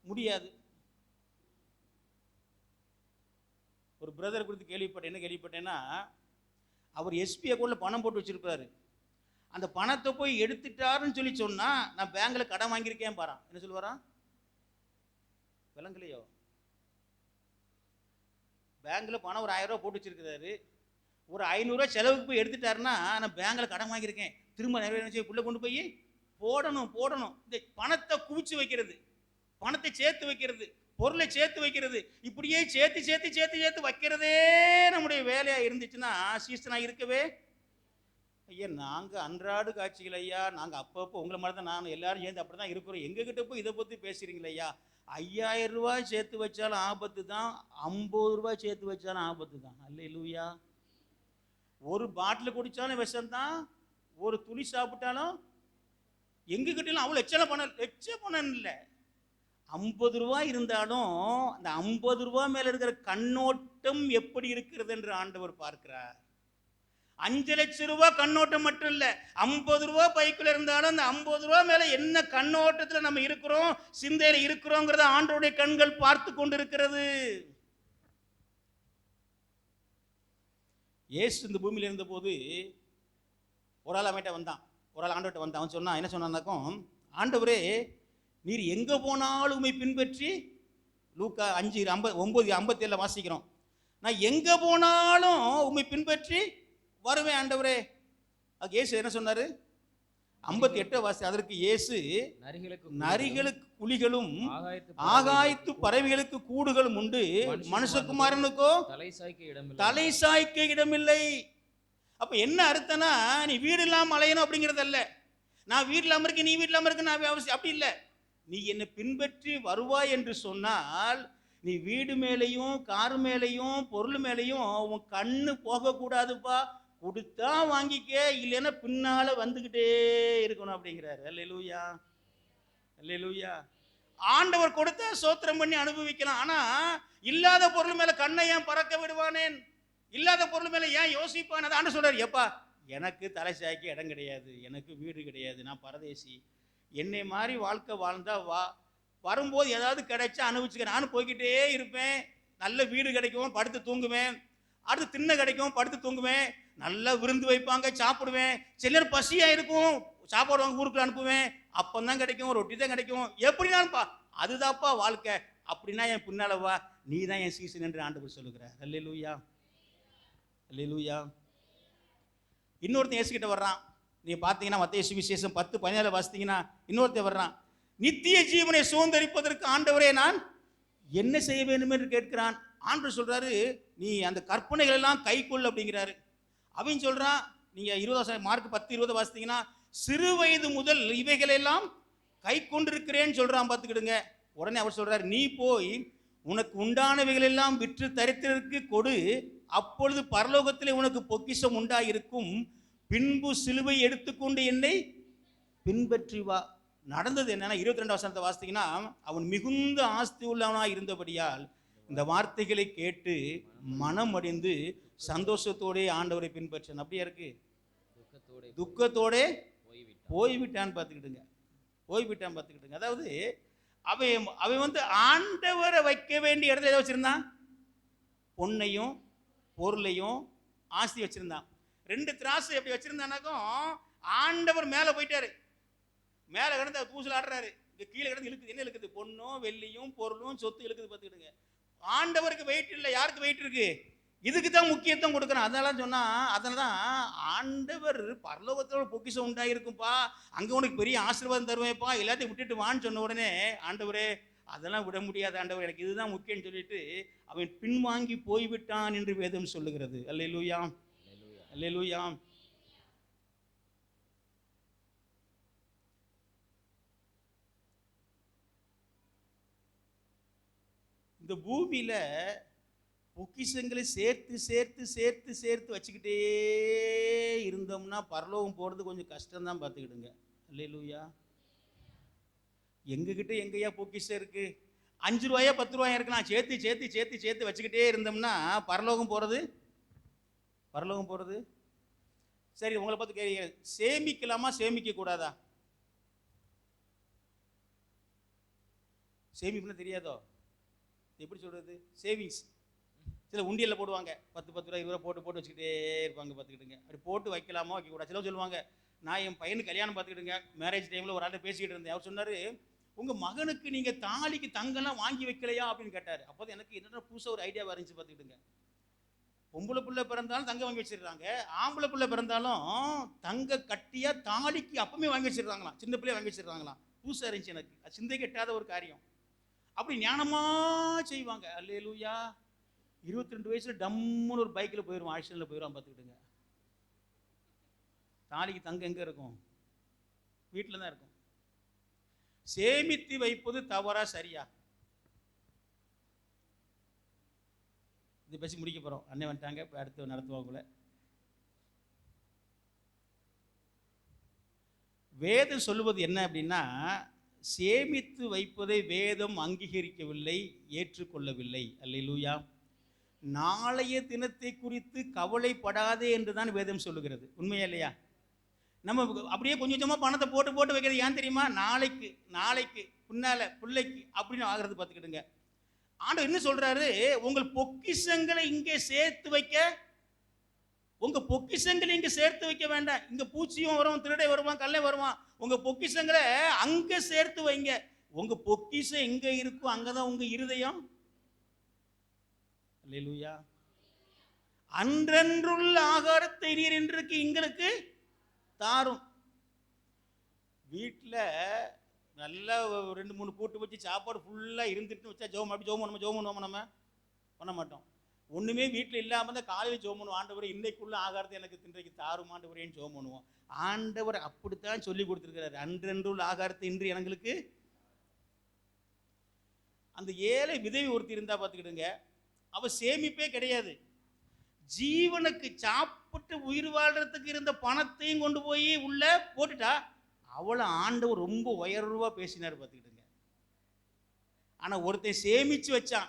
முடியாது. ஒரு பிரதர் குறித்து கேள்விப்பட்டேன்னா, அவர் எஸ்பி அக்கௌண்ட்ல பணம் போட்டு வச்சிருப்பாரு. அந்த பணத்தை போய் எடுத்துட்டாருன்னு சொல்லி சொன்னா, நான் பேங்க்ல கடன் வாங்கியிருக்கேன் பாரான். என்ன சொல்லுவாரான்? விளங்கலையோ? பேங்க்ல பணம் ஒரு 1000 ரூபாய் போட்டு வச்சிருக்கிறாரு. ஒரு 500 ரூபாய் செலவுக்கு போய் எடுத்துட்டாருன்னா, நான் பேங்க்ல கடன் வாங்கியிருக்கேன், திரும்ப நிறைய உள்ள கொண்டு போய் போடணும். இந்த பணத்தை குவிச்சு வைக்கிறது, பணத்தை சேர்த்து வைக்கிறது, பொருளை சேர்த்து வைக்கிறது, இப்படியே சேர்த்து வைக்கிறதே நம்முடைய வேலையா இருந்துச்சுன்னா சீசனா இருக்கவே. ஐயா, நாங்கள் அன்றாடு காட்சிகள் ஐயா, நாங்கள் அப்பப்போ உங்களை மாதிரி தான், நான் எல்லாரும் சேர்ந்து அப்படி தான் இருக்கிறோம். எங்ககிட்ட போய் இதை பற்றி பேசுகிறீங்களா ஐயா? 5000 ரூபாய் சேர்த்து வச்சாலும் ஆபத்து தான், 50 ரூபாய் சேர்த்து வச்சாலும் ஆபத்து தான். அல்லேலூயா. ஒரு பாட்டில் குடித்தாலும் விஷம் தான், ஒரு துணி சாப்பிட்டாலும் எங்ககிட்டலாம் அவ்வளோ எச்ச பணம் இல்லை. 50 ரூபாய் இருந்தாலும் அந்த 50 ரூபாய் மேல இருக்கிற கண்ணோட்டம் எப்படி இருக்கிறது என்று ஆண்டவர் பார்க்கிறார். 5 லட்சம் ரூபாய் கண்ணோட்டம் மட்டும் இல்ல, 50 ரூபாய் பைக்குள்ள இருந்தாலும் அந்த 50 ரூபாய் மேல என்ன கண்ணோட்டத்துல நம்ம இருக்கிறோம், சிந்தையில இருக்கிறோங்கிறத ஆண்டவருடைய கண்கள் பார்த்து கொண்டிருக்கிறது. இயேசு இந்த பூமியில இருந்த போது ஒரு ஆள் அவன்கிட்ட வந்தான், ஒரு ஆள் ஆண்டவர்கிட்ட வந்தான். அவன் சொன்னான், என்ன சொன்னான்னாக்கும், ஆண்டவரே நீர் எங்க போனாலும் உம்மை பின்பற்றி, லூக்கா 5:9-57 வாசிக்கிறோம், நான் எங்க போனாலும் உம்மை பின்பற்றி வருவேன் ஆண்டவரே. அது இயேசு என்ன சொன்னாரு? 58 வாசி. அதற்கு இயேசு, நரிகளுக்கு குழிகளும் ஆகாயத்து பறவைகளுக்கு கூடுகளும் உண்டு, மனுஷகுமாரனுக்கோ தலை சாய்க்க இடமில்லை. அப்ப என்ன அர்த்தம்னா, நீ வீடு இல்லாம அலையணும் அப்படிங்கிறது அல்ல. நான் வீடு இல்லாம இருக்கேன், நீ வீடு இல்லாம இருக்க, நான் அவசியம் அப்படி இல்லை. நீ என்னை பின்பற்றி வருவாய் என்று சொன்னால், நீ வீடு மேலையும் காரு மேலையும் பொருள் மேலையும் உன் கண்ணு போகக்கூடாதுப்பா. கொடுத்தா வாங்கிக்க, இல்லைன்னா பின்னால வந்துகிட்டே இருக்கணும் அப்படிங்கிறாரு. அல்லேலூயா, அல்லேலூயா. ஆண்டவர் கொடுத்தா சோத்திரம் பண்ணி அனுபவிக்கலாம். ஆனா இல்லாத பொருள் மேல கண்ணை ஏன் பறக்க விடுவானேன், இல்லாத பொருள் மேல ஏன் யோசிப்பான்? அதை ஆண்டவர் சொல்றாரு, எப்பா எனக்கு தலை சாய்க்க இடம் கிடையாது, எனக்கு வீடு கிடையாது, நான் பரதேசி, என்னை மாதிரி வாழ்க்கை வாழ்ந்தா வரும்போது ஏதாவது கிடைச்சா அனுபவிச்சுக்க, நானும் போய்கிட்டே இருப்பேன். நல்ல வீடு கிடைக்கும், படுத்து தூங்குவேன், அடுத்து தின்ன கிடைக்கும், படுத்து தூங்குவேன், நல்லா விருந்து வைப்பாங்க, சாப்பிடுவேன், சிலர் பசியா இருக்கும், சாப்பாடு வாங்க ஊருக்கு அனுப்புவேன், அப்பந்தான் கிடைக்கும், ரொட்டி தான் கிடைக்கும், எப்படினாலும்ப்பா அதுதான்ப்பா வாழ்க்கை. அப்படின்னா என் பின்னால வா, நீ தான் என் சீசன் என்று ஆண்டவர் சொல்லுகிறார். அல்லேலூயா, அல்லேலூயா. இன்னொருத்தன் இயேசுகிட்ட வர்றான். நீங்க பார்த்தீங்கன்னா மத்தேயு சுவிசேஷம் 10:17 வாசித்தீங்கன்னா, இன்னொருத்தன் வர்றான். நித்திய ஜீவனை சுதந்தரிப்பதற்கு ஆண்டவரே நான் என்ன செய்ய வேண்டும் என்று கேட்கிறான். ஆண்டவர் சொல்றாரு நீ அந்த கற்பனைகள் எல்லாம் கை கொள் அப்படிங்கிறாரு. அவன் சொல்றான், நீங்க 20 மார்க் 10:20 வாசித்தீங்கன்னா, சிறு வயது முதல் இவைகளெல்லாம் கை கொண்டிருக்கிறேன்னு சொல்றான் பார்த்துக்கிடுங்க. உடனே அவர் சொல்றாரு, நீ போய் உனக்கு உண்டானவைகள் எல்லாம் விற்று தரித்திரருக்கு கொடு, அப்பொழுது பரலோகத்திலே உனக்கு பொக்கிஷம் உண்டாயிருக்கும், பின்பு சிலுவை எடுத்துக்கொண்டு என்னை பின்பற்றி வா. நடந்தது என்னன்னா 22 வசனத்தை வாசித்தீங்கன்னா, அவன் மிகுந்த ஆஸ்தி உள்ளவனாய் இருந்தபடியால் இந்த வார்த்தைகளை கேட்டு மனம் அடைந்து சந்தோஷத்தோட ஆண்டவரை பின்பற்றான். அப்படியே இருக்கு, துக்கத்தோட போய்விட்டான்னு பார்த்துக்கிட்டுங்க, போய்விட்டான் பார்த்துக்கிட்டுங்க. அதாவது அவன் வந்து ஆண்டவரை வைக்க வேண்டிய இடத்துல எதை வச்சிருந்தான்? பொன்னையும் பொருளையும் ஆஸ்தி வச்சிருந்தான். 2 திராசு எப்படி வச்சிருந்தானாக்கும், ஆண்டவர் மேலே போயிட்டாரு, மேலே கிடந்து தூசில் ஆடுறாரு, இங்க கீழே கிடந்து இழுக்குது. என்ன இழுக்குது? பொண்ணும் வெள்ளியும் பொருளும் சொத்து இழுக்குது பார்த்துக்கிடுங்க. ஆண்டவருக்கு வெயிட் இல்லை, யாருக்கு வெயிட் இருக்கு? இதுக்கு தான் முக்கியத்துவம் கொடுக்குறேன். அதனால சொன்னா, அதனால தான் ஆண்டவர் பரலோகத்தோட பொக்கிஷம் உண்டாயிருக்கும்பா, அங்கே உனக்கு பெரிய ஆசீர்வாதம் தருவேன்ப்பா, எல்லாத்தையும் விட்டுட்டு வான்னு சொன்ன உடனே, ஆண்டவரே அதெல்லாம் விட முடியாது ஆண்டவர், எனக்கு இதுதான் முக்கியம்னு சொல்லிட்டு அவன் பின்வாங்கி போய்விட்டான் என்று வேதம் சொல்லுகிறது. அல்லேலூயா, அல்லேலூயா. இந்த பூமியில பொக்கிஷங்களை சேர்த்து சேர்த்து சேர்த்து சேர்த்து வச்சுக்கிட்டே இருந்தோம்னா பரலோகம் போகிறது கொஞ்சம் கஷ்டம்தான் பார்த்துக்கிடுங்க. அல்லேலூயா. எங்ககிட்ட எங்கேயா பொக்கிஷம் இருக்கு? 5 ரூபாயா 10 ரூபாயா இருக்கலாம், சேர்த்து சேர்த்து சேர்த்து சேர்த்து வச்சுக்கிட்டே இருந்தோம்னா பரலோகம் போகிறது, பரலோகம் போகிறது. சரி, உங்களை பார்த்து கேட்க, சேமிக்கலாமா சேமிக்க கூடாதா? சேமிப்புன்னு தெரியாதோ? எப்படி சொல்கிறது? சேவிங்ஸ் சில உண்டியலில் போடுவாங்க, 10 ரூபா 20 ரூபா போட்டு போட்டு வச்சுக்கிட்டே இருப்பாங்க பார்த்துக்கிட்டுங்க. அப்படி போட்டு வைக்கலாமா வைக்கக்கூடாது? சில சொல்லுவாங்க, நான் என் பையனுக்கு கல்யாணம் பார்த்துக்கிட்டுங்க, மேரேஜ் டைமில் ஒரு ஆள்கிட்ட பேசிக்கிட்டு இருந்தேன். அவர் சொன்னார், உங்கள் மகனுக்கு நீங்கள் தாலிக்கு தங்கெல்லாம் வாங்கி வைக்கலையா அப்படின்னு கேட்டார். அப்போது எனக்கு என்னென்ன புதுசாக ஒரு ஐடியா இருந்துச்சு பார்த்துக்கிட்டுங்க. பொம்பளை பிள்ளை பிறந்தாலும் தங்க வாங்கி வச்சிடுறாங்க, ஆம்பளை பிள்ளை பிறந்தாலும் தங்க கட்டியாக தாலிக்கு அப்பவுமே வாங்கி வச்சிடுறாங்களாம், சின்ன பிள்ளைய வாங்கி வச்சிடுறாங்களாம். புதுசாக இருந்துச்சு எனக்கு, அது சிந்தை கெட்டாத ஒரு காரியம். அப்படி ஞானமாக செய்வாங்க. அல்லேலூயா. 22 வயசுல டம்முன்னு ஒரு பைக்கில் போயிடுவான், ஆக்சிடென்ட்ல போயிடுவான் பார்த்துக்கிட்டுங்க. தாலிக்கு தங்க எங்கே இருக்கும்? வீட்டில் தான் இருக்கும். சேமித்து வைப்பது தவறா சரியா? இதை பேசி முடிக்க போகிறோம். அண்ணன் வந்துட்டாங்க, இப்போ அடுத்து நடத்துவாங்கள. வேதம் சொல்லுவது என்ன அப்படின்னா, சேமித்து வைப்பதை வேதம் அங்கீகரிக்கவில்லை, ஏற்றுக்கொள்ளவில்லை. அல்லேலூயா. நாளைய தினத்தை குறித்து கவலைப்படாதே என்றுதான் வேதம் சொல்லுகிறது. உண்மையா இல்லையா? நம்ம அப்படியே கொஞ்சம் கொஞ்சமாக பணத்தை போட்டு போட்டு வைக்கிறது ஏன் தெரியுமா? நாளைக்கு நாளைக்கு பின்னால பிள்ளைக்கு அப்படின்னு ஆகிறது பார்த்துக்கிட்டுங்க. ஆண்டவர் என்ன சொல்றாரு? உங்கள் பொக்கிஷங்களை இங்கே சேர்த்து வைக்க, உங்க பொக்கிஷங்களை இங்க சேர்த்து வைக்க வேண்டாம். இங்க பூச்சியும் வரும், திருடை வருவான், கல்லை வருவான். உங்க பொக்கிஷங்களை அங்க சேர்த்து வைங்க. உங்க பொக்கிஷம் எங்க இருக்கும் அங்கதான் உங்க இருதயம். அல்லேலூயா. அன்றன்றுள்ள ஆகாரத்தை நீர் இன்றைக்கு எங்களுக்கு தாரும். வீட்டில் நல்லா 2-3 கூட்டு வச்சு சாப்பாடு ஃபுல்லாக இருந்துட்டு வச்சா ஜோம் அப்படி ஜோம் பண்ணுவோம் நம்ம பண்ண மாட்டோம். ஒன்றுமே வீட்டில் இல்லாமல் தான் காலையில் ஜோம் பண்ணுவோம். ஆண்டவர் இன்னைக்குள்ள ஆகாரத்தை எனக்கு இன்றைக்கு தாரும் ஆண்டவரேன்னு ஜோம் பண்ணுவோம். ஆண்டவர் அப்படித்தான் சொல்லி கொடுத்துருக்கிறார். அன்றன்றுள்ள ஆகாரத்தை இன்று எங்களுக்கு. அந்த ஏழை விதவி ஒருத்தி இருந்தா பார்த்துக்கிடுங்க, அவ சேமிப்பே கிடையாது. ஜீவனுக்கு சாப்பிட்டு உயிர் வாழ்றதுக்கு இருந்த பணத்தையும் கொண்டு போய் உள்ள போட்டுட்டா. அவளை ஆண்டவர் ரொம்ப உயர்வா பேசினார் பார்த்துக்கிடுங்க. ஆனா ஒருத்தன் சேமிச்சு வச்சான்,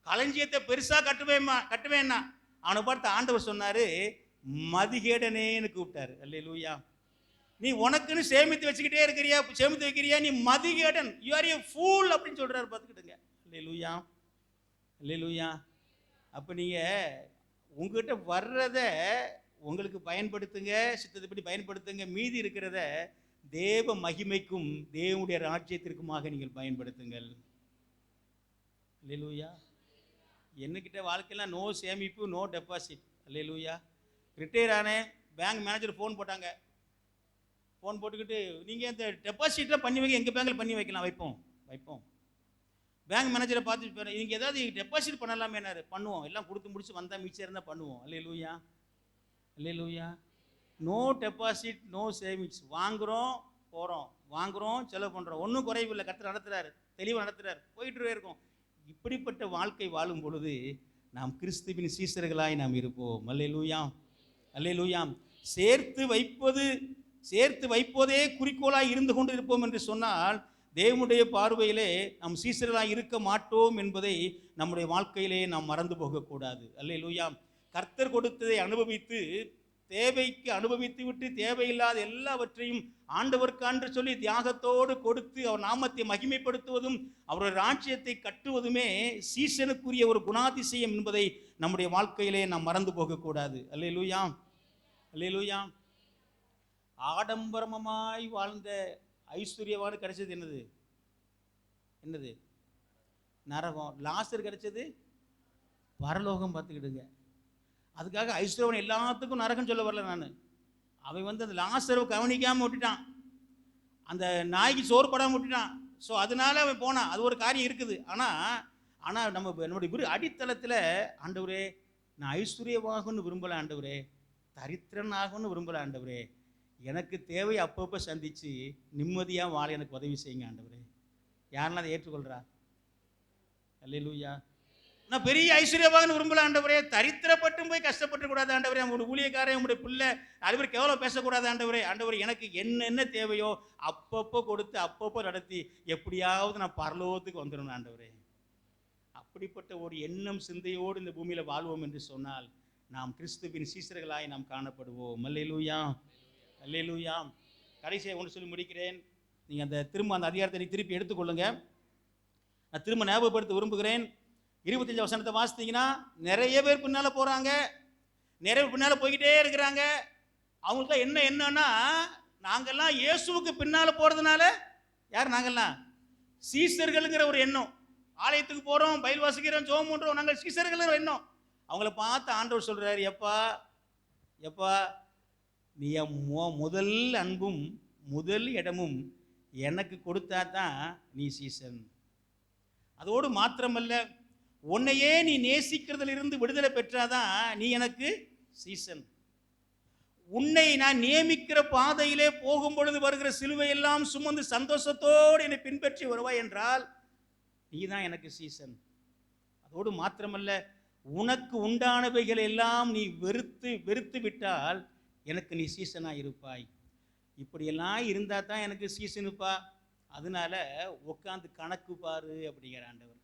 களஞ்சியத்தை பெருசா கட்டுவேன்னா அவனை பார்த்து ஆண்டவர் சொன்னாரு, மதிகேடனேன்னு கூப்பிட்டாரு. அல்லேலூயா. நீ உனக்குன்னு சேமித்து வச்சுக்கிட்டே இருக்கிறியா, சேமித்து வைக்கிறியா, நீ மதிகேடன், யூ ஆர் எ ஃபூல் அப்படின்னு சொல்றாரு பார்த்துக்கிட்டுங்க. அல்லேலூயா, அல்லேலூயா. அப்போ நீங்கள் உங்ககிட்ட வர்றத உங்களுக்கு பயன்படுத்துங்க, சித்தத்தைப்படி பயன்படுத்துங்க. மீதி இருக்கிறத தேவ மகிமைக்கும் தேவனுடைய ராஜ்யத்திற்குமாக நீங்கள் பயன்படுத்துங்கள். அல்லேலூயா. என்னக்கிட்ட வாழ்க்கையெல்லாம் நோ சேமிப்பு, நோ டெபாசிட். அல்லேலூயா. ரிட்டையர் ஆனேன், பேங்க் மேனேஜர் ஃபோன் போட்டாங்க. ஃபோன் போட்டுக்கிட்டு நீங்கள் இந்த டெபாசிட்லாம் பண்ணி வைக்க எங்கள் பேங்கில் பண்ணி வைக்கலாம், வைப்போம். பேங்க் மேனேஜரை பார்த்து நீங்கள் ஏதாவது டெபாசிட் பண்ணலாமேனாரு. பண்ணுவோம், எல்லாம் கொடுத்து முடிச்சு வந்தால் மிச்சம் இருந்தால் பண்ணுவோம். அல்லேலூயா, அல்லேலூயா. No deposit, no savings. வாங்குகிறோம், போகிறோம், வாங்குகிறோம், செலவு பண்ணுறோம், ஒன்றும் குறைவில்லை. கர்த்தர் நடத்துகிறாரு, தெளிவாக நடத்துகிறார், போயிட்டு இருக்கும். இப்படிப்பட்ட வாழ்க்கை வாழும் பொழுது நாம் கிறிஸ்துவின் சீசர்களாய் நாம் இருப்போம். அல்லேலூயா, அல்லேலூயா. சேர்த்து வைப்பதே குறிக்கோளாய் இருந்து கொண்டு இருப்போம் என்று சொன்னால் தேவனுடைய பார்வையிலே நாம் சீசர்களாய் இருக்க மாட்டோம் என்பதை நம்முடைய வாழ்க்கையிலே நாம் மறந்து போகக்கூடாது. அல்லேலூயா. கர்த்தர் கொடுத்ததை அனுபவித்து விட்டு தேவையில்லாத எல்லாவற்றையும் ஆண்டவர்க்கான்று சொல்லி தியாகத்தோடு கொடுத்து அவர் நாமத்தை மகிமைப்படுத்துவதும் அவருடைய ராஜ்யத்தை கட்டுவதுமே சீசனுக்குரிய ஒரு குணாதிசயம் என்பதை நம்முடைய வாழ்க்கையிலே நாம் மறந்து போகக்கூடாது. அல்லேலூயா, அல்லேலூயா. ஆடம்பரமாய் வாழ்ந்த ஐஸ்வர்யவான் கிடைச்சது என்னது? நரகம். லாசர் கிடைச்சது பரலோகம். பார்த்துக்கிடுங்க. அதுக்காக ஐஸ்வர்யவன் எல்லாத்துக்கும் நரகம் சொல்ல வரல நான். அவன் அந்த லாசரை கவனிக்காமல் விட்டுட்டான், அந்த நாய்க்கு சோறு படாமல் விட்டுட்டான். ஸோ அதனால அவன் போனான். அது ஒரு காரியம் இருக்குது. ஆனால் நம்முடைய அடித்தளத்தில் ஆண்டவரே நான் ஐஸ்வர்யவாகன்னு விரும்பலை, ஆண்டவரே தரித்திரன் ஆகும்னு விரும்பலை, ஆண்டவரே எனக்கு தேவை அப்பப்போ சந்தித்து நிம்மதியாக வாழ எனக்கு உதவி செய்யுங்க ஆண்டவரே. யாரெல்லாம் அதை ஏற்றுக்கொள்கிறா? அல்லேலூயா. நான் பெரிய ஐஸ்வர்யவாகன்னு விரும்பல ஆண்டவரே, தரித்திரப்பட்டும் போய் கஷ்டப்பட்டு கூடாது ஆண்டவரே. உங்களுடைய ஊழியக்காரன், உங்களுடைய பிள்ளை அது பேர் கேவலம் பேசக்கூடாது ஆண்டவரே. ஆண்டவரே எனக்கு என்னென்ன தேவையோ அப்பப்போ கொடுத்து அப்பப்போ நடத்தி எப்படியாவது நான் பரலோகத்துக்கு வந்துடணும் ஆண்டவரே. அப்படிப்பட்ட ஒரு எண்ணம் சிந்தையோடு இந்த பூமியில் வாழ்வோம் என்று சொன்னால் நாம் கிறிஸ்துவின் சீசர்களாய் நாம் காணப்படுவோம். அல்லேலூயா, அல்லேலூயா. கடைசியை ஒன்று சொல்லி முடிக்கிறேன். நீங்கள் அந்த அதிகாரத்தை திருப்பி எடுத்துக்கொள்ளுங்க. நான் திரும்ப ஞாபகப்படுத்த விரும்புகிறேன். 25 வசனத்தை வாசித்தீங்கன்னா நிறைய பேர் பின்னால் போகிறாங்க, நிறைய பேர் பின்னால் போய்கிட்டே இருக்கிறாங்க. அவங்களுக்குலாம் என்னன்னா நாங்கள்லாம் இயேசுவுக்கு பின்னால் போகிறதுனால, யார் நாங்கள்லாம்? சீசர்களுங்கிற ஒரு எண்ணம். ஆலயத்துக்கு போகிறோம், பைபிள் வாசிக்கிறோம், ஜெபம் பண்ணுறோம், நாங்கள் சீசர்கள்ங்கிற எண்ணம். அவங்கள பார்த்து ஆண்டவர் சொல்கிறார், எப்பா நீ முதல் அன்பும் முதல் இடமும் எனக்கு கொடுத்தா தான் நீ சீசன். அதோடு மாத்திரமல்ல, உன்னையே நீ நேசிக்கிறதிலிருந்து விடுதலை பெற்றாதான் நீ எனக்கு சீசன். உன்னை நான் நியமிக்கிற பாதையிலே போகும் பொழுது வருகிற சிலுவையெல்லாம் சுமந்து சந்தோஷத்தோடு என்னை பின்பற்றி வருவாய் என்றால் நீ தான் எனக்கு சீசன். அதோடு மாத்திரமல்ல, உனக்கு உண்டானவைகள் எல்லாம் நீ வெறுத்து விட்டால் எனக்கு நீ சீசனாக இருப்பாய். இப்படியெல்லாம் இருந்தால் தான் எனக்கு சீசனுப்பா. அதனால உட்காந்து கணக்கு பாரு அப்படிங்கிற ஆண்டவர்.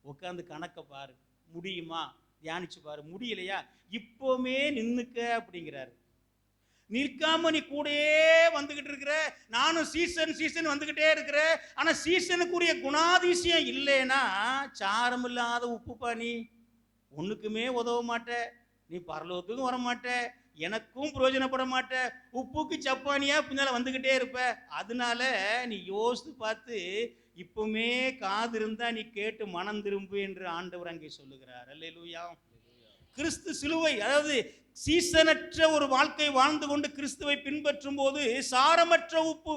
உட்காந்து கணக்கை பாரு, முடியுமா தியானிச்சு பாரு. முடியலையா இப்போவுமே நின்னுக்க அப்படிங்கிறாரு. நிற்காம நீ கூடயே வந்துகிட்டு இருக்கிற, நானும் சீசன் வந்துகிட்டே இருக்கிற. ஆனா சீசனுக்குரிய குணாதிசயம் இல்லைன்னா சாரம் இல்லாத உப்புப்பா. நீ ஒண்ணுக்குமே உதவ மாட்ட, நீ பரலோகத்துக்கும் வர மாட்ட, எனக்கும் பிரயோஜனப்பட மாட்ட, உப்புக்கு சப்பானியா பின்னால வந்துகிட்டே இருப்ப. அதனால நீ யோசித்து பார்த்து இப்பவுமே காது இருந்தா நீ கேட்டு மனம் திரும்பு என்று ஆண்டவர் அங்கே சொல்லுகிறார். அல்லேலூயா. கிறிஸ்து சிலுவை, அதாவது சீசனற்ற ஒரு வாழ்க்கை வாழ்ந்து கொண்டு கிறிஸ்துவை பின்பற்றும் போது சாரமற்ற உப்பு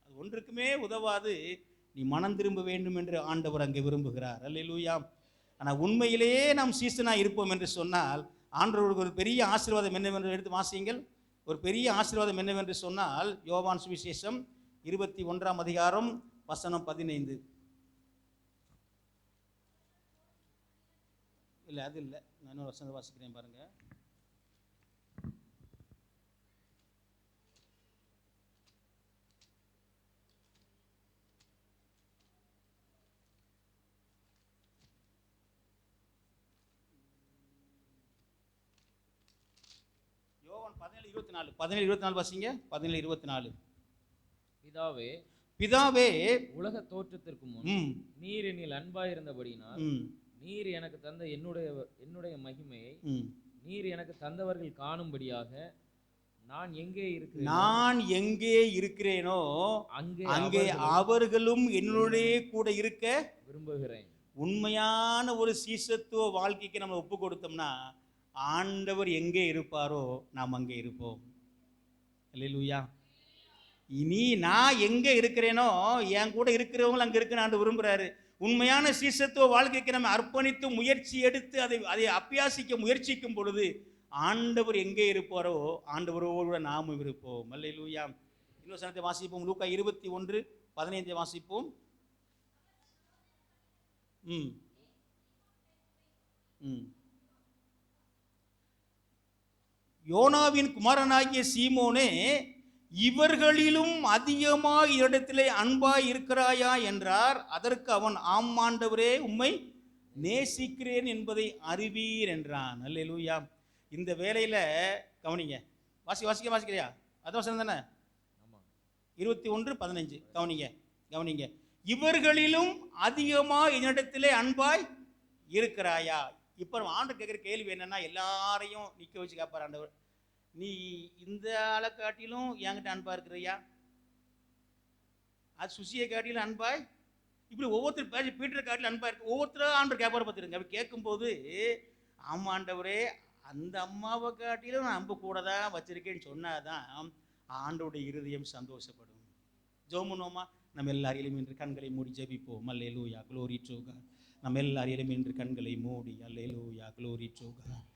அது ஒன்றுக்குமே உதவாது. நீ மனம் திரும்ப வேண்டும் என்று ஆண்டவர் அங்கே விரும்புகிறார். அல்லேலூயா. ஆனால் உண்மையிலேயே நாம் சீசனாக இருப்போம் என்று சொன்னால் ஆண்டவருக்கு ஒரு பெரிய ஆசீர்வாதம் என்னவென்று எடுத்து வாசியுங்கள். ஒரு பெரிய ஆசீர்வாதம் என்னவென்று சொன்னால் யோவான் சுவிசேஷம் 21ஆம் அதிகாரம் வசனம் 15. இல்லை அது இல்லை, நான் இன்னொரு வசனம் வாசிக்கிறேன் பாருங்க. யோவான் 17:24 வாசிங்க. 17:24. பிதாவே உலக தோற்றத்திற்கு முன் நீர் என்னில் அன்பாயிருந்தபடியினால் நீர் எனக்கு தந்த என்னுடைய மகிமையை நீர் எனக்கு தந்தவர்கள் காணும்படியாக நான் எங்கே இருக்கிறேனோ அங்கே அவர்களும் என்னுடைய கூட இருக்க விரும்புகிறேன். உண்மையான ஒரு சீசத்துவ வாழ்க்கைக்கு நம்ம ஒப்பு கொடுத்தோம்னா ஆண்டவர் எங்கே இருப்பாரோ நாம் அங்கே இருப்போம். அல்லேலூயா. இனி நான் எங்கே இருக்கிறேனோ என் கூட இருக்கிறவங்களும் அங்கே இருக்குன்னு விரும்புகிறாரு. உண்மையான சீசத்துவ வாழ்க்கைக்கு நம்ம அர்ப்பணித்து முயற்சி எடுத்து அதை அபியாசிக்க முயற்சிக்கும் பொழுது ஆண்டவர் எங்கே இருப்பாரோ ஆண்டவரோடு நாமும் இருப்போம். அல்லேலூயா. இன்னொரு சனத்தை வாசிப்போம். லூக்கா 21:15 வாசிப்போம். யோனாவின் குமாரனாகிய சீமோனே, இவர்களிலும் அதிகமாக இடத்திலே அன்பாய் இருக்கிறாயா என்றார். அதற்கு அவன், ஆம் ஆண்டவரே, உம்மை நேசிக்கிறேன் என்பதை அறிவீர் என்றான். அல்லேலூயா. இந்த வேளையில கவனிங்க. வாசிக்கிறியா? அதான் வசனம் தானே? 21:15 கவனிங்க. இவர்களிலும் அதிகமாக என்னிடத்திலே அன்பாய் இருக்கிறாயா. இப்போ ஆண்டவர் கேட்குற கேள்வி என்னன்னா, எல்லாரையும் நிற்க வச்சு கேட்பார் ஆண்டவர், நீ இந்த ஆளை காட்டிலும் என்கிட்ட அன்பா இருக்கிறையா, அது சுசியை காட்டிலும் அன்பாய், இப்படி ஒவ்வொருத்தர் பேசி பீட்டரை காட்டிலும் அன்பா இருக்கு, ஒவ்வொருத்தரும் ஆண்டவர் கேட்பார் பார்த்துருங்க. அப்படி கேட்கும்போது, ஆமா ஆண்டவரே, அந்த அம்மாவை காட்டிலும் நான் அன்பு கூட தான் வச்சிருக்கேன்னு சொன்னாதான் ஆண்டோடைய இருதயம் சந்தோஷப்படும். ஜெபம் பண்ணுவோமா? நம்ம எல்லாரையும் இன்று கண்களை மூடி ஜெபிப்போம். அல்லேலூயா, க்ளோரி டு காட். நம்ம எல்லாரையும் இன்று கண்களை மூடி, அல்லேலூயா, glory to God,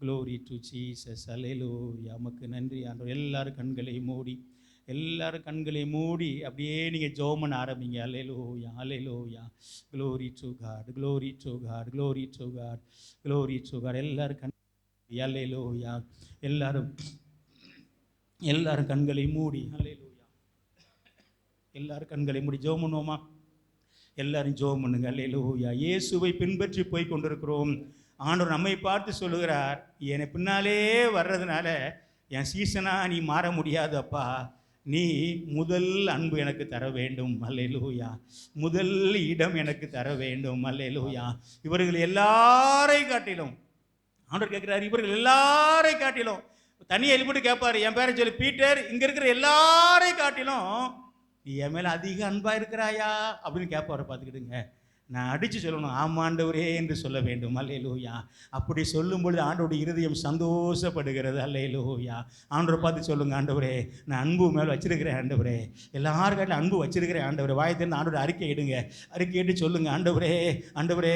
glory to Jesus, அல்லேலூயா. நமக்கு நன்றி ஆண்டவர். எல்லாரும் கண்களை மூடி அப்படியே நீங்கள் ஜெபம் பண்ண ஆரம்பிங்க. அல்லேலூயா, அல்லேலூயா, glory to God, glory to God, glory to God, glory to God. எல்லாரும் அல்லேலூயா. எல்லாரும் கண்களை மூடி, அல்லேலூயா, எல்லாரும் கண்களை மூடி ஜெபம் பண்ணுவோமா? எல்லாரும் ஜெபம் பண்ணுங்க. அல்லேலூயா. இயேசுவை பின்பற்றி போய் கொண்டிருக்கிறோம். ஆண்டவர் நம்மை பார்த்து சொல்லுகிறார், என்னை பின்னாலே வர்றதுனால என் சீசனா நீ மாற முடியாது அப்பா, நீ முதல் அன்பு எனக்கு தர வேண்டும். அல்லேலூயா. முதல் இடம் எனக்கு தர வேண்டும். அல்லேலூயா. இவர்கள் எல்லாரை காட்டிலும் ஆண்டவர் கேட்கிறார், இவர்கள் எல்லாரை காட்டிலும் தனியாக எழுப்பிட்டு கேட்பாரு, என் பேரை சொல்லி, பீட்டர், இங்க இருக்கிற எல்லாரை காட்டிலும் நீ என் மேல அதிக அன்பா இருக்கிறாயா அப்படின்னு கேட்பாரு. பார்த்துக்கிடுங்க. நான் அடிச்சு சொல்லணும், ஆமாண்டவரே என்று சொல்ல வேண்டும். அல்லேலூயா. அப்படி சொல்லும் பொழுது ஆண்டவருடைய இருதயம் சந்தோஷப்படுகிறது. அல்லேலூயா. ஆண்டவரை பார்த்து சொல்லுங்க, ஆண்டவரே, நான் அன்பு மேலே வச்சிருக்கிறேன் ஆண்டவரே, எல்லாருக்காட்டிலும் அன்பு வச்சிருக்கிறேன் ஆண்டவரே. வாயை திறந்து ஆண்டவரை அறிக்கை இட்டு சொல்லுங்க, ஆண்டவரே, ஆண்டவரே,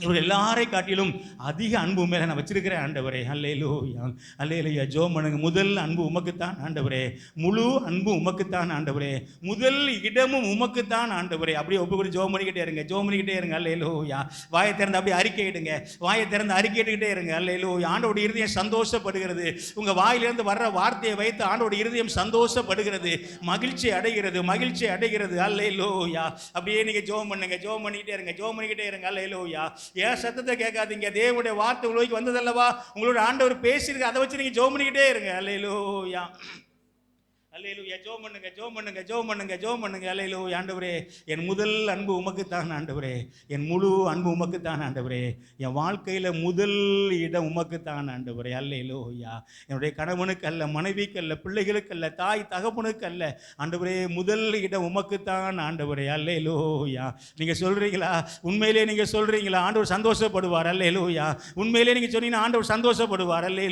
இவர் எல்லாரை காட்டிலும் அதிக அன்பு மேலே நான் வச்சிருக்கிறேன் ஆண்டவரே. அல்லேலூயா, அல்லேலூயா. ஜெபம் பண்ணுங்க. முதல் அன்பு உமக்குத்தான் ஆண்டவரே, முழு அன்பு உமக்குத்தான் ஆண்டவரே, முதல் இடமும் உமக்குத்தான் ஆண்டவரே. அப்படியே ஒப்புக்கூட ஜெபம் பண்ணிக்கிட்டே இருங்க. அல்லேலூயா. வாயை திறந்து அப்படியே அறிக்கையிட்டுக்கிட்டே இருங்க. அல்லேலூயா. ஆண்டவருடைய இருதயம் சந்தோஷப்படுகிறது. உங்கள் வாயிலிருந்து வர்ற வார்த்தையை வைத்து ஆண்டவருடைய இருதயம் சந்தோஷப்படுகிறது, மகிழ்ச்சி அடைகிறது. அல்லேலூயா. அப்படியே நீங்கள் ஜெபம் பண்ணிக்கிட்டே இருங்க. அல்லேலூயா. ஏன் சத்தத்தை கேட்காதீங்க. தேவனுடைய வார்த்தை உங்களுக்கு வந்ததல்லவா, உங்களோட ஆண்டவர் பேசியிருக்கு, அதை வச்சு நீங்க ஜெபம் பண்ணிக்கிட்டே இருங்க. அல்லேலூயா, அல்லேலூயா. ஜெபம் பண்ணுங்க. அல்லேலூயா. ஆண்டவரே, என் முதல் அன்பு உமக்குத்தான் ஆண்டவரே, என் முழு அன்பு உமக்குத்தான் ஆண்டவரே, என் வாழ்க்கையில் முதல் இடம் உமக்குத்தான் ஆண்டவரே. அல்லேலூயா. என்னுடைய கணவனுக்கு அல்ல, மனைவிக்கு அல்ல, பிள்ளைகளுக்கு அல்ல, தாய் தகப்பனுக்கு அல்ல ஆண்டவரே, முதல் இடம் உமக்குத்தான் ஆண்டவரே. அல்லேலூயா. நீங்கள் சொல்கிறீங்களா? உண்மையிலே நீங்கள் சொல்கிறீங்களா? ஆண்டவர் சந்தோஷப்படுவார். அல்லேலூயா. உண்மையிலே நீங்கள் சொன்னீங்கன்னா ஆண்டவர் சந்தோஷப்படுவார். அல்லேலூயா.